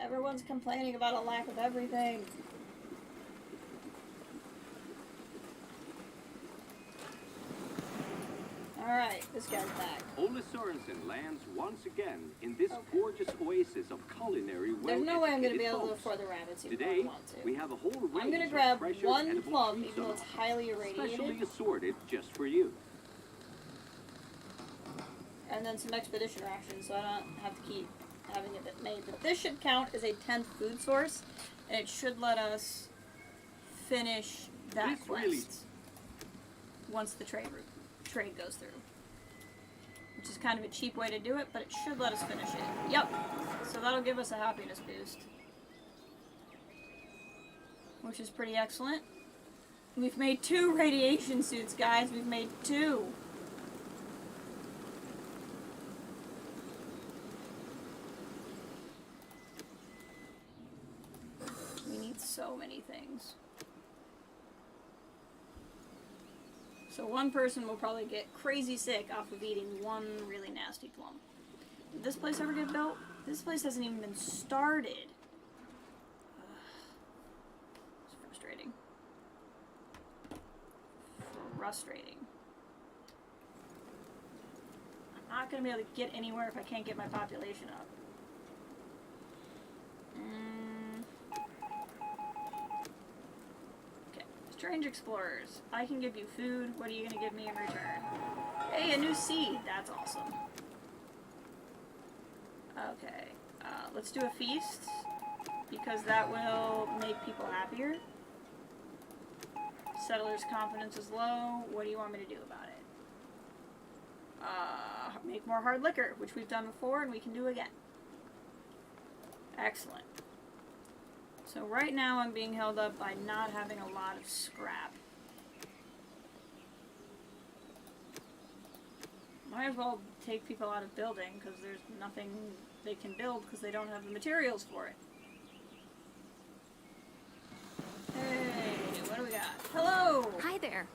Everyone's complaining about a lack of everything. Alright, this guy's back. Ole Sorensen lands once again in this gorgeous oasis of culinary well-educated There's no way I'm going to be able to folks. afford the rabbits even if Today, I want to. we have a whole range I'm going to of grab treasured one edible plum, fruits even though on it's highly irradiated. specially assorted just for you. And then some expedition rations, so I don't have to keep having it made. But this should count as a 10th food source, and it should let us finish that This quest really- once the trade goes through. Which is kind of a cheap way to do it, but it should let us finish it. Yep. So that'll give us a happiness boost. Which is pretty excellent. We've made 2 radiation suits, guys. We've made 2. We need so many things. So one person will probably get crazy sick off of eating one really nasty plum. Did this place ever get built? This place hasn't even been started. It's frustrating. Frustrating. I'm not going to be able to get anywhere if I can't get my population up. Strange explorers. I can give you food. What are you going to give me in return? Hey, a new seed. That's awesome. Okay. Let's do a feast. Because that will make people happier. Settlers' confidence is low. What do you want me to do about it? Make more hard liquor, which we've done before and we can do again. Excellent. So right now I'm being held up by not having a lot of scrap. Might as well take people out of building because there's nothing they can build because they don't have the materials for it. Hey, what do we got? Hello! Hi there.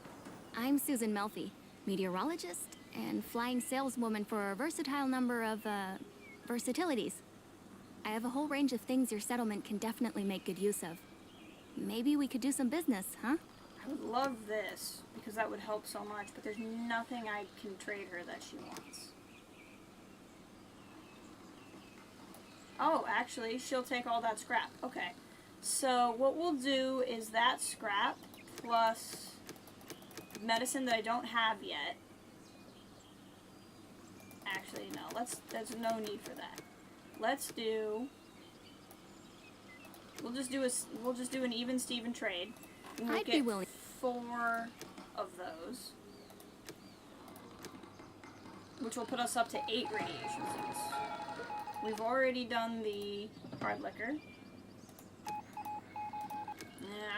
I'm Susan Melfi, meteorologist and flying saleswoman for a versatile number of, versatilities. I have a whole range of things your settlement can definitely make good use of. Maybe we could do some business, huh? I would love this, because that would help so much, but there's nothing I can trade her that she wants. Oh, actually, she'll take all that scrap. Okay. So what we'll do is that scrap plus medicine that I don't have yet. Actually, no. There's no need for that. Let's do. We'll just do an even Steven trade. And we'll I'd be get willing. 4 of those, which will put us up to 8 radiation suits. We've already done the hard liquor.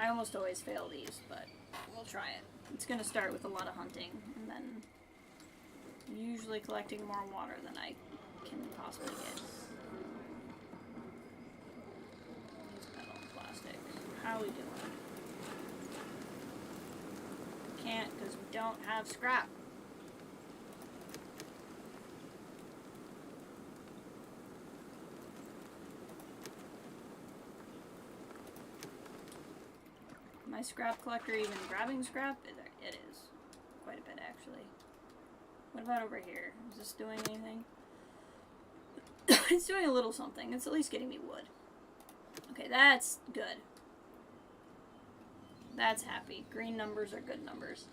I almost always fail these, but we'll try it. It's gonna start with a lot of hunting, and then usually collecting more water than I can possibly get. Metal and plastic. How are we doing? Can't because we don't have scrap. My scrap collector even grabbing scrap? It is. Quite a bit, actually. What about over here? Is this doing anything? It's doing a little something. It's at least getting me wood. Okay, that's good. That's happy. Green numbers are good numbers.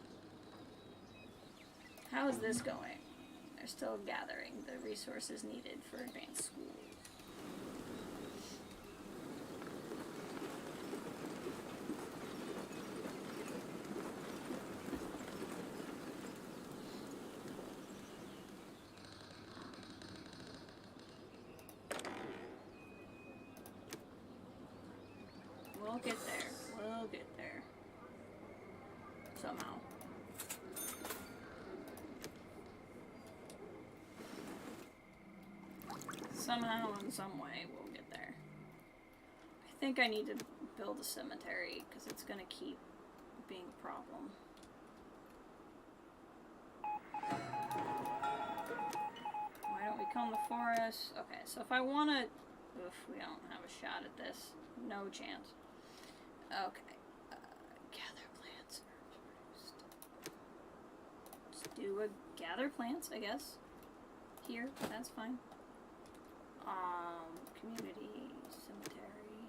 How is this going? They're still gathering the resources needed for advanced school. We'll get there. We'll get there. Somehow. Somehow, in some way, we'll get there. I think I need to build a cemetery, because it's going to keep being a problem. Why don't we comb the forest? Okay, so if I want to... Oof, we don't have a shot at this. No chance. Okay. Gather plants. Let's do a gather plants, I guess. Here, that's fine. Community, cemetery.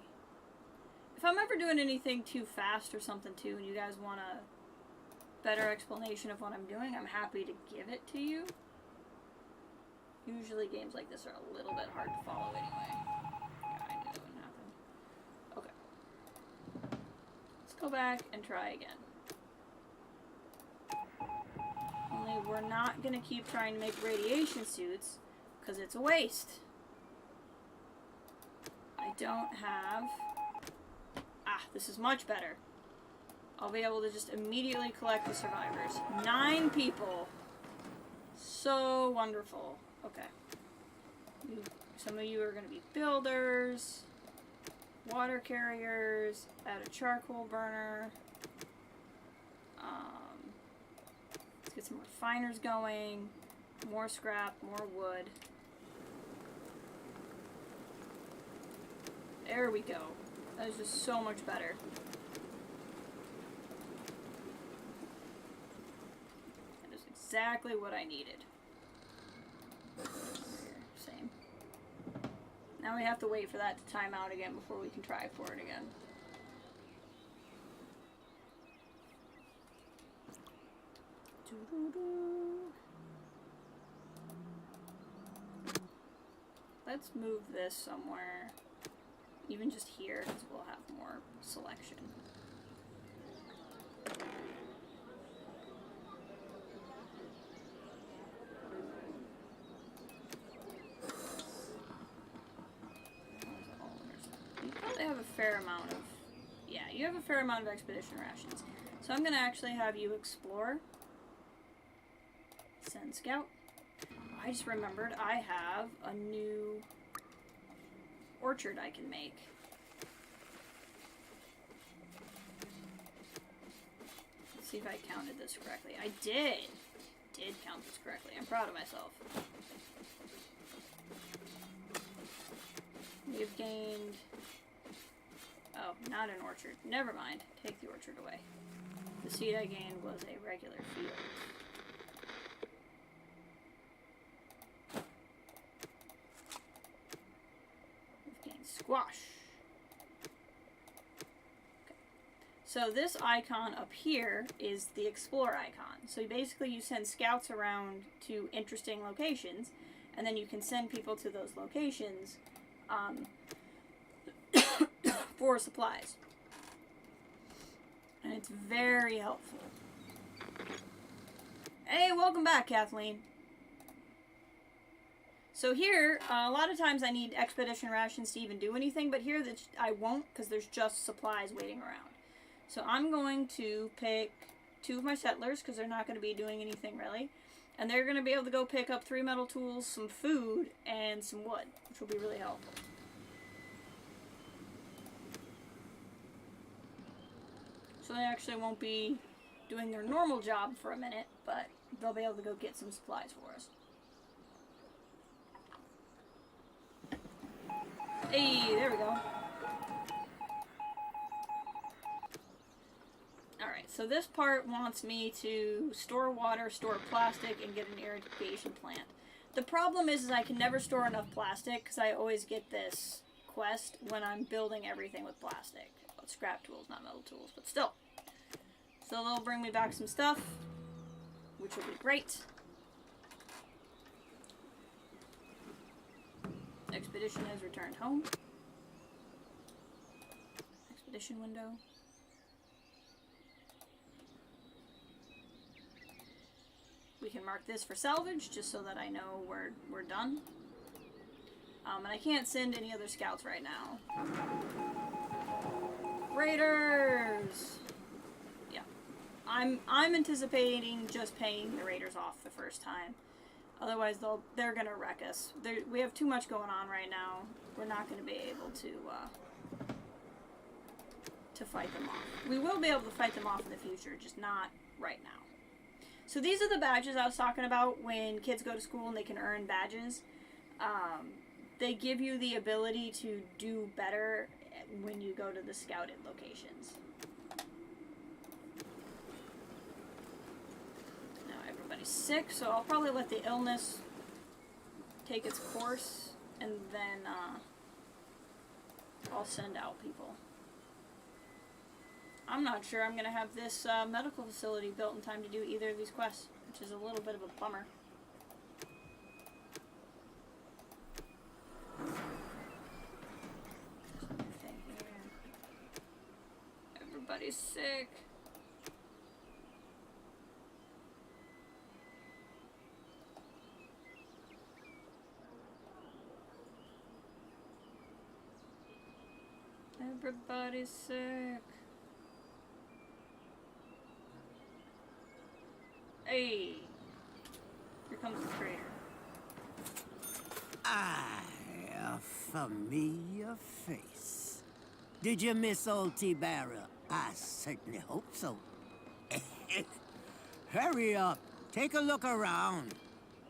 If I'm ever doing anything too fast or something too, and you guys want a better explanation of what I'm doing, I'm happy to give it to you. Usually games like this are a little bit hard to follow anyway. Yeah, I knew that wouldn't happen. Okay. Let's go back and try again. Only we're not going to keep trying to make radiation suits, because it's a waste. I don't have... Ah, this is much better. I'll be able to just immediately collect the survivors. 9 people. So wonderful. Okay. Some of you are going to be builders, water carriers, add a charcoal burner. Let's get some refiners going. More scrap, more wood. There we go. That is just so much better. That is exactly what I needed. Same. Now we have to wait for that to time out again before we can try for it again. Let's move this somewhere. Even just here, because we'll have more selection. You probably have a fair amount of... Yeah, you have a fair amount of expedition rations. So I'm going to actually have you explore. Send scout. I just remembered I have a new orchard I can make. Let's see if I counted this correctly. I did count this correctly. I'm proud of myself. We've gained... Oh, not an orchard. Never mind. Take the orchard away. The seed I gained was a regular field. Squash. Okay. So this icon up here is the explore icon. So basically you send scouts around to interesting locations, and then you can send people to those locations for supplies. And it's very helpful. Hey, welcome back, Kathleen. So here, a lot of times I need expedition rations to even do anything, but here I won't, because there's just supplies waiting around. So I'm going to pick 2 of my settlers, because they're not going to be doing anything really. And they're going to be able to go pick up 3 metal tools, some food, and some wood, which will be really helpful. So they actually won't be doing their normal job for a minute, but they'll be able to go get some supplies for us. Hey, there we go. Alright, so this part wants me to store water, store plastic, and get an irrigation plant. The problem is I can never store enough plastic, because I always get this quest when I'm building everything with plastic. Well, it's scrap tools, not metal tools, but still. So they'll bring me back some stuff, which will be great. Expedition has returned home. Expedition window. We can mark this for salvage, just so that I know we're done. And I can't send any other scouts right now. Raiders! Yeah. I'm anticipating just paying the raiders off the first time. Otherwise, they're gonna wreck us. We have too much going on right now. We're not gonna be able to fight them off. We will be able to fight them off in the future, just not right now. So these are the badges I was talking about when kids go to school and they can earn badges. They give you the ability to do better when you go to the scouted locations. Now everybody's sick, so I'll probably let the illness take its course, and then I'll send out people. I'm not sure I'm going to have this medical facility built in time to do either of these quests, which is a little bit of a bummer. Everybody's sick. Everybody's sick. Hey, here comes the traitor. A familiar face. Did you miss old T-Barra? I certainly hope so. Hurry up. Take a look around.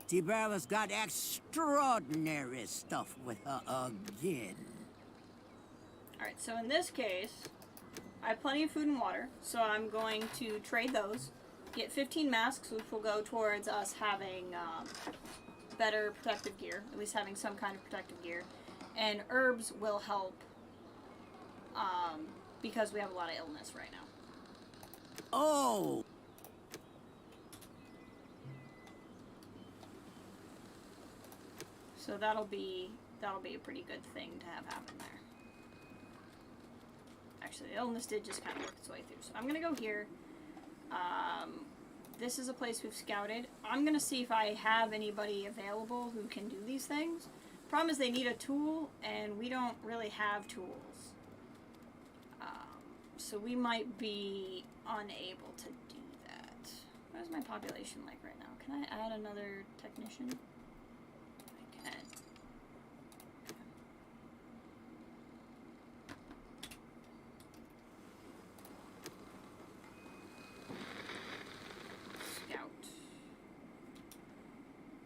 T-Barra's got extraordinary stuff with her again. Alright, so in this case, I have plenty of food and water, so I'm going to trade those. Get 15 masks, which will go towards us having better protective gear, at least having some kind of protective gear. And herbs will help because we have a lot of illness right now. Oh! So that'll be a pretty good thing to have happen there. Actually, the illness did just kind of work its way through. So I'm going to go here. This is a place we've scouted. I'm going to see if I have anybody available who can do these things. Problem is they need a tool, and we don't really have tools. So we might be unable to do that. What is my population like right now? Can I add another technician? I can.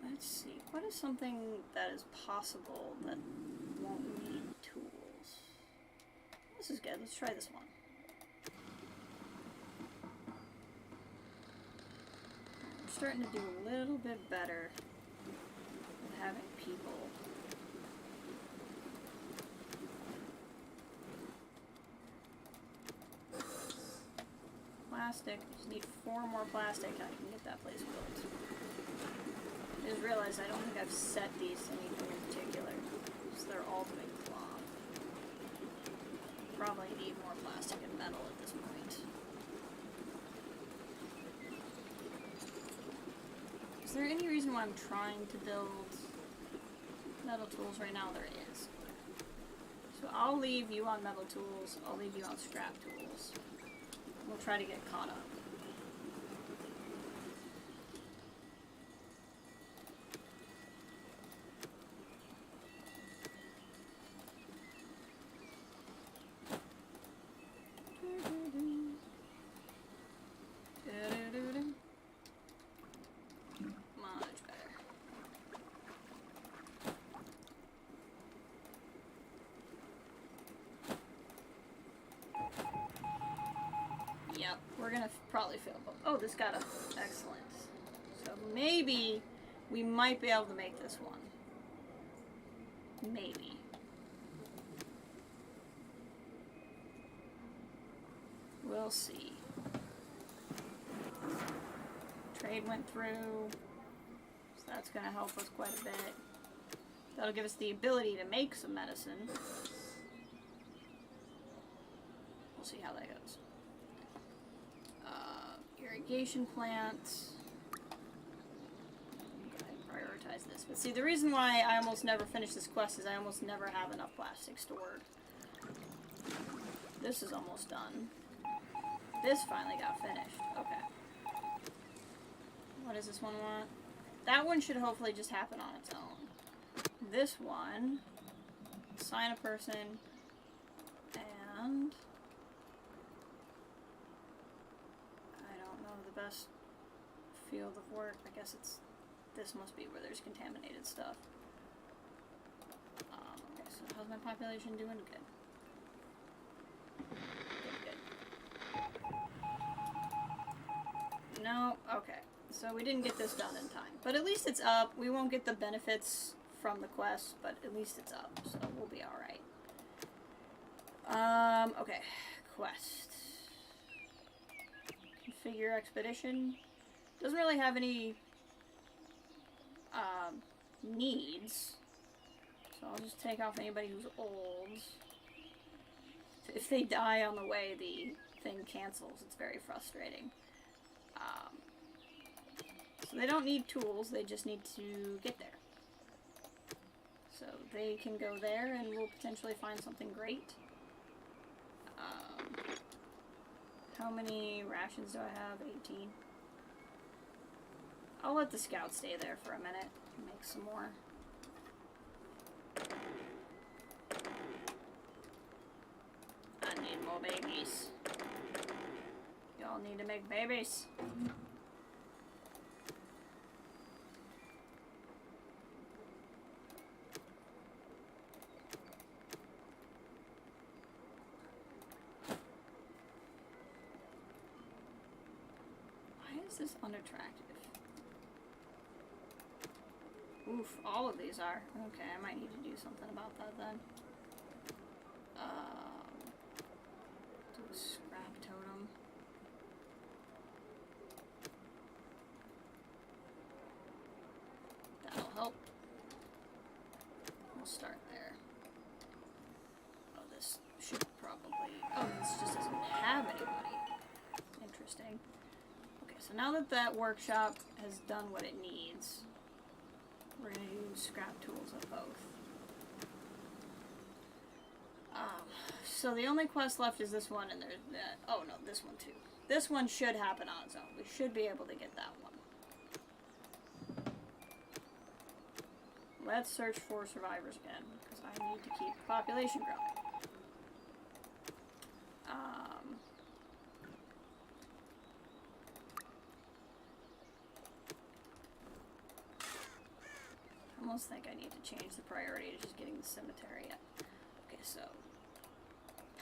Let's see, what is something that is possible that won't need tools? This is good, let's try this one. I'm starting to do a little bit better with having people. Plastic, I just need 4 more plastic and I can get that place built. I just realized I don't think I've set these to anything in particular. So they're all doing cloth. Probably need more plastic and metal at this point. Is there any reason why I'm trying to build metal tools right now? There is. So I'll leave you on metal tools, I'll leave you on scrap tools. We'll try to get caught up. Much better. Yep, we're gonna probably fail. Oh, this got a excellent. So maybe we might be able to make this one. Maybe. We'll see. Trade went through, so that's going to help us quite a bit. That'll give us the ability to make some medicine. We'll see how that goes. Irrigation plants. Go ahead and prioritize this. But see, the reason why I almost never finish this quest is I almost never have enough plastic stored. This is almost done. This finally got finished. Okay. What does this one want? that one should hopefully just happen on its own. This one, assign a person, and I don't know the best field of work. I guess it's, this must be where there's contaminated stuff. Okay, so how's my population doing? Good. Good. No, okay. So we didn't get this done in time. But at least it's up. We won't get the benefits from the quest, but at least it's up. So we'll be alright. Okay. Quest. Configure expedition. Doesn't really have any needs. So I'll just take off anybody who's old. If they die on the way, the thing cancels. It's very frustrating. So they don't need tools, they just need to get there. So they can go there and we'll potentially find something great. How many rations do I have? 18. I'll let the scout stay there for a minute and make some more. I need more babies. Y'all need to make babies. Why is this unattractive? Oof, all of these are. Okay, I might need to do something about that then. Do a scrap totem. That'll help. We'll start there. Oh, this should probably... Oh, this just doesn't have anybody. Interesting. Okay, so now that that workshop has done what it needs, we're going to use scrap tools of both. So the only quest left is this one, and there's that. Oh no, this one too. This one should happen on its own. We should be able to get that one. Let's search for survivors again, because I need to keep the population growing. I almost think I need to change the priority to just getting the cemetery up. Okay, so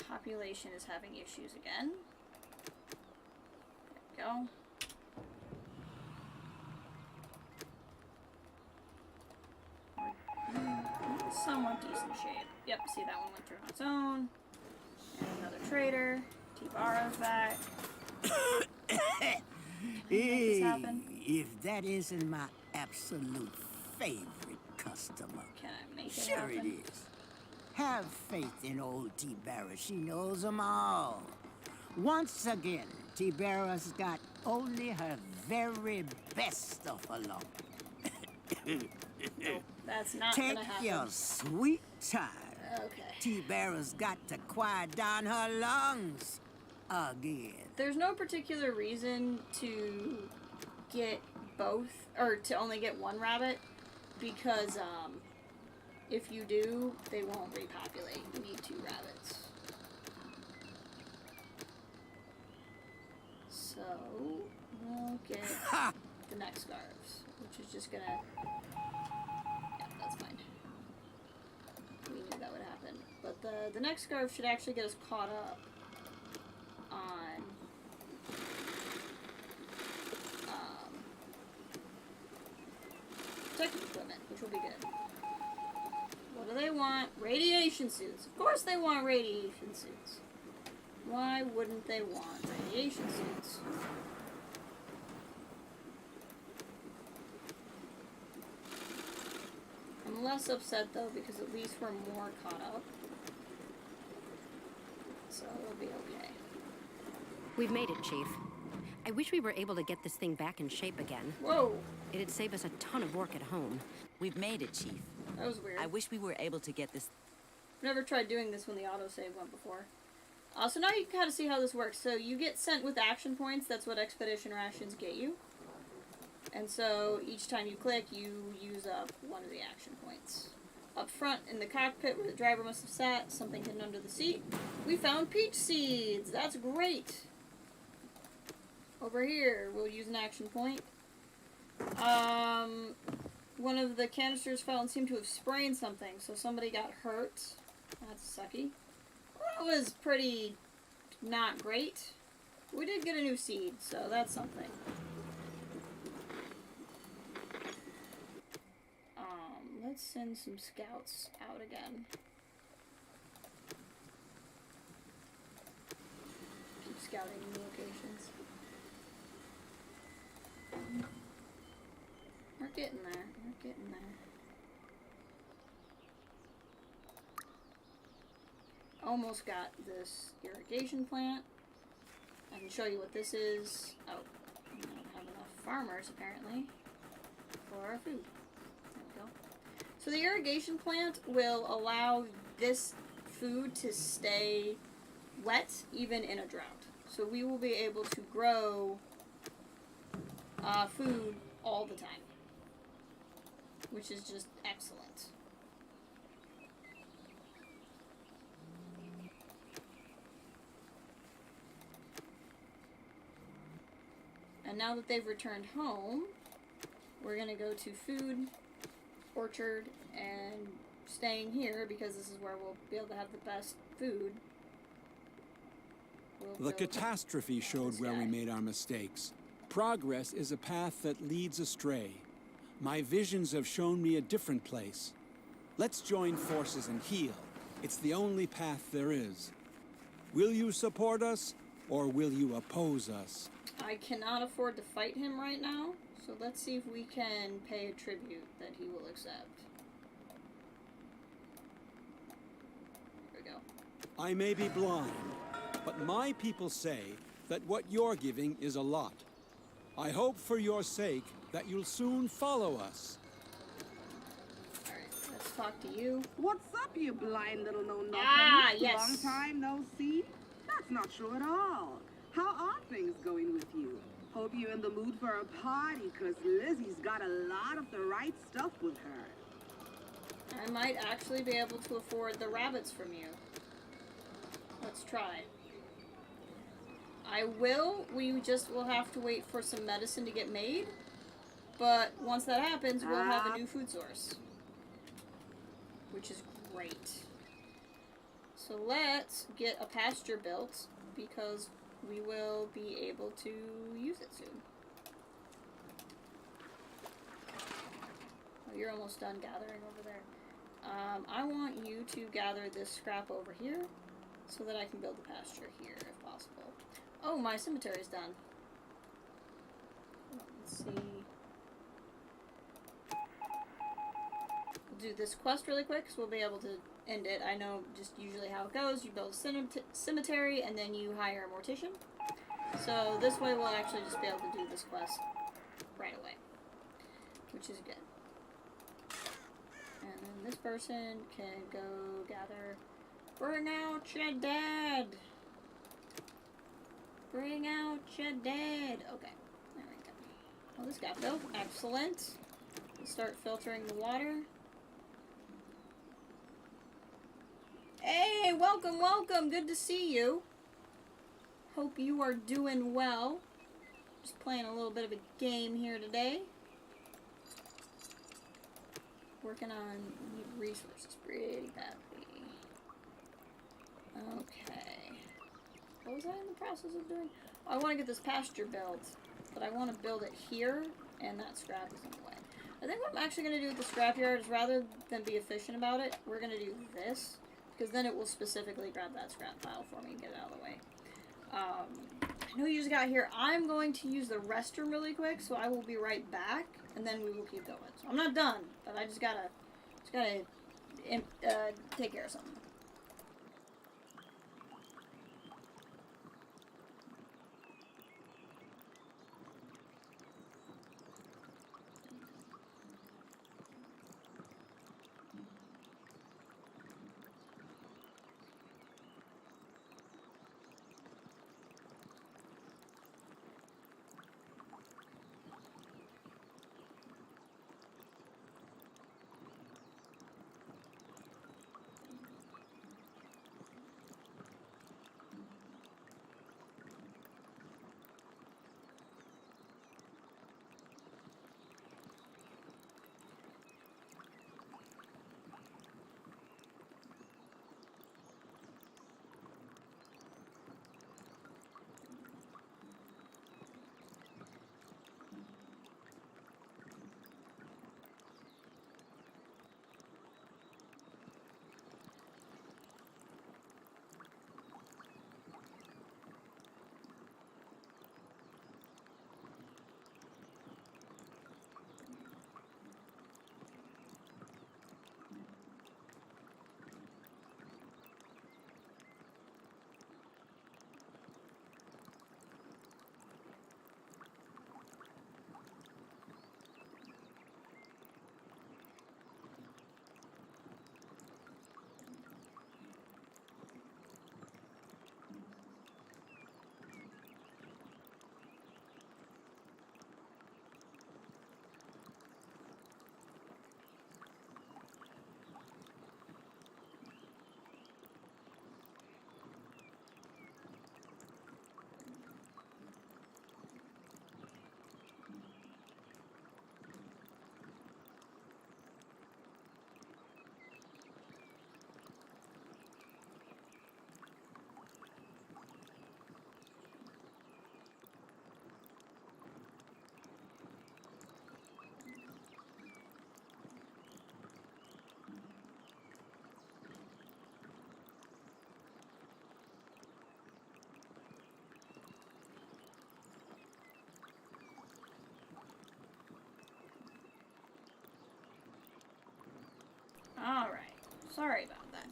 population is having issues again. There we go. Somewhat decent shape. Yep, see that one went through on its own. And another trader. T-Barra's back. Can I make this happen? If that isn't my absolute favorite customer. Can I make it Sure happen? it is. Have faith in old T-Barra. She knows them all. Once again, T-Barra's got only her very best stuff along. Nope, that's not Take gonna happen. your sweet time. Okay. T-Barra's got to quiet down her lungs again. There's no particular reason to get both, or to only get one rabbit, because if you do, they won't repopulate. You need 2 rabbits. So we'll get the neck scarves, which is just gonna. Yeah, that's fine. We knew that would happen, but the neck scarf should actually get us caught up on protective equipment, which will be good. What do they want? Radiation suits. Of course they want radiation suits. Why wouldn't they want radiation suits? I'm less upset though, because at least we're more caught up. So it'll be okay. We've made it, Chief. I wish we were able to get this thing back in shape again. Whoa! It'd save us a ton of work at home. We've made it, Chief. That was weird. I wish we were able to get this. I've never tried doing this when the autosave went before. So now you can kind of see how this works. So you get sent with action points. That's what expedition rations get you. And so each time you click, you use up one of the action points. Up front in the cockpit where the driver must have sat, something hidden under the seat, we found peach seeds. That's great. Over here, we'll use an action point. One of the canisters fell and seemed to have sprained something, so somebody got hurt. That's sucky. That was pretty not great. We did get a new seed, so that's something. Let's send some scouts out again. Keep scouting new locations. We're getting there. We're getting there. Almost got this irrigation plant. I can show you what this is. Oh, we don't have enough farmers apparently for our food. There we go. So the irrigation plant will allow this food to stay wet even in a drought. So we will be able to grow food all the time, which is just excellent. And now that they've returned home, we're going to go to food, orchard, and staying here because this is where we'll be able to have the best food. The catastrophe showed where we made our mistakes. Progress is a path that leads astray. My visions have shown me a different place. Let's join forces and heal. It's the only path there is. Will you support us, or will you oppose us? I cannot afford to fight him right now, so let's see if we can pay a tribute that he will accept. There we go. I may be blind, but my people say that what you're giving is a lot. I hope for your sake that you'll soon follow us. Alright, let's talk to you. What's up, you blind little know-nothing? Ah, yes. Long time no see? That's not true at all. How are things going with you? Hope you're in the mood for a party, because Lizzie's got a lot of the right stuff with her. I might actually be able to afford the rabbits from you. Let's try. I will. We just will have to wait for some medicine to get made. But once that happens, we'll have a new food source. Which is great. So let's get a pasture built, because we will be able to use it soon. Oh, you're almost done gathering over there. I want you to gather this scrap over here so that I can build a pasture here if possible. Oh, my cemetery's done. Let's see. We'll do this quest really quick because we'll be able to end it. I know just usually how it goes. You build a cemetery and then you hire a mortician. So this way we'll actually just be able to do this quest right away, which is good. And then this person can go gather. Bring out your dad. Bring out your dad. Okay, there we go. Well, this got built. Excellent. Let's start filtering the water. Hey, welcome, welcome. Good to see you. Hope you are doing well. Just playing a little bit of a game here today. Working on resources pretty badly. Okay. What was I in the process of doing? I want to get this pasture built, but I want to build it here, and that scrap is in the way. I think what I'm actually going to do with the scrapyard is rather than be efficient about it, we're going to do this. Because then it will specifically grab that scrap pile for me and get it out of the way. I know you just got here. I'm going to use the restroom really quick, so I will be right back, and then we will keep going. So I'm not done, but I just gotta take care of something. Sorry about that.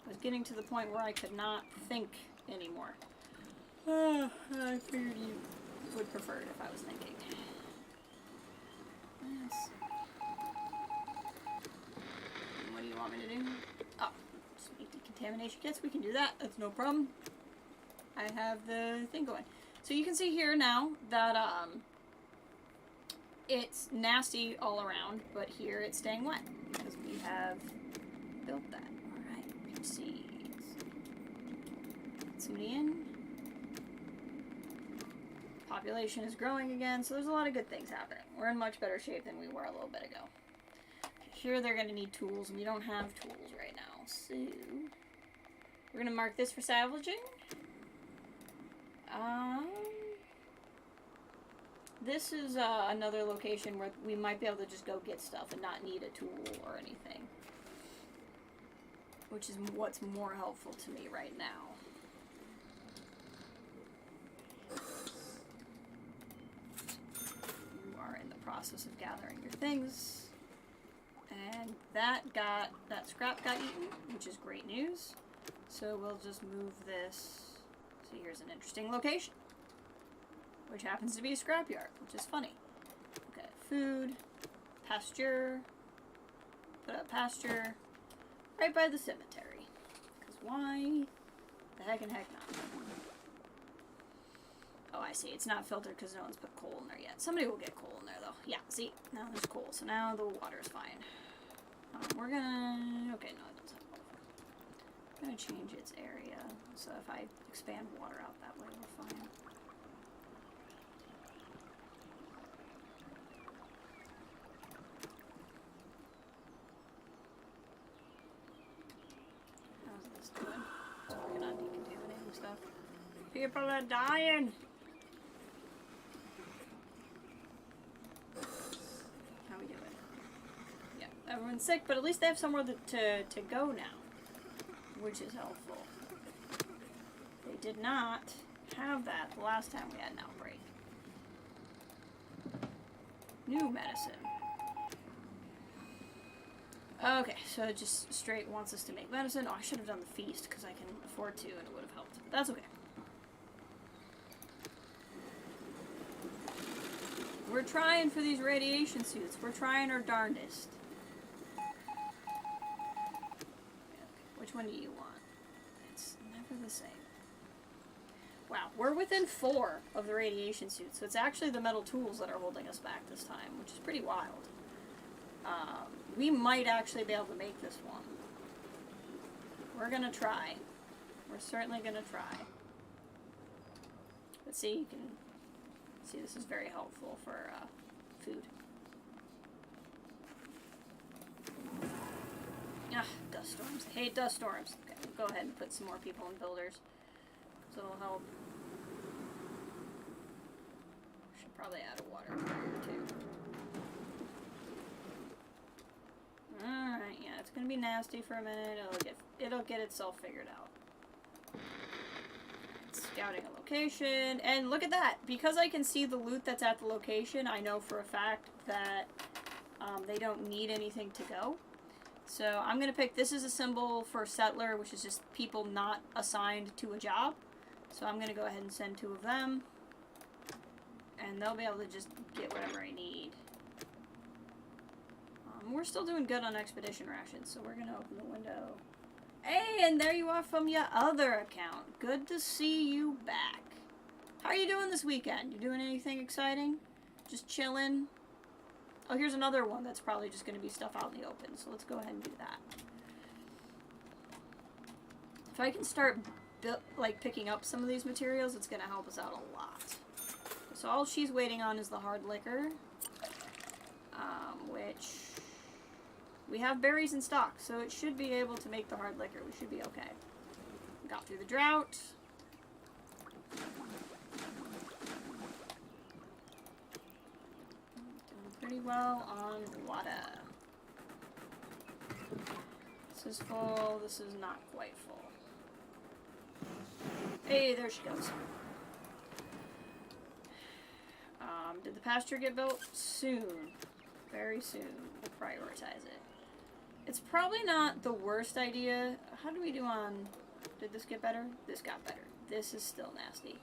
I was getting to the point where I could not think anymore. I figured you would prefer it if I was thinking. Yes. What do you want me to do? Oh, just make decontamination kits. We can do that. That's no problem. I have the thing going. So you can see here now that it's nasty all around, but here it's staying wet because we have built that. Alright, proceed. Get somebody in. Population is growing again, so there's a lot of good things happening. We're in much better shape than we were a little bit ago. Here they're going to need tools, and we don't have tools right now, so we're going to mark this for salvaging. This is another location where we might be able to just go get stuff and not need a tool or anything. Which is what's more helpful to me right now. You are in the process of gathering your things. And that scrap got eaten, which is great news. So we'll just move this. So here's an interesting location, which happens to be a scrapyard, which is funny. Okay, food, pasture, put up pasture, right by the cemetery. Because why the heck and heck not? Oh, I see. It's not filtered because no one's put coal in there yet. Somebody will get coal in there, though. Yeah, see? Now there's coal, so now the water's fine. We're gonna... Okay, no, it doesn't have water. I'm gonna change its area, so if I expand water out that way, we're fine. How's this doing? It's working on decontaminating stuff. People are dying! How we doing? Yeah, everyone's sick, but at least they have somewhere to go now, which is helpful. They did not have that the last time we had an outbreak. New medicine. Okay, so it just straight wants us to make medicine. Oh, I should have done the feast because I can afford to and it would have helped. But that's okay. We're trying for these radiation suits. We're trying our darndest. Okay, which one do you want? It's never the same. Wow, we're within 4 of the radiation suits, so it's actually the metal tools that are holding us back this time, which is pretty wild. We might actually be able to make this one. We're gonna try. We're certainly gonna try. But see, you can see this is very helpful for food. Ah, dust storms. I hate dust storms. Okay, we'll go ahead and put some more people in builders. So it'll help. Should probably add a water barrier too. Alright, yeah, it's gonna be nasty for a minute. It'll get itself figured out. Scouting a location, and look at that! Because I can see the loot that's at the location, I know for a fact that they don't need anything to go. So I'm gonna pick, this is a symbol for settler, which is just people not assigned to a job. So I'm gonna go ahead and send 2 of them, and they'll be able to just get whatever I need. We're still doing good on expedition rations, so we're gonna open the window. Hey, and there you are from your other account. Good to see you back. How are you doing this weekend? You doing anything exciting? Just chilling? Oh, here's another one that's probably just gonna be stuff out in the open, so let's go ahead and do that. If I can start picking up some of these materials, it's gonna help us out a lot. So all she's waiting on is the hard liquor, which we have berries in stock, so it should be able to make the hard liquor. We should be okay. Got through the drought. Doing pretty well on water. This is full. This is not quite full. Hey, there she goes. Did the pasture get built? Soon. Very soon. We'll prioritize it. It's probably not the worst idea. How do we do on... Did this get better? This got better. This is still nasty.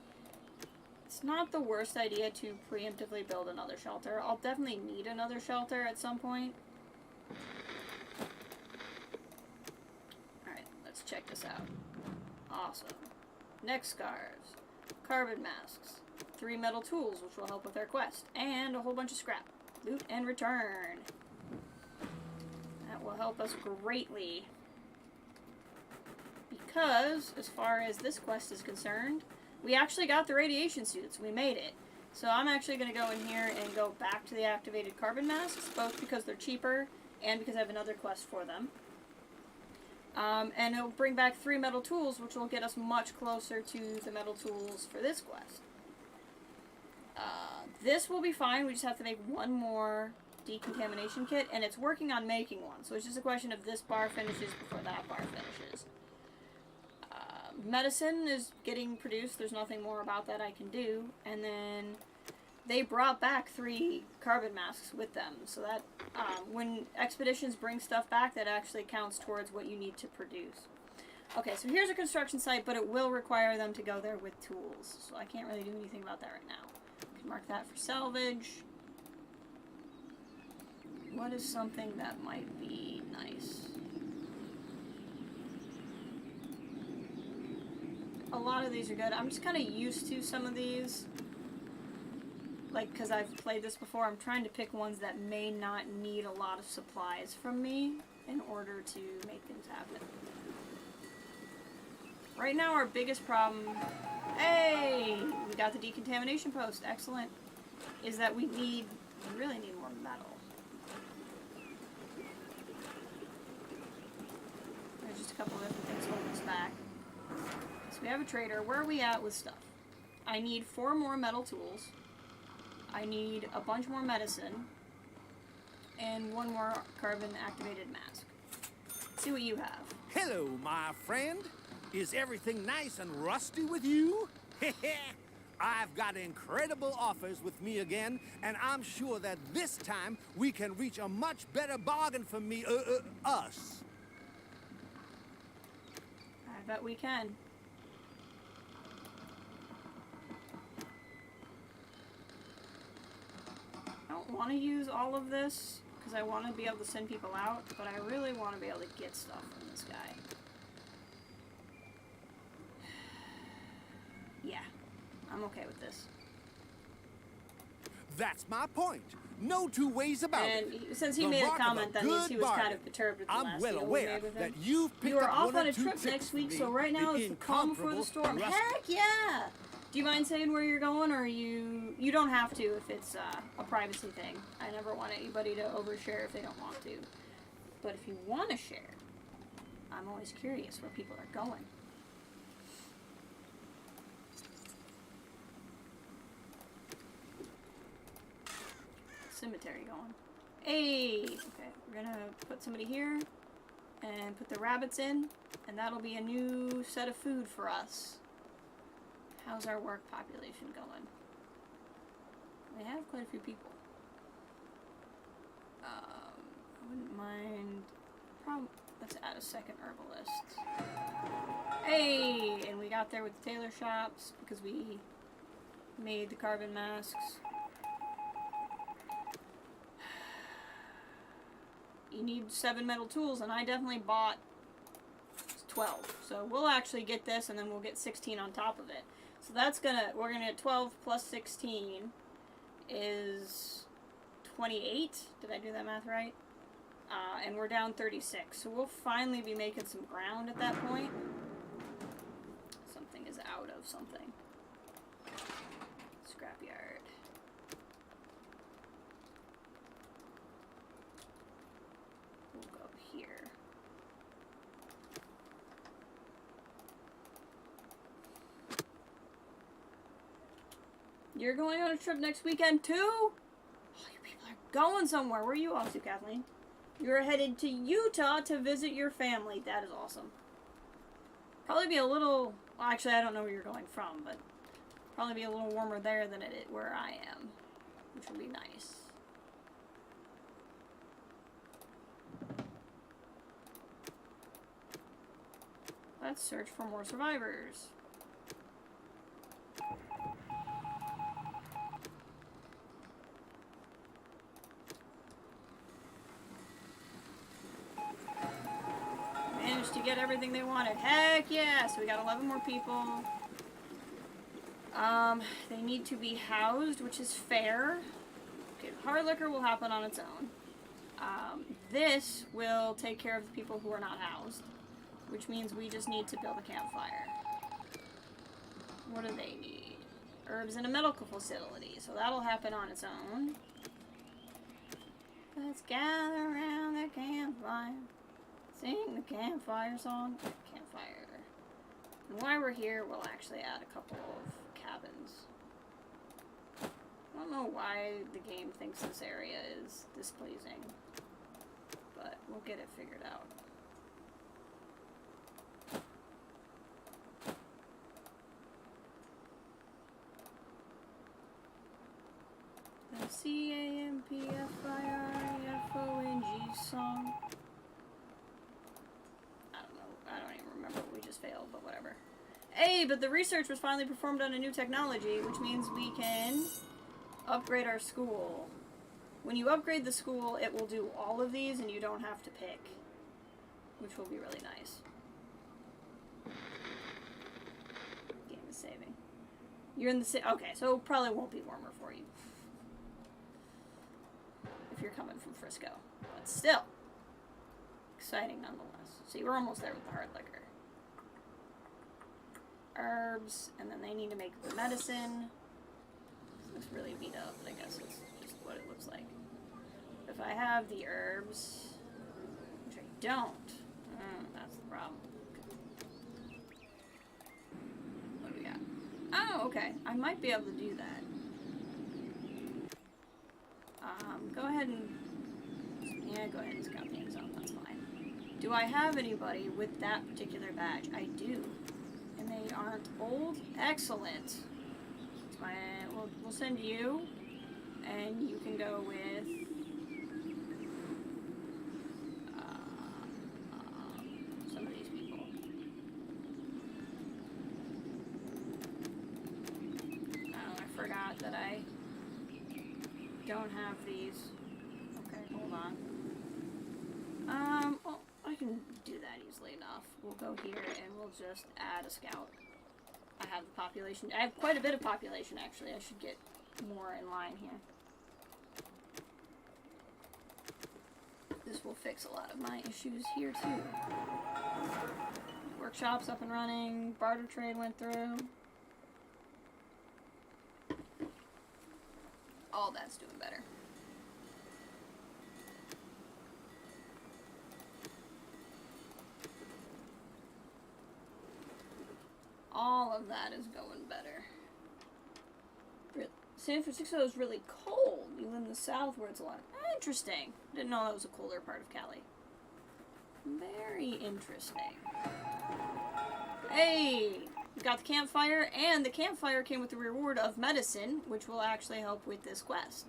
It's not the worst idea to preemptively build another shelter. I'll definitely need another shelter at some point. Alright, let's check this out. Awesome. Neck scarves. Carbon masks. 3 metal tools, which will help with our quest. And a whole bunch of scrap. Loot and return. That will help us greatly. Because, as far as this quest is concerned, we actually got the radiation suits. We made it. So I'm actually going to go in here and go back to the activated carbon masks, both because they're cheaper and because I have another quest for them. And it'll bring back 3 metal tools, which will get us much closer to the metal tools for this quest. This will be fine. We just have to make one more decontamination kit, and it's working on making one. So it's just a question of this bar finishes before that bar finishes. Medicine is getting produced. There's nothing more about that I can do. And then they brought back 3 carbon masks with them. So that when expeditions bring stuff back, that actually counts towards what you need to produce. Okay, so here's a construction site, but it will require them to go there with tools. So I can't really do anything about that right now. Mark that for salvage. What is something that might be nice? A lot of these are good. I'm just kind of used to some of these. Like, because I've played this before, I'm trying to pick ones that may not need a lot of supplies from me in order to make things happen. Right now, our biggest problem... Hey! We got the decontamination post. Excellent. Is that we really need more metal. There's just a couple of different things holding us back. So we have a trader. Where are we at with stuff? I need 4 more metal tools. I need a bunch more medicine. And 1 more carbon activated mask. Let's see what you have. Hello, my friend. Is everything nice and rusty with you? I've got incredible offers with me again, and I'm sure that this time we can reach a much better bargain for me, us. I bet we can. I don't want to use all of this, because I want to be able to send people out, but I really want to be able to get stuff from this guy. Yeah, I'm okay with this. That's my point. No 2 ways about it. And since he made a comment, that means he was kind of perturbed with the last deal we made with him. That you've picked You are up off on a 2 trip next week, so right now it's the calm before the storm. Heck yeah! Do you mind saying where you're going, or you don't have to if it's a privacy thing. I never want anybody to overshare if they don't want to. But if you want to share, I'm always curious where people are going. Cemetery going. Hey! Okay, we're gonna put somebody here and put the rabbits in, and that'll be a new set of food for us. How's our work population going? We have quite a few people. I wouldn't mind... Let's add a second herbalist. Hey! And we got there with the tailor shops because we made the carbon masks. You need 7 metal tools, and I definitely bought 12. So we'll actually get this, and then we'll get 16 on top of it. So that's we're gonna get 12 plus 16 is 28. Did I do that math right? And we're down 36. So we'll finally be making some ground at that point. Something is out of something. Scrapyard. We'll go here. You're going on a trip next weekend too? Oh, you people are going somewhere. Where are you off to, Kathleen? You're headed to Utah to visit your family. That is awesome. Probably be a little... Well, actually, I don't know where you're going from, but probably be a little warmer there than it is where I am, which would be nice. Let's search for more survivors. Managed to get everything they wanted. Heck yeah! So we got 11 more people. They need to be housed, which is fair. Okay, hard liquor will happen on its own. This will take care of the people who are not housed, which means we just need to build a campfire. What do they need? Herbs in a medical facility, so that'll happen on its own. Let's gather around the campfire. Sing the campfire song. Campfire. And while we're here, we'll actually add a couple of cabins. I don't know why the game thinks this area is displeasing, but we'll get it figured out. The CAMPFIREFONG song. I don't even remember what we just failed, but whatever. Hey, but the research was finally performed on a new technology, which means we can upgrade our school. When you upgrade the school, it will do all of these and you don't have to pick, which will be really nice. Game is saving. You're in the okay, so it probably won't be warmer for you if you're coming from Frisco, but still exciting nonetheless. See, we're almost there with the hard liquor. Herbs, and then they need to make the medicine. This looks really beat up, but I guess it's just what it looks like. If I have the herbs, which I don't, that's the problem. What do we got? Oh, okay. I might be able to do that. Go ahead and... yeah, go ahead and scout the Endzone. That's fine. Do I have anybody with that particular badge? I do. And they aren't old? Excellent. It's my... we'll send you, and you can go with... some of these people. Oh, I forgot that I don't have these. Okay, hold on. Well, I can do that easily enough. We'll go here and we'll just add a scout. I have the population. I have quite a bit of population, actually. I should get more in line here. This will fix a lot of my issues here, too. Workshop's up and running. Barter trade went through. All that's doing better. All of that is going better. San Francisco is really cold. You live in the south where it's a lot. Interesting. Didn't know that was a colder part of Cali. Very interesting. Hey! We got the campfire, and the campfire came with the reward of medicine, which will actually help with this quest.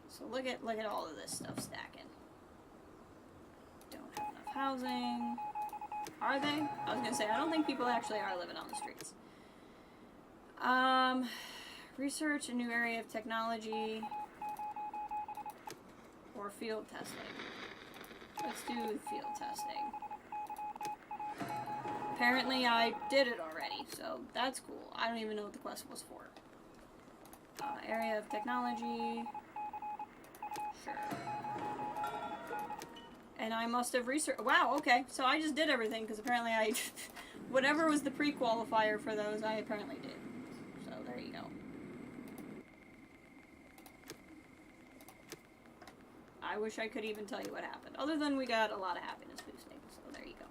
So look at all of this stuff stacking. Don't have enough housing. Are they? I was gonna say, I don't think people actually are living on the streets. Research a new area of technology or field testing. Let's do field testing. Apparently I did it already, so that's cool. I don't even know what the quest was for. Area of technology. Sure. And I must have researched. Wow, okay. So I just did everything, because apparently I... whatever was the pre-qualifier for those, I apparently did. So there you go. I wish I could even tell you what happened. Other than we got a lot of happiness boosting, so there you go.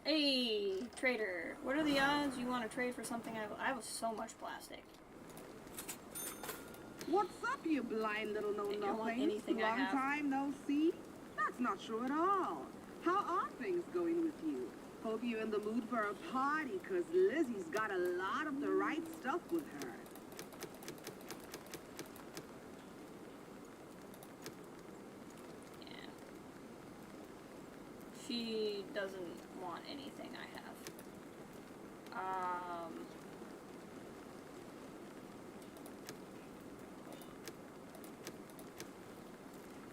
Hey, trader. What are the odds you want to trade for something I have so much plastic. What's up, you blind little know-nothing? Anything Long time no see? That's not true at all. How are things going with you? Hope you're in the mood for a party, because Lizzie's got a lot of the right stuff with her. She doesn't want anything I have.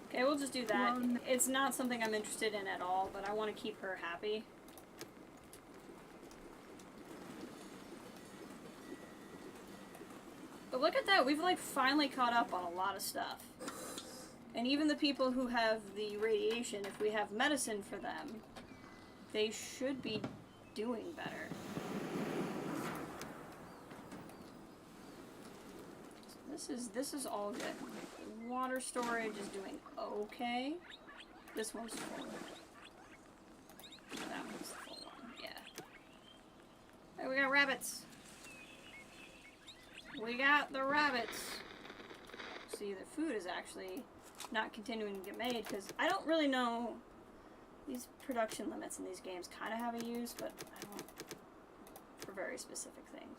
Okay, we'll just do that. It's not something I'm interested in at all, but I want to keep her happy. But look at that, we've like finally caught up on a lot of stuff. And even the people who have the radiation, if we have medicine for them, they should be doing better. So this is all good. Water storage is doing okay. This one's full. That one's the full one, yeah. Hey, we got rabbits. We got the rabbits. See, the food is actually not continuing to get made because I don't really know. These production limits in these games kind of have a use, but I don't for very specific things.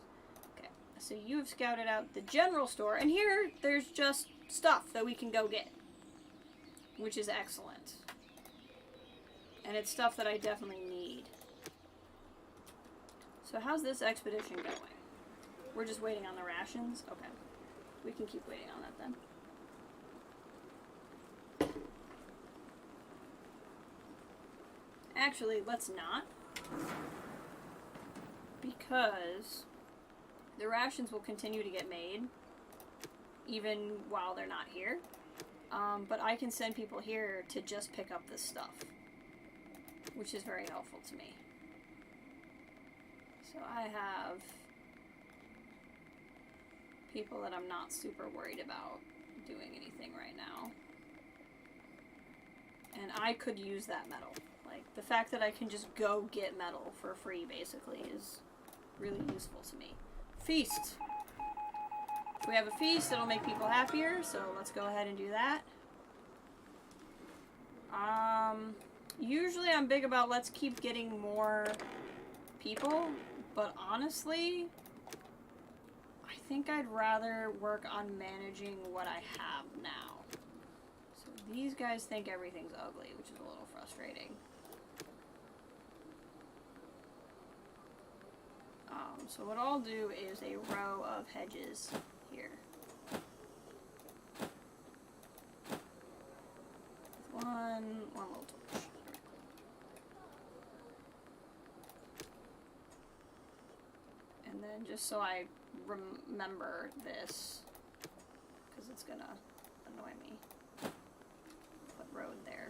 Okay, so you've scouted out the general store, and here there's just stuff that we can go get, which is excellent. And it's stuff that I definitely need. So how's this expedition going? We're just waiting on the rations? Okay. We can keep waiting on that then. Actually, let's not. Because the rations will continue to get made even while they're not here. But I can send people here to just pick up this stuff, which is very helpful to me. So I have people that I'm not super worried about doing anything right now. And I could use that metal. Like, the fact that I can just go get metal for free, basically, is really useful to me. Feast! If we have a feast, it'll make people happier, so let's go ahead and do that. Usually I'm big about let's keep getting more people, but honestly, I think I'd rather work on managing what I have now. So these guys think everything's ugly, which is a little frustrating. So what I'll do is a row of hedges here. One little torch. And then just so I remember this, because it's gonna annoy me, put road there.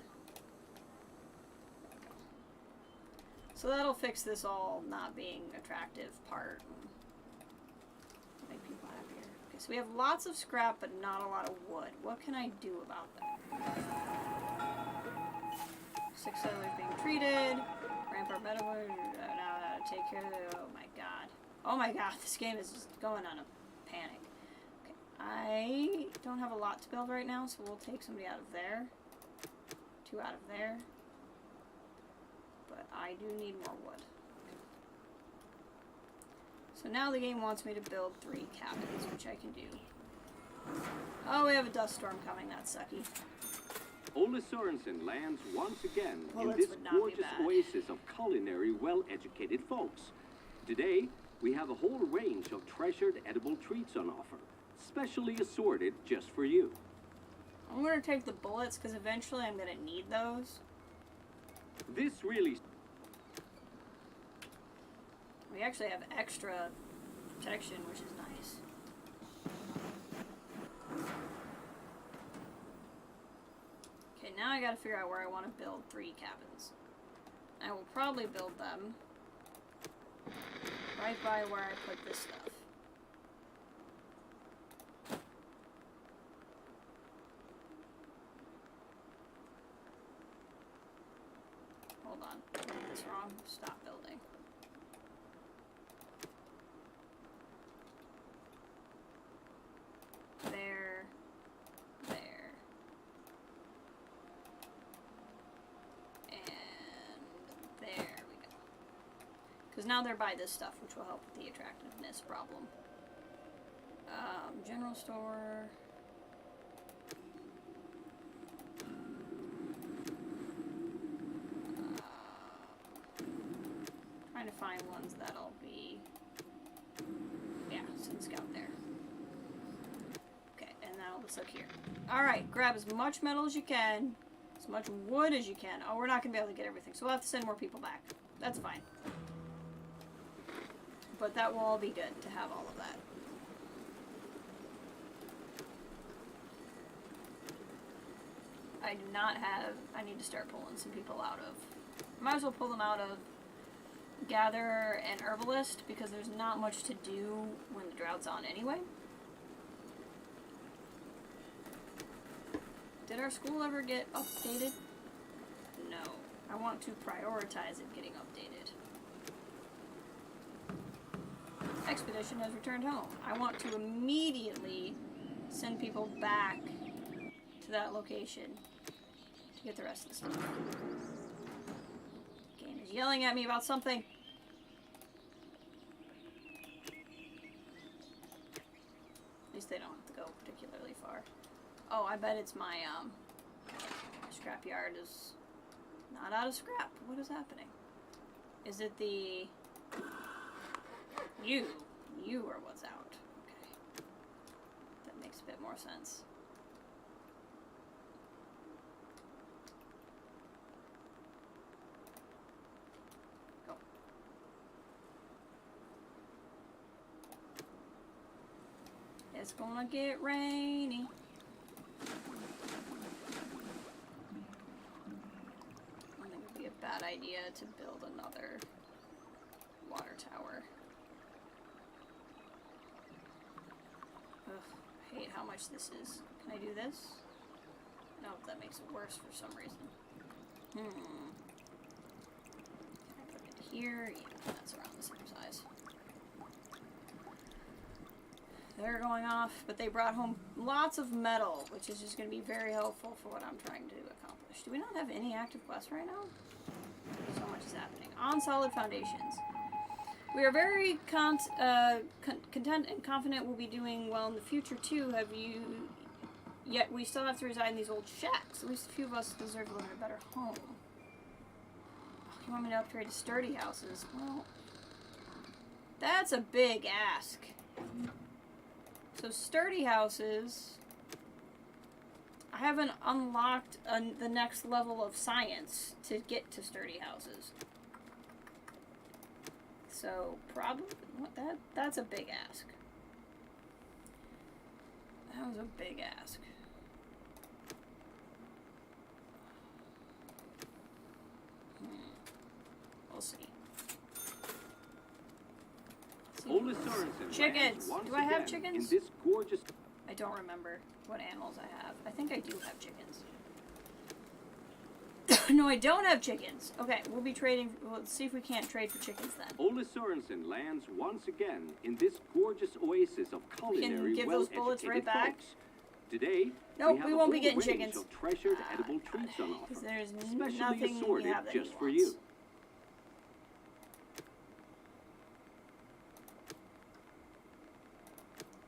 So that'll fix this all not being attractive part and make people happier. Okay, so we have lots of scrap but not a lot of wood. What can I do about that? 6 settlers being treated. Rampart metal. Now take care of the. Oh my god. Oh my god, this game is just going on a panic. Okay, I don't have a lot to build right now, so we'll take somebody out of there. 2 out of there. But I do need more wood. So now the game wants me to build 3 cabins, which I can do. Oh, we have a dust storm coming. That's sucky. Ole Sorensen lands once again in Bullets this would not be gorgeous bad. oasis of culinary, well-educated folks. Today, we have a whole range of treasured edible treats on offer, specially assorted just for you. I'm going to take the bullets because eventually I'm going to need those. This really... We actually have extra protection, which is nice. Okay, now I gotta figure out where I want to build 3 cabins. I will probably build them right by where I put this stuff. Hold on, I did this wrong. Stop building. There. There. And there we go. Because now they're by this stuff, which will help with the attractiveness problem. General store. find ones that'll be... Yeah, send scout there. Okay, and now let's look here. Alright, grab as much metal as you can. As much wood as you can. Oh, we're not going to be able to get everything, so we'll have to send more people back. That's fine. But that will all be good to have all of that. I do not have... I need to start pulling some people out of... Might as well pull them out of Gatherer and Herbalist, because there's not much to do when the drought's on anyway. Did our school ever get updated? No. I want to prioritize it getting updated. Expedition has returned home. I want to immediately send people back to that location to get the rest of the stuff. Game is yelling at me about something. At least they don't have to go particularly far. Oh, I bet it's my scrapyard is not out of scrap. What is happening? Is it the... You are what's out. Okay. That makes a bit more sense. Go. It's gonna get rainy. I think it would be a bad idea to build another water tower. Ugh, I hate how much this is. Can I do this? No, that makes it worse for some reason. Can I put it here? Yeah, that's around the same size. They're going off, but they brought home lots of metal, which is just going to be very helpful for what I'm trying to accomplish. Do we not have any active quests right now? So much is happening. On solid foundations. We are very content and confident we'll be doing well in the future, too. Yet we still have to reside in these old shacks. At least a few of us deserve to live in a better home. Oh, you want me to upgrade to sturdy houses? Well, that's a big ask. So sturdy houses... I haven't unlocked the next level of science to get to sturdy houses. So, probably, that's a big ask. That was a big ask. We'll see. Chickens! Do I have chickens? In this gorgeous... I don't remember what animals I have. I think I do have chickens. No, I don't have chickens. Okay, we'll be trading. Let's see if we can't trade for chickens then. Ole Sorensen lands once again in this gorgeous oasis of culinary, give those bullets right back. Folks. Today, nope, we won't be getting chickens. Of treasured edible treats on offer, there's specially nothing assorted we have that just he for wants. you.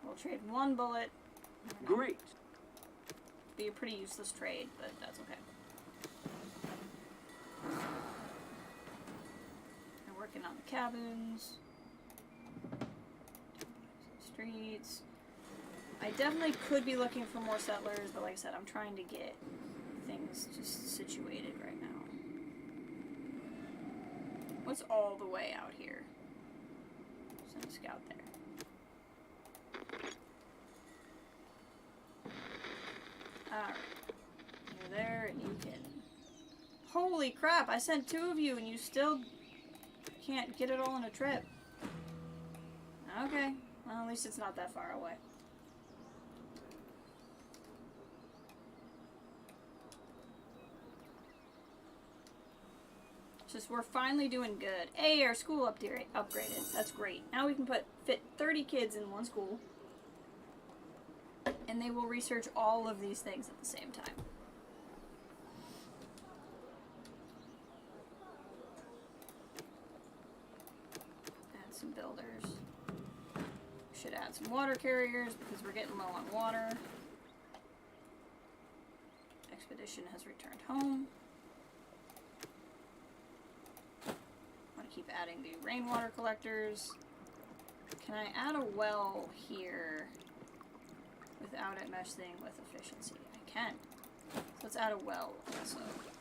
We'll trade one bullet. Great. Be a pretty useless trade, but that's okay. We're working on the cabins, streets. I definitely could be looking for more settlers, but like I said, I'm trying to get things just situated right now. What's all the way out here? Send a scout there. Alright. You're there and you can... Holy crap, I sent 2 of you and you still can't get it all in a trip. Okay. Well, at least it's not that far away. It's just we're finally doing good. Hey, our school upgraded. That's great. Now we can fit 30 kids in one school. And they will research all of these things at the same time. Add some builders. Should add some water carriers because we're getting low on water. Expedition has returned home. I want to keep adding the rainwater collectors. Can I add a well here without it messing with efficiency? I can. So let's add a well also. Okay,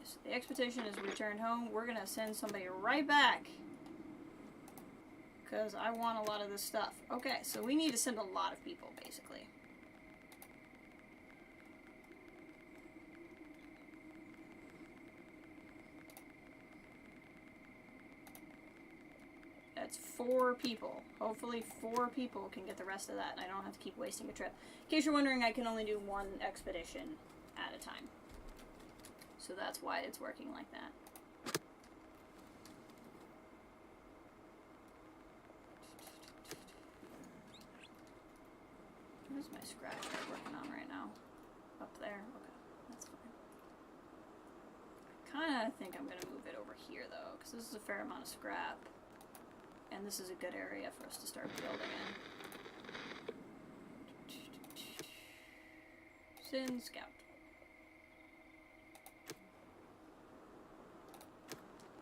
so the expedition is returned home. We're gonna send somebody right back because I want a lot of this stuff. Okay, so we need to send a lot of people, basically. That's 4 people. Hopefully 4 people can get the rest of that and I don't have to keep wasting a trip. In case you're wondering, I can only do 1 expedition at a time. So that's why it's working like that. Where's my scratch I'm working on right now? Up there? Okay, that's fine. I kinda think I'm gonna move it over here though, because this is a fair amount of scrap. And this is a good area for us to start building in. Sin Scout.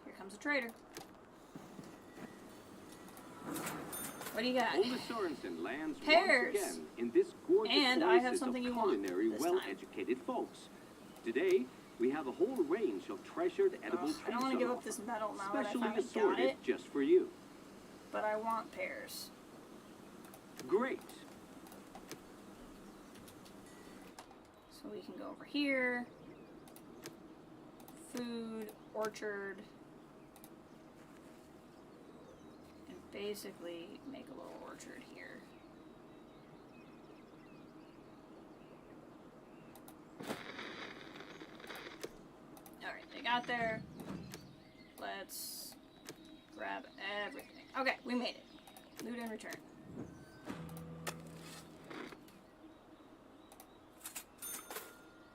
Here comes a trader. What do you got? Old Sorensen lands Pears. once again in this gorgeous And I have oasis something of you want culinary, this well-educated folks. Today, we have a whole range of treasured edible treats I don't want to give on up offer, this metal now that I specially finally got assorted it, just for you. but I want pears. Great. So we can go over here. Food, orchard. And basically make a little orchard here. Alright, they got there. Let's grab everything. Okay, we made it. Loot and return.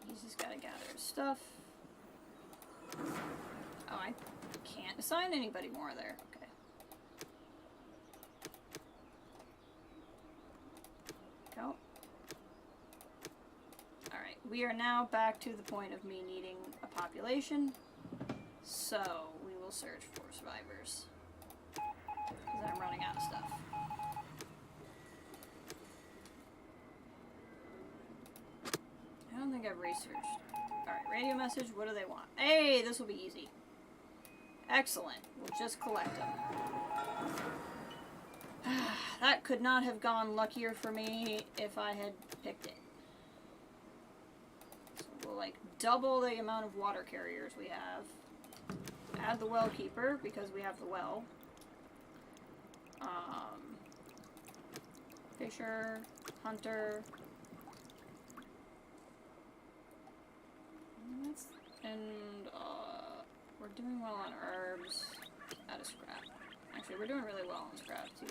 He's just gotta gather his stuff. Oh, I can't assign anybody more there. Okay. Go. Alright, we are now back to the point of me needing a population. So, we will search for survivors. Because I'm running out of stuff. I don't think I've researched. Alright, radio message, what do they want? Hey, this will be easy. Excellent. We'll just collect them. That could not have gone luckier for me if I had picked it. So we'll like double the amount of water carriers we have. Add the well keeper because we have the well. Fisher, hunter. And we're doing well on herbs. Out of scrap. Actually, we're doing really well on scrap too.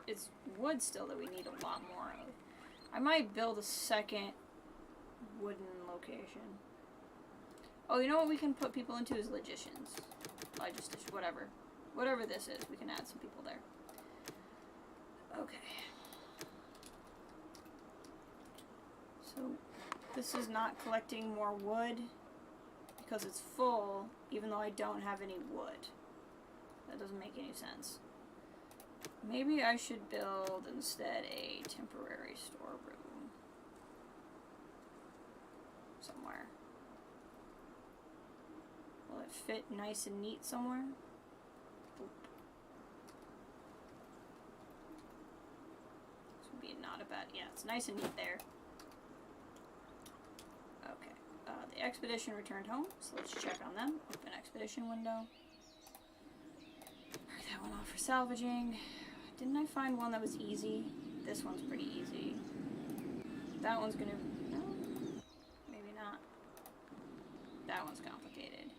It's wood still that we need a lot more of. I might build a second wooden location. Oh, you know what we can put people into is logicians. Whatever. Whatever this is, we can add some people there. Okay. So, this is not collecting more wood because it's full, even though I don't have any wood. That doesn't make any sense. Maybe I should build instead a temporary storeroom somewhere. Will it fit nice and neat somewhere? Boop. This would be not a bad, yeah, it's nice and neat there. Okay, the expedition returned home, so let's check on them. Open expedition window. Mark that one off for salvaging. Didn't I find one that was easy? This one's pretty easy. That one's gonna, no, maybe not. That one's complicated.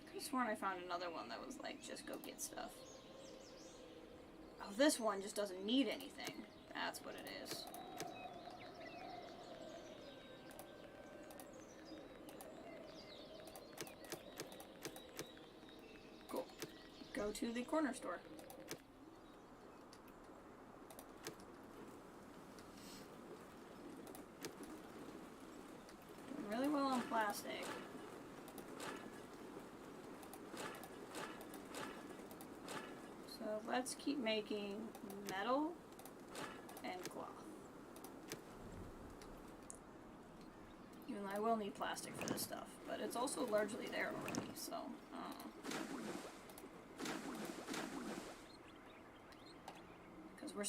Could've sworn I found another one that was like, just go get stuff. Oh, this one just doesn't need anything. That's what it is. Cool. Go to the corner store. Doing really well on plastic. let's keep making metal and cloth. Even though I will need plastic for this stuff, but it's also largely there already, so, because we're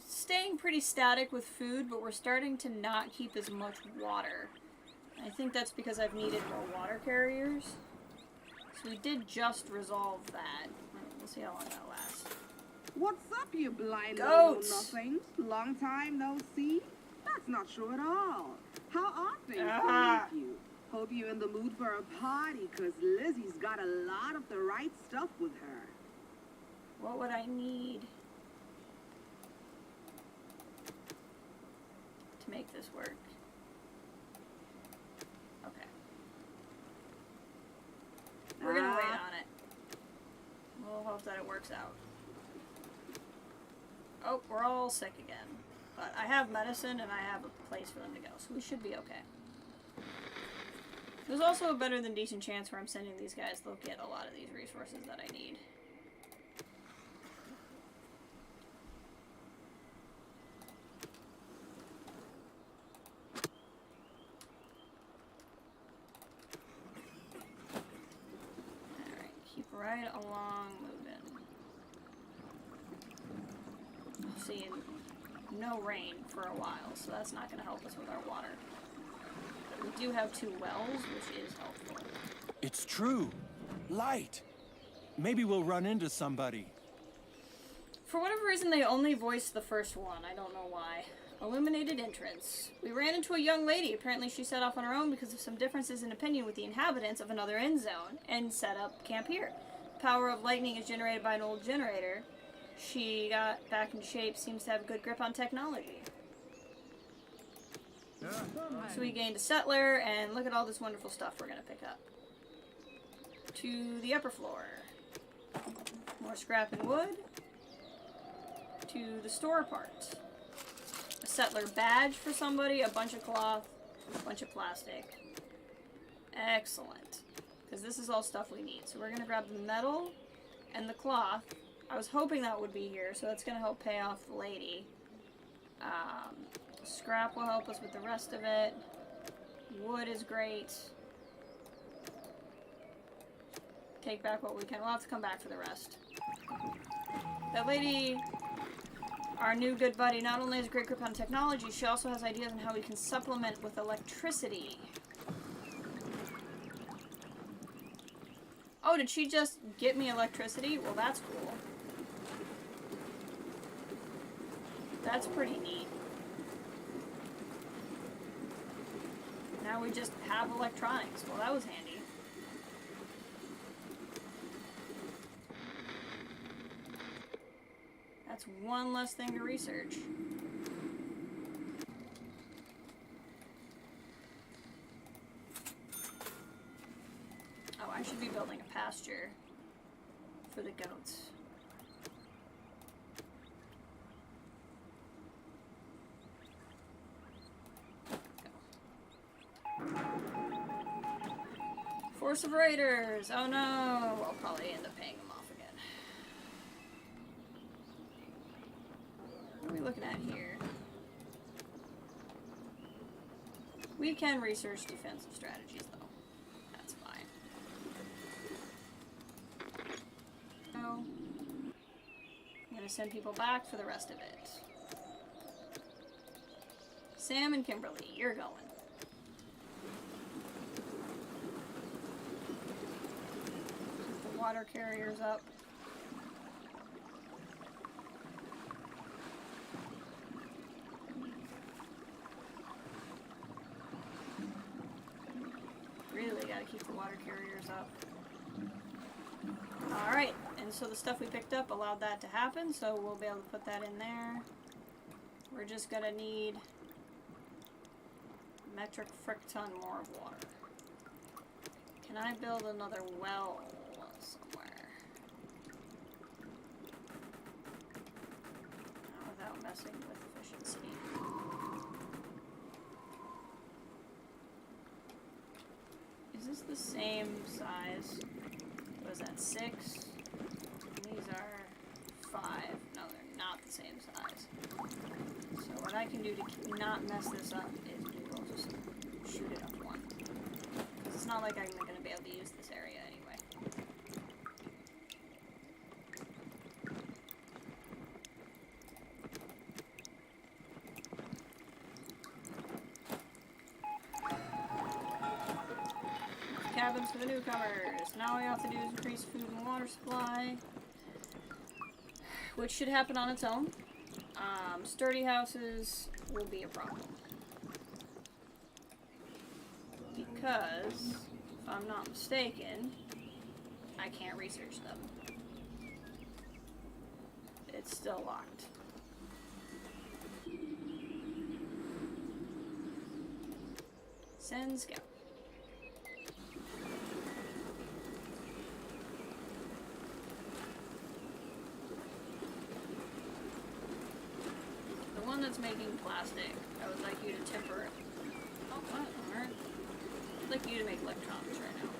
staying pretty static with food, but we're starting to not keep as much water. And I think that's because I've needed more water carriers. So we did just resolve that. We'll see how long that lasts. What's up, you blind Goats. little nothings? Long time no see? That's not true at all. How are things with you? Hope you're in the mood for a party, because Lizzie's got a lot of the right stuff with her. What would I need to make this work? Okay. We're gonna wait on it. We'll hope that it works out. Oh, we're all sick again. But I have medicine and I have a place for them to go, so we should be okay. There's also a better than decent chance where I'm sending these guys, they'll get a lot of these resources that I need. Alright, keep right along moving. See, no rain for a while, so that's not going to help us with our water. But we do have 2 wells, which is helpful. It's true. Light. Maybe we'll run into somebody. For whatever reason, they only voiced the first one. I don't know why. Illuminated entrance. We ran into a young lady. Apparently she set off on her own because of some differences in opinion with the inhabitants of another Endzone and set up camp here. Power of lightning is generated by an old generator. She got back in shape, seems to have a good grip on technology. So we gained a settler, and look at all this wonderful stuff we're going to pick up. To the upper floor. More scrap and wood. To the store part. A settler badge for somebody, a bunch of cloth, a bunch of plastic. Excellent. Because this is all stuff we need. So we're going to grab the metal and the cloth. I was hoping that would be here, so that's going to help pay off the lady. Scrap will help us with the rest of it. Wood is great. Take back what we can. We'll have to come back for the rest. That lady, our new good buddy, not only has a great grip on technology, she also has ideas on how we can supplement with electricity. Oh, did she just get me electricity? Well, that's cool. That's pretty neat. Now we just have electronics. Well, that was handy. That's one less thing to research. Oh, I should be building a pasture for the goats. Force of raiders! Oh no! I'll probably end up paying them off again. What are we looking at here? We can research defensive strategies though. That's fine. So, I'm gonna send people back for the rest of it. Sam and Kimberly, you're going. Water carriers up. Really gotta keep the water carriers up. Alright, and so the stuff we picked up allowed that to happen, so we'll be able to put that in there. We're just gonna need metric frick ton more of water. Can I build another well somewhere? Not without messing with efficiency. Is this the same size? What is that, 6? And these are can do to not mess this up is maybe I'll just shoot it up one. Because it's not like I'm going to be able to use this area anyway. Cabins for the newcomers. Now all we have to do is increase food and water supply, which should happen on its own. Sturdy houses will be a problem. Because, if I'm not mistaken, I can't research them. It's still locked. Send scout. The one that's making plastic, I would like you to temper it. Oh, what? Alright. I'd like you to make electronics right now.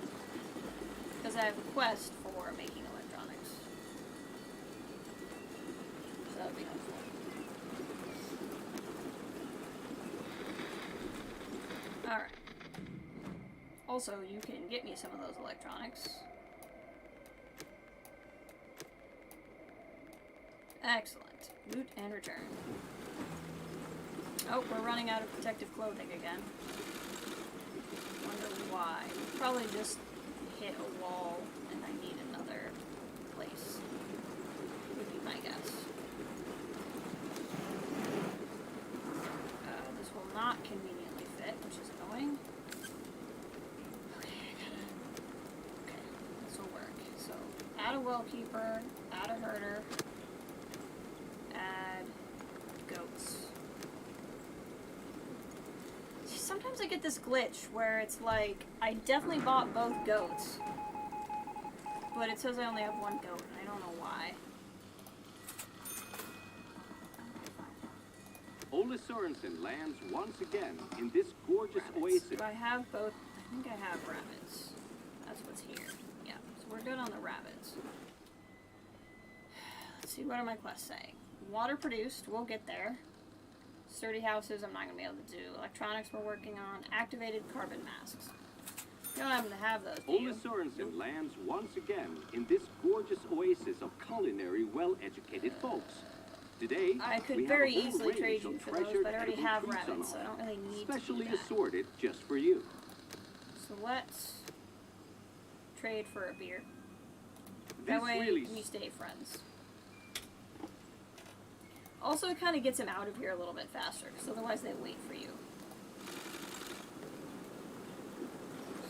Because I have a quest for making electronics. So that would be helpful. Alright. Also, you can get me some of those electronics. Excellent. Loot and return. Oh, we're running out of protective clothing again. Wonder why. Probably just hit a wall and I need another place. Would be my guess. This will not conveniently fit, which is annoying. Okay, this will work. So, add a well keeper, add a herder, add goats. Sometimes I get this glitch where it's like, I definitely bought both goats, but it says I only have one goat, and I don't know why. Ole Sorensen lands once again in this gorgeous oasis. Do I have both? I think I have rabbits. That's what's here. Yeah, so we're good on the rabbits. Let's see, what are my quests saying? Water produced, we'll get there. Sturdy houses, I'm not going to be able to do. Electronics we're working on. Activated carbon masks. You don't happen to have those, do you? Ole Sorensen lands once again in this gorgeous oasis of culinary, well-educated folks. Today, I could very easily trade you for those, but I already have rabbits, so I don't really need to do specially that. assorted just for you. So let's trade for a beer. This That way really we stay friends. Also, it kind of gets them out of here a little bit faster, because otherwise they wait for you.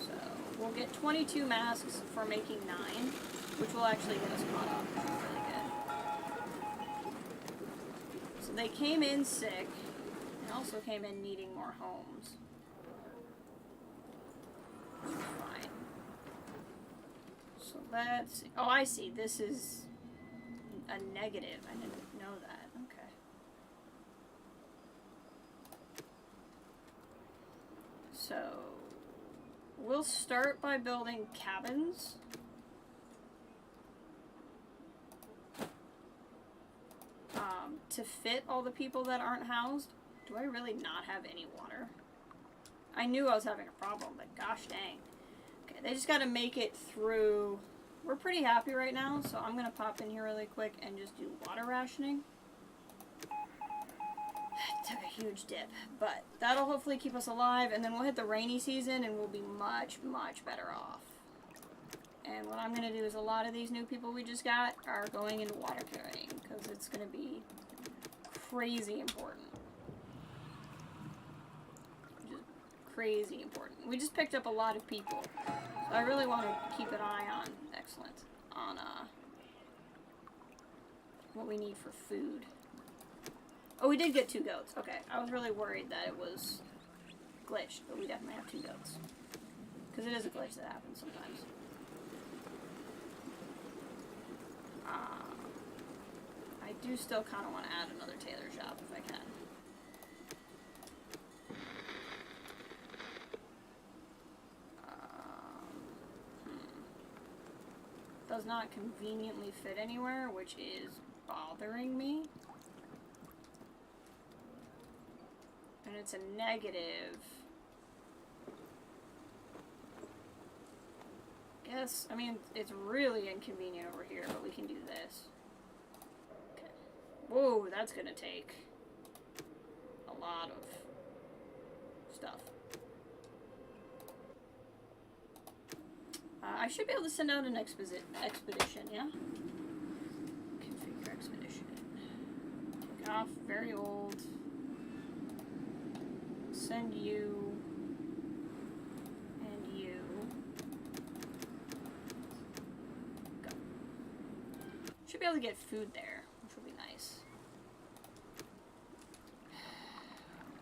So, we'll get 22 masks for making 9, which will actually get us caught up, which is really good. So they came in sick, and also came in needing more homes. Which is fine. So let's... Oh, I see. This is a negative. I didn't know that. Okay. So, we'll start by building cabins. To fit all the people that aren't housed. Do I really not have any water? I knew I was having a problem, but gosh dang. Okay, they just gotta make it through. We're pretty happy right now, so I'm gonna pop in here really quick and just do water rationing. Took a huge dip, but that'll hopefully keep us alive, and then we'll hit the rainy season and we'll be much, much better off. And what I'm gonna do is a lot of these new people we just got are going into water carrying, because it's gonna be crazy important. Just crazy important. We just picked up a lot of people, so I really want to keep an eye on, excellent, on what we need for food. Oh, we did get 2 goats. Okay, I was really worried that it was glitched, but we definitely have 2 goats. Because it is a glitch that happens sometimes. I do still kind of want to add another tailor shop if I can. Does not conveniently fit anywhere, which is bothering me. And it's a negative. Guess, I mean, it's really inconvenient over here, but we can do this. Okay. Whoa, that's gonna take a lot of stuff. I should be able to send out an expedition, yeah? Configure expedition. Take off, very old. Send you. And you. Go. Should be able to get food there, which will be nice.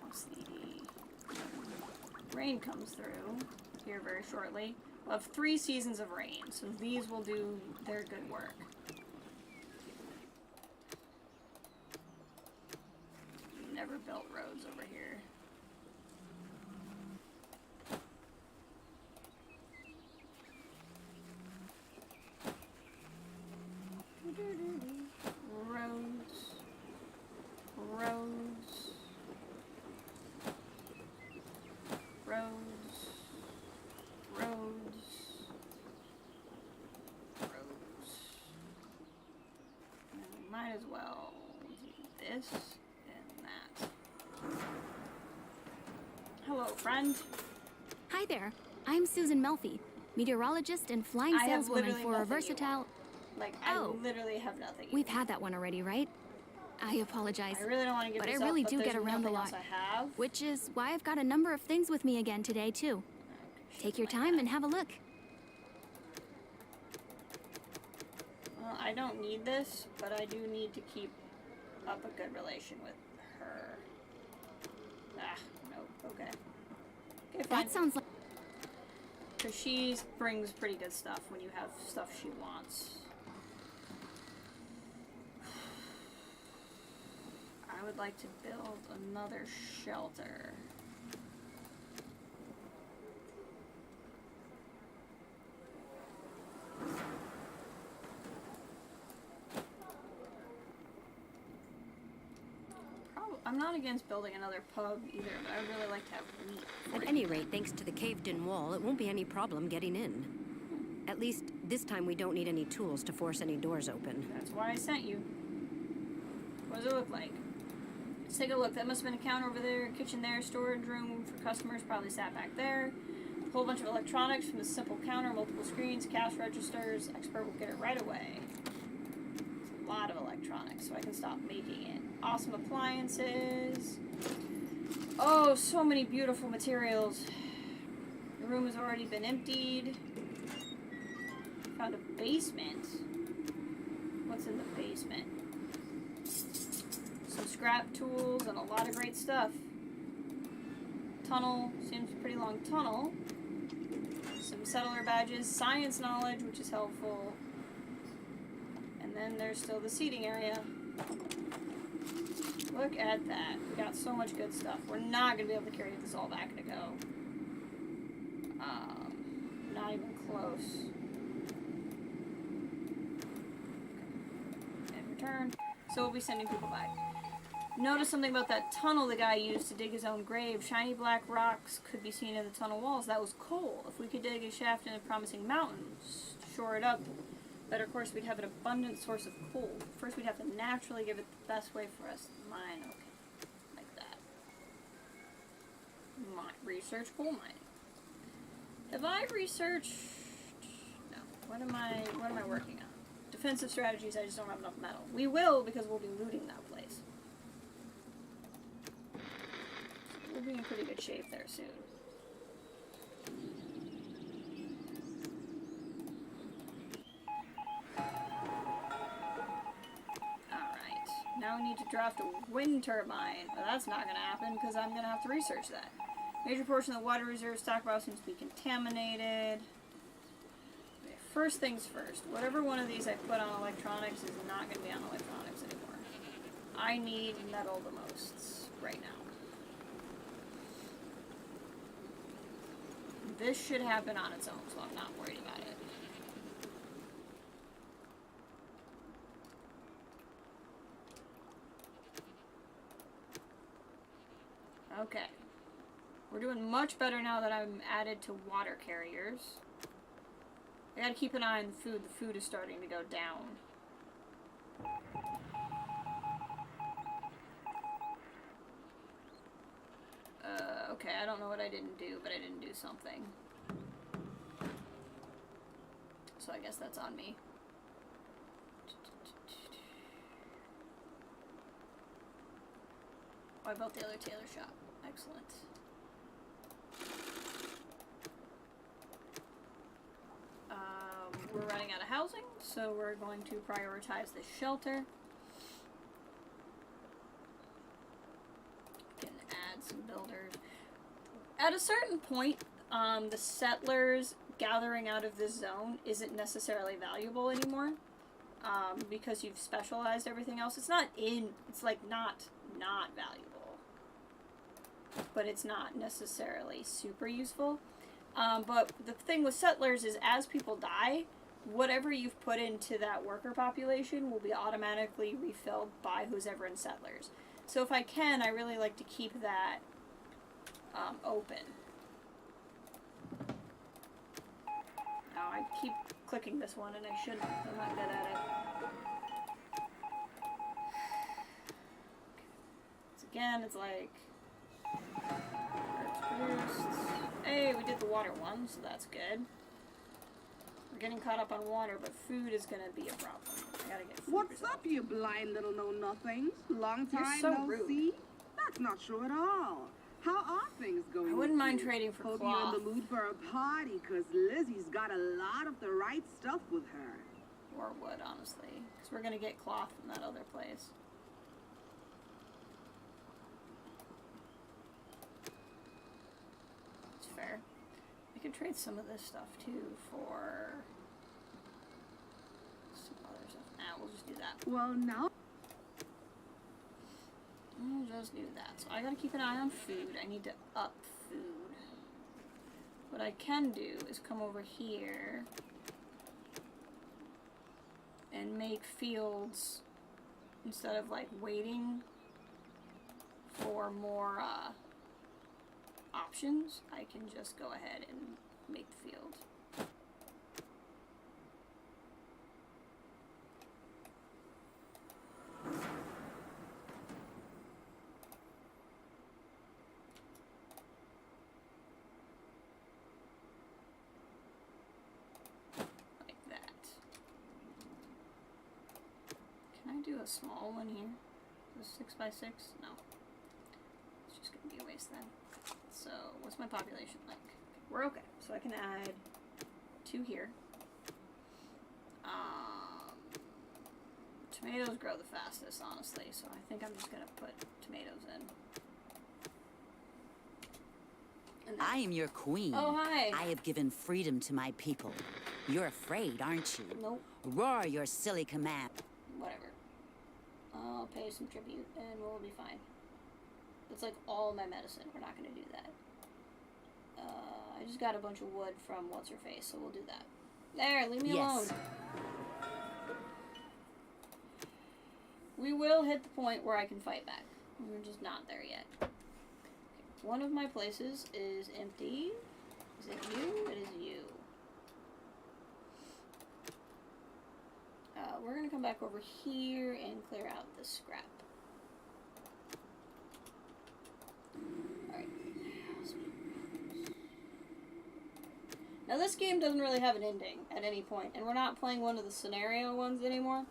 Once the rain comes through here very shortly. We'll have 3 seasons of rain, so these will do their good work. Never built roads over here. Roads. Roads. Roads. Roads. Roads. And we might as well do this and that. Hello, friend. Hi there. I'm Susan Melfi, meteorologist and flying saleswoman for a versatile... Like, I literally have nothing. We've had that one already, right? I apologize. I really don't want to give but this I really up, do get around a lot. Which is why I've got a number of things with me again today, too. Take your time and have a look. Well, I don't need this, but I do need to keep up a good relation with her. Ah, nope, okay. Okay, fine. That sounds like... Because she brings pretty good stuff when you have stuff she wants. I would like to build another shelter. I'm not against building another pub either, but I'd really like to have meat. At any rate, thanks to the caved-in wall, it won't be any problem getting in. At least, this time we don't need any tools to force any doors open. That's why I sent you. What does it look like? Let's take a look. That must have been a counter over there, kitchen there, storage room for customers, probably sat back there. A whole bunch of electronics from the simple counter, multiple screens, cash registers. Expert will get it right away. It's a lot of electronics, so I can stop making it. Awesome appliances. Oh, so many beautiful materials. The room has already been emptied. Found a basement. What's in the basement? Some scrap tools and a lot of great stuff. Tunnel, seems a pretty long tunnel. Some settler badges, science knowledge, which is helpful. And then there's still the seating area. Look at that. We got so much good stuff. We're not going to be able to carry this all back to go. Not even close. And return. So we'll be sending people back. Notice something about that tunnel the guy used to dig his own grave. Shiny black rocks could be seen in the tunnel walls. That was coal. If we could dig a shaft in a promising mountains to shore it up, better course we'd have an abundant source of coal. First we'd have to naturally give it the best way for us to mine. Okay. Like that. Research coal mining. Have I researched... No. What am I working on? Defensive strategies, I just don't have enough metal. We will, because we'll be looting that place. We'll be in pretty good shape there soon. Alright. Now we need to draft a wind turbine. Well, that's not going to happen, because I'm going to have to research that. Major portion of the water reserve stockpile seems to be contaminated. Okay, first things first. Whatever one of these I put on electronics is not going to be on electronics anymore. I need metal the most right now. This should happen on its own, so I'm not worried about it. Okay. We're doing much better now that I'm added to water carriers. I gotta keep an eye on the food. The food is starting to go down. Okay, I don't know what I didn't do, but I didn't do something. So I guess that's on me. Oh, I built the other tailor shop. Excellent. We're running out of housing, so we're going to prioritize the shelter. Can add some builders. At a certain point, the settlers gathering out of this zone isn't necessarily valuable anymore, because you've specialized everything else. It's not not valuable, but it's not necessarily super useful. But the thing with settlers is, as people die, whatever you've put into that worker population will be automatically refilled by who's ever in settlers. So if I can, I really like to keep that open. Now I keep clicking this one and I shouldn't. I'm not good at it. So again, it's like hey, we did the water one, so that's good. We're getting caught up on water, but food is gonna be a problem. I gotta get food. What's up, you blind little know-nothings? Long time so no rude. see? That's not true at all. How are things going? I wouldn't with mind you? trading for Hope cloth. you're in the mood for a party, because Lizzie's got a lot of the right stuff with her. Or wood, honestly. Because we're gonna get cloth from that other place. That's fair. I could trade some of this stuff too for some other stuff. Nah, we'll just do that. Well, now... We'll just do that. So I gotta keep an eye on food. I need to up food. What I can do is come over here and make fields, instead of like waiting for more options, I can just go ahead and make the field. Do a small one here. A 6x6? No. It's just gonna be a waste then. So, what's my population like? We're okay. So I can add 2 here. Tomatoes grow the fastest, honestly, so I think I'm just gonna put tomatoes in. I am your queen. Oh, hi. I have given freedom to my people. You're afraid, aren't you? Nope. Roar your silly command. Whatever. I'll pay some tribute and we'll be fine. That's like all my medicine. We're not going to do that. I just got a bunch of wood from what's-her-face, so we'll do that. There, leave me alone. We will hit the point where I can fight back. We're just not there yet. Okay. One of my places is empty. Is it you? It is you. We're going to come back over here and clear out the scrap. Alright. Now this game doesn't really have an ending at any point, and we're not playing one of the scenario ones anymore.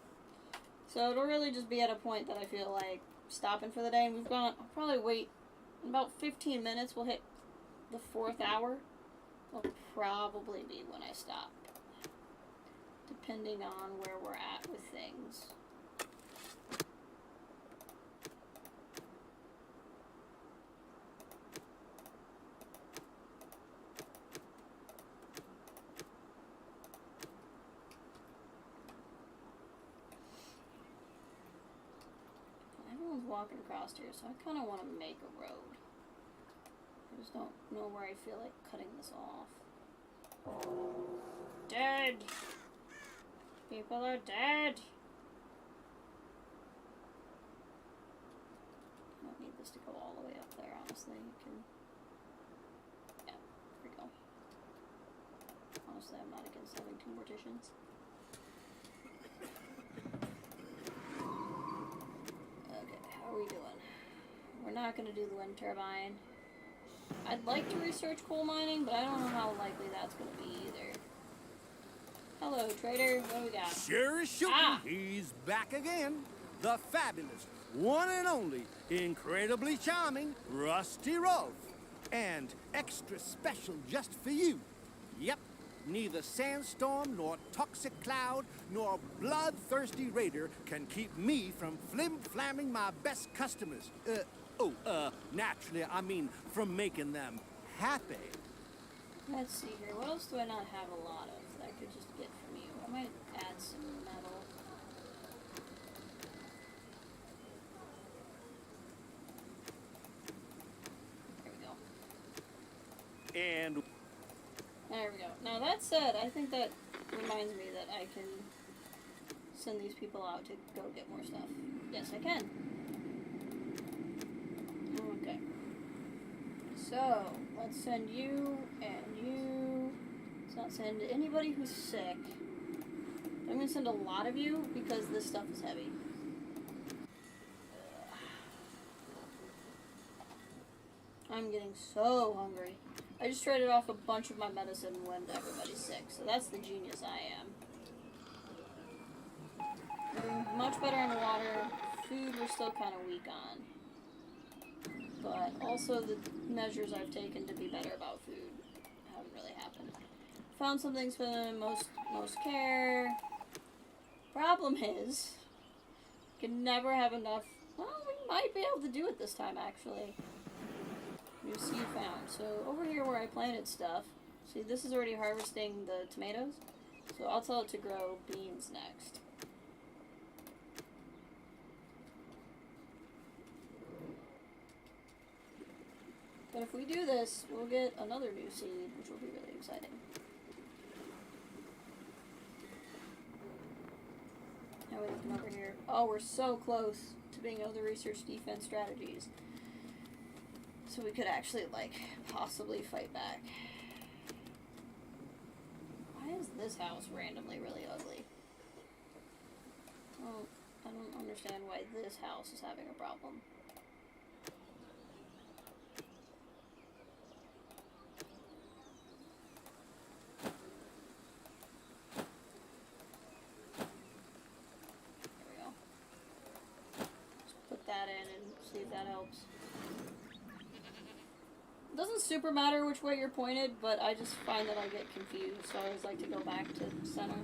So it'll really just be at a point that I feel like stopping for the day. And we've got, I'll probably wait about 15 minutes. We'll hit the 4th hour. That'll probably be when I stop, depending on where we're at with things. Everyone's walking across here, so I kind of want to make a road. I just don't know where I feel like cutting this off. Dead! People are dead! I don't need this this to go all the way up there, honestly. You can... Yeah, there we go. Honestly, I'm not against having 2 morticians. Okay, how are we doing? We're not going to do the wind turbine. I'd like to research coal mining, but I don't know how likely that's going to be either. Hello, trader. What do we got? Sure is shooting. He's back again. The fabulous, one and only, incredibly charming Rusty Rolf. And extra special just for you. Yep, neither sandstorm, nor toxic cloud, nor bloodthirsty raider can keep me from flim-flamming my best customers. Naturally, I mean from making them happy. Let's see here. What else do I not have a lot of that I could just get from you? I might add some metal. There we go. And there we go. Now that said, I think that reminds me that I can send these people out to go get more stuff. Yes, I can. Okay. So, let's send you and you. Let's not send anybody who's sick. I'm going to send a lot of you because this stuff is heavy. I'm getting so hungry. I just traded off a bunch of my medicine when everybody's sick, so that's the genius I am. We're much better in water. Food we're still kind of weak on. But also the measures I've taken to be better about food haven't really happened. Found some things for the most care. Problem is, can never have enough. Well, we might be able to do it this time actually. New seed found. So over here where I planted stuff, see this is already harvesting the tomatoes. So I'll tell it to grow beans next. But if we do this, we'll get another new seed, which will be really exciting. Now we're looking over here. Oh, we're so close to being able to research defense strategies. So we could actually, like, possibly fight back. Why is this house randomly really ugly? Well, I don't understand why this house is having a problem. See if that helps. It doesn't super matter which way you're pointed, but I just find that I get confused, so I always like to go back to center.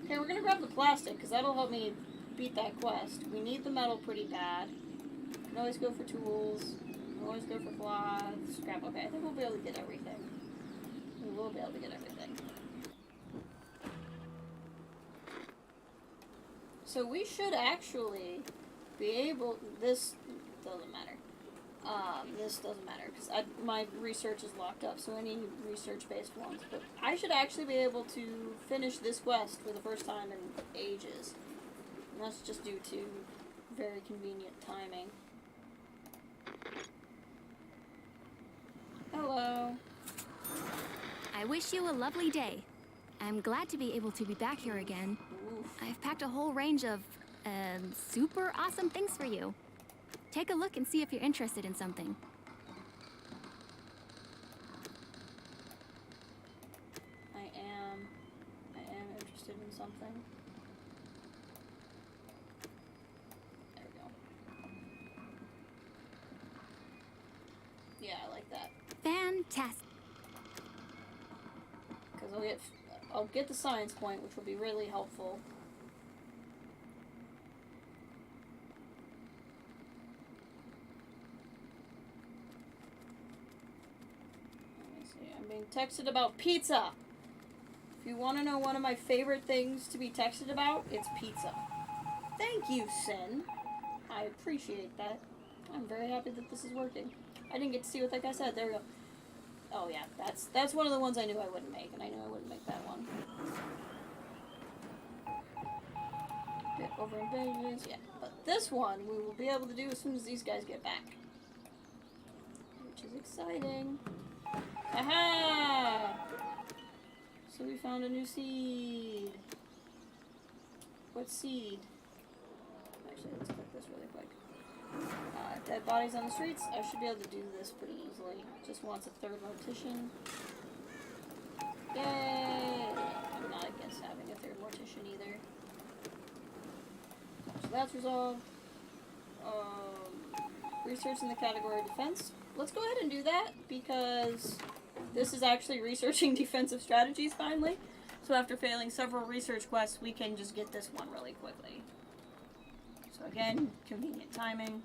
Okay, we're gonna grab the plastic, because that'll help me beat that quest. We need the metal pretty bad. We can always go for tools. We can always go for cloth, scrap. Okay, I think we'll be able to get everything. We will be able to get everything. So we should actually be able... This doesn't matter. This doesn't matter because my research is locked up, so any research-based ones. But I should actually be able to finish this quest for the first time in ages. And that's just due to very convenient timing. Hello. I wish you a lovely day. I'm glad to be able to be back here again. Oof. I've packed a whole range of super awesome things for you. Take a look and see if you're interested in something. I am interested in something. There we go. Yeah, I like that. Fantastic. Because I'll get the science point, which will be really helpful. I'm being texted about pizza. If you want to know one of my favorite things to be texted about, it's pizza. Thank you, Sin. I appreciate that. I'm very happy that this is working. I didn't get to see what that guy said. There we go. Oh yeah, that's one of the ones I knew I wouldn't make, and I knew I wouldn't make that one. Get over invasions, yeah. But this one we will be able to do as soon as these guys get back. which is exciting. Aha! So we found a new seed. What seed? Actually, let's click this really quick. Dead bodies on the streets. I should be able to do this pretty easily. Just wants a third mortician. Yay! I'm not against having a third mortician either. So that's resolved. Research in the category defense. Let's go ahead and do that because this is actually researching defensive strategies finally. So after failing several research quests, we can just get this one really quickly. So again, convenient timing.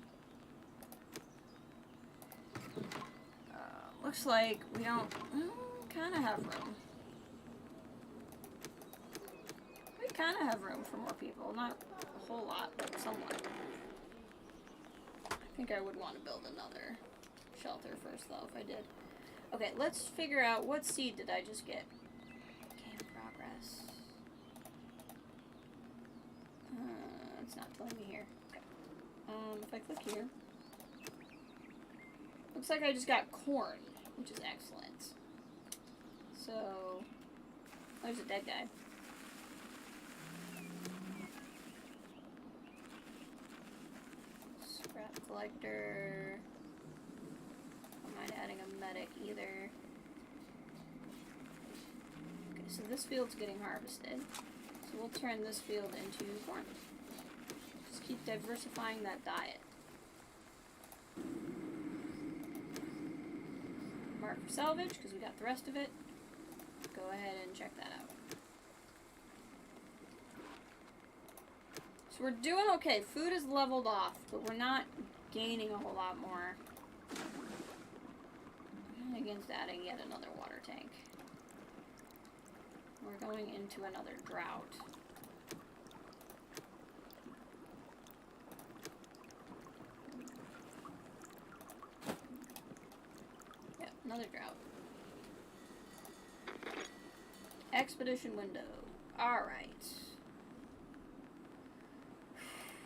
Looks like we don't kind of have room. We kind of have room for more people. Not a whole lot, but somewhat. I think I would want to build another shelter first, though, if I did. Okay, let's figure out what seed did I just get. Game progress. It's not telling me here. Okay. If I click here, looks like I just got corn, which is excellent. So, there's a dead guy. Scrap collector. I'm not adding a medic either. Okay, so this field's getting harvested. So we'll turn this field into corn. Just keep diversifying that diet. Mark for salvage, because we got the rest of it. Go ahead and check that out. So we're doing okay. Food is leveled off, but we're not gaining a whole lot more. I'm against adding yet another water tank. We're going into another drought. Yep, another drought. Expedition window. Alright.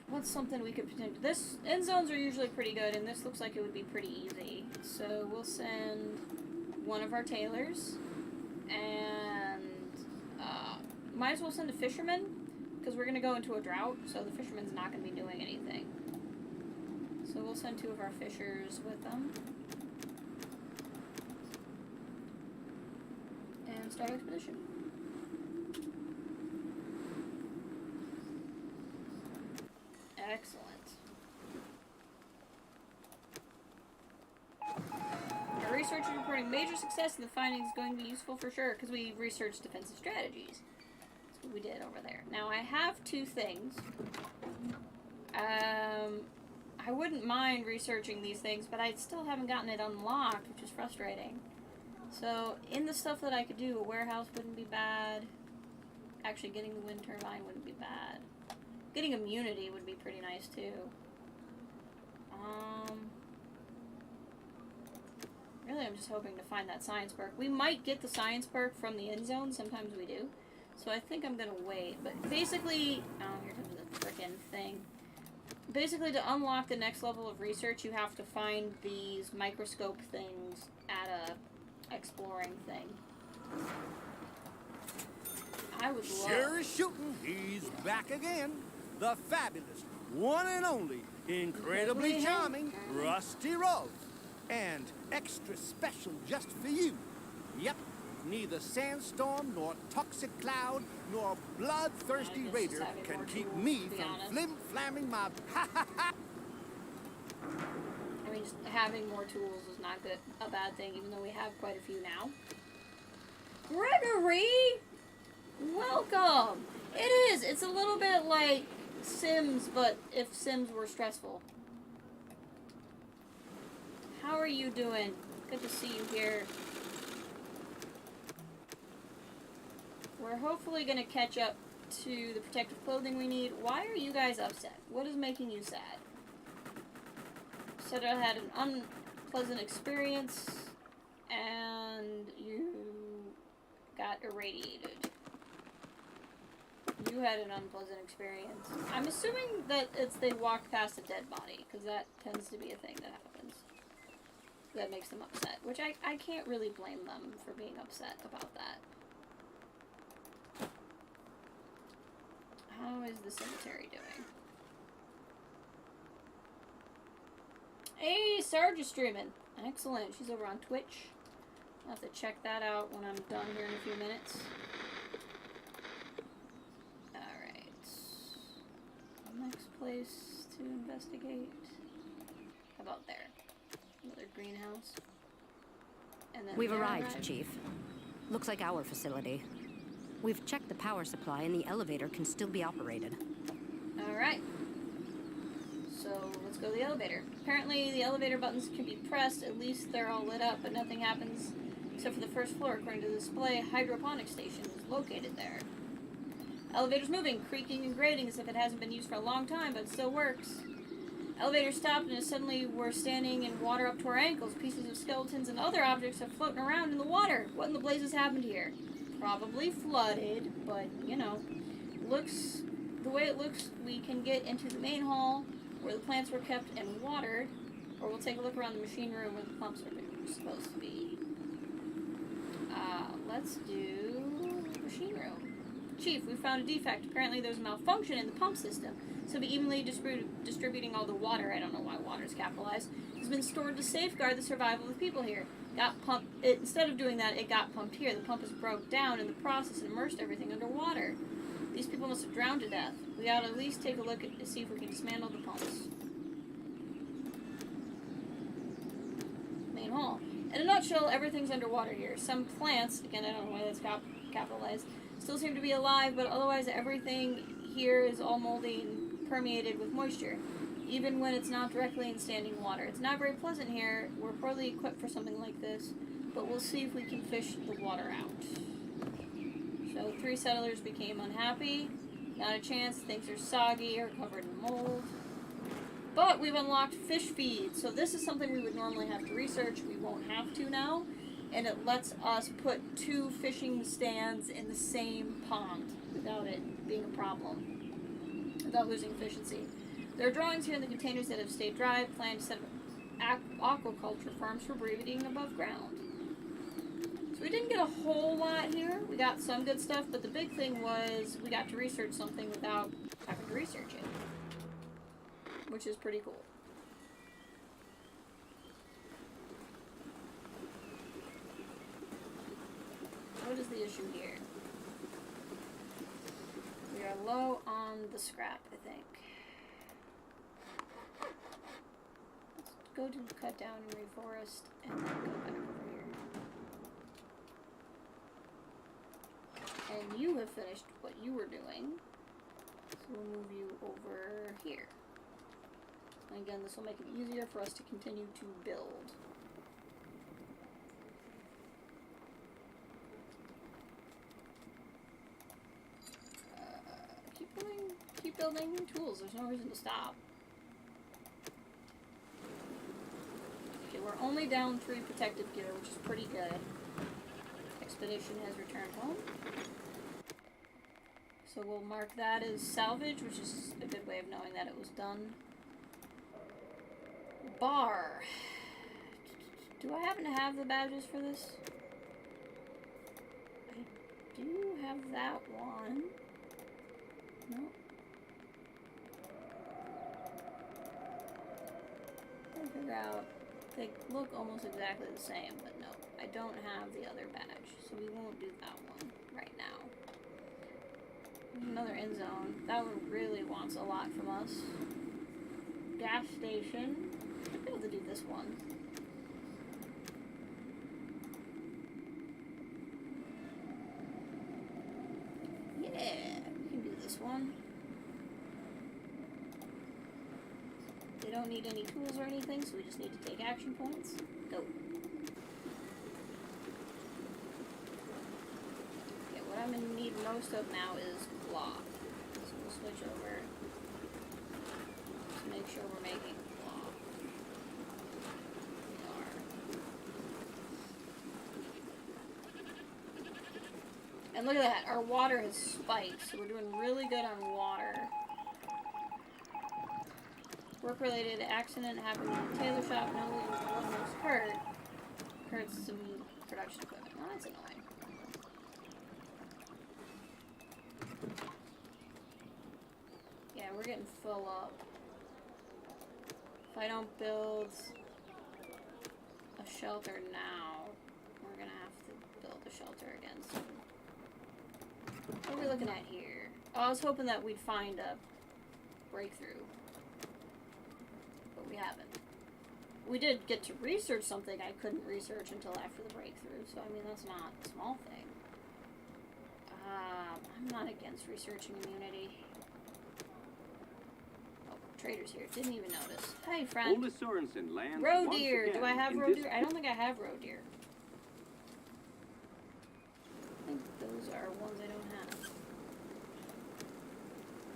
What's something we could potentially... This end zones are usually pretty good, and this looks like it would be pretty easy. So we'll send one of our tailors, and might as well send a fisherman, because we're going to go into a drought, so the fisherman's not going to be doing anything. So we'll send two of our fishers with them. And start expedition. Excellent. Our research is reporting major success, and the findings are going to be useful for sure, because we researched defensive strategies. That's what we did over there. Now, I have two things. I wouldn't mind researching these things, but I still haven't gotten it unlocked, which is frustrating. So, in the stuff that I could do, a warehouse wouldn't be bad. Actually, getting the wind turbine wouldn't be bad. Getting immunity would be pretty nice, too. Really, I'm just hoping to find that science perk. We might get the science perk from the end zone. Sometimes we do. So I think I'm going to wait. But basically... Oh, here comes the frickin' thing. Basically, to unlock the next level of research, you have to find these microscope things at a exploring thing. I would love... Sure is shooting. He's back again. The fabulous, one and only, incredibly charming Rusty Rose. And extra special just for you. Yep, neither sandstorm, nor toxic cloud, nor bloodthirsty raider can keep me from flim-flamming my... I mean, just having more tools is not a bad thing, even though we have quite a few now. Gregory! Welcome! It is! It's a little bit like Sims, but if Sims were stressful. How are you doing? Good to see you here. We're hopefully going to catch up to the protective clothing we need. Why are you guys upset? What is making you sad? Said I had an unpleasant experience, and you got irradiated. You had an unpleasant experience. I'm assuming that it's they walked past a dead body, because that tends to be a thing that happens. that makes them upset, which I can't really blame them for being upset about that. How is the cemetery doing? Hey, Sarge is streaming. Excellent. She's over on Twitch. I'll have to check that out when I'm done here in a few minutes. Alright. Next place to investigate. How about there? Another greenhouse. And then We've arrived, Chief. Looks like our facility. We've checked the power supply and the elevator can still be operated. Alright. So, let's go to the elevator. Apparently, the elevator buttons can be pressed, at least they're all lit up, but nothing happens except for the first floor. According to the display, a hydroponic station is located there. Elevator's moving, creaking and grating as if it hasn't been used for a long time, but it still works. Elevator stopped, and suddenly we're standing in water up to our ankles. Pieces of skeletons and other objects are floating around in the water. What in the blazes happened here? Probably flooded, but, you know, the way it looks, we can get into the main hall where the plants were kept and watered, or we'll take a look around the machine room where the pumps are supposed to be. Let's do machine room. Chief, we found a defect. Apparently there's a malfunction in the pump system, so be evenly distributing all the water, I don't know why water is capitalized, has been stored to safeguard the survival of the people here. Instead of doing that, it got pumped here. The pump is broke down in the process and immersed everything underwater. These people must have drowned to death. We ought to at least take a look to see if we can dismantle the pumps. Main hall. In a nutshell, everything's underwater here. Some plants, again, I don't know why that's capitalized, still seem to be alive, but otherwise everything here is all moldy and permeated with moisture, even when it's not directly in standing water. It's not very pleasant here. We're poorly equipped for something like this, but we'll see if we can fish the water out. So 3 settlers became unhappy. Not a chance. Things are soggy or covered in mold. But we've unlocked fish feed, so this is something we would normally have to research. We won't have to now, and it lets us put 2 fishing stands in the same pond without it being a problem, without losing efficiency. There are drawings here in the containers that have stayed dry, planned to set up aquaculture farms for breeding above ground. So we didn't get a whole lot here. We got some good stuff, but the big thing was we got to research something without having to research it, which is pretty cool. What is the issue here? We are low on the scrap, I think. Let's go to cut down and reforest, and then go back over here. And you have finished what you were doing, so we'll move you over here. And again, this will make it easier for us to continue to build. Keep building new tools. There's no reason to stop. Okay, we're only down 3 protective gear, which is pretty good. Expedition has returned home. So we'll mark that as salvage, which is a good way of knowing that it was done. Bar. Do I happen to have the badges for this? I do have that one. No. I'll figure out. They look almost exactly the same, but no. I don't have the other badge, so we won't do that one right now. Another Endzone. That one really wants a lot from us. Gas station. I'd be able to do this one. Yeah, we can do this one. They don't need any tools or anything, so we just need to take action points. Go. Okay, what I'm going to need most of now is cloth. So we'll switch over to make sure we're making cloth. We are. And look at that, our water has spiked, so we're doing really good on water. Work-related accident happened in the tailor shop. No one was hurt. Hurts some production equipment. Well, that's annoying. Yeah, we're getting full up. If I don't build a shelter now, we're gonna have to build a shelter again soon. What are we looking at here? Oh, I was hoping that we'd find a breakthrough. But we haven't. We did get to research something I couldn't research until after the breakthrough, so I mean, that's not a small thing. I'm not against researching immunity. Oh, trader's here. Didn't even notice. Hey, friend. Ola Sorensen lands Roe once deer. again Do I have in roe this- deer? I don't think I have roe deer. I think those are ones I don't have.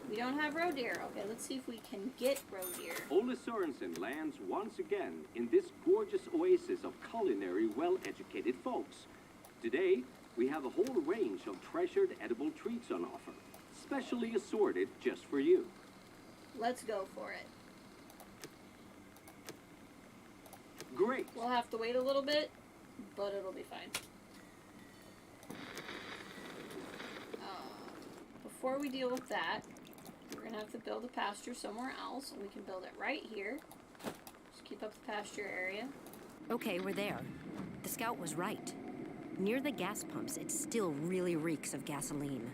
We don't have roe deer. Okay, let's see if we can get roe deer. Ola Sorensen lands once again in this gorgeous oasis of culinary, well-educated folks. Today, we have a whole range of treasured edible treats on offer, specially assorted just for you. Let's go for it. Great. We'll have to wait a little bit, but it'll be fine. Before we deal with that, we're going to have to build a pasture somewhere else, and we can build it right here. Just keep up the pasture area. Okay, we're there. The scout was right. Near the gas pumps, it still really reeks of gasoline.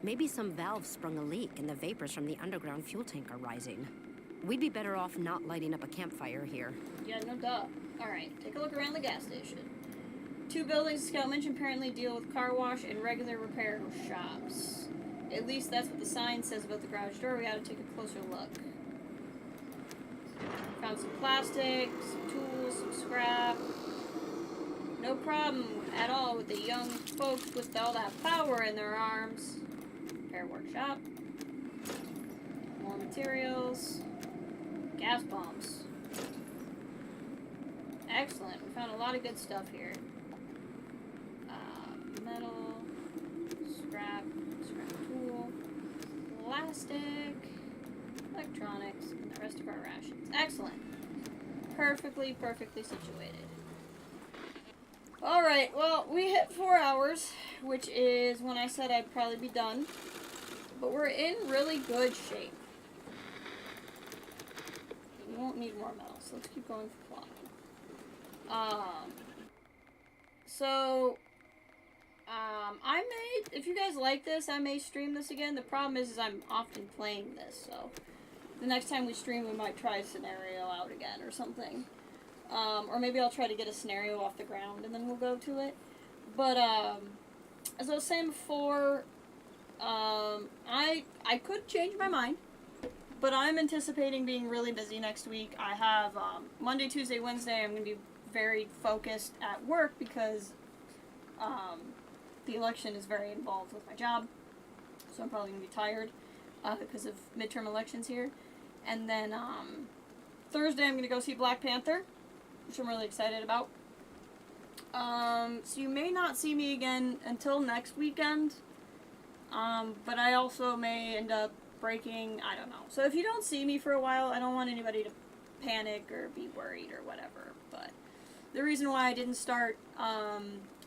Maybe some valve sprung a leak and the vapors from the underground fuel tank are rising. We'd be better off not lighting up a campfire here. Yeah, no duh. Alright, take a look around the gas station. 2 buildings the scout mentioned apparently deal with car wash and regular repair shops. At least that's what the sign says about the garage door. We ought to take a closer look. Found some plastic, some tools, some scrap. No problem at all with the young folks with all that power in their arms. Repair workshop. More materials. Gas bombs. Excellent. We found a lot of good stuff here. Metal. Scrap tool. Plastic. Electronics. And the rest of our rations. Excellent. Perfectly situated. Alright, well, we hit 4 hours, which is when I said I'd probably be done. But we're in really good shape. We won't need more metal, so let's keep going for plot. I may, if you guys like this, I may stream this again. The problem is I'm often playing this, so the next time we stream, we might try a scenario out again or something. Or maybe I'll try to get a scenario off the ground and then we'll go to it. But, as I was saying before, I could change my mind, but I'm anticipating being really busy next week. I have, Monday, Tuesday, Wednesday, I'm going to be very focused at work because, the election is very involved with my job, so I'm probably going to be tired, because of midterm elections here. And then, Thursday I'm going to go see Black Panther, which I'm really excited about. So you may not see me again until next weekend, but I also may end up breaking, I don't know. So if you don't see me for a while, I don't want anybody to panic or be worried or whatever, but the reason why I didn't start,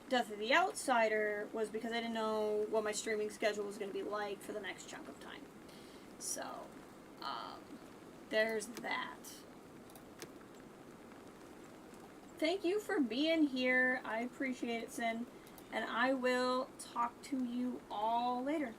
Death of the Outsider was because I didn't know what my streaming schedule was going to be like for the next chunk of time. So, there's that. Thank you for being here. I appreciate it, Sin. And I will talk to you all later.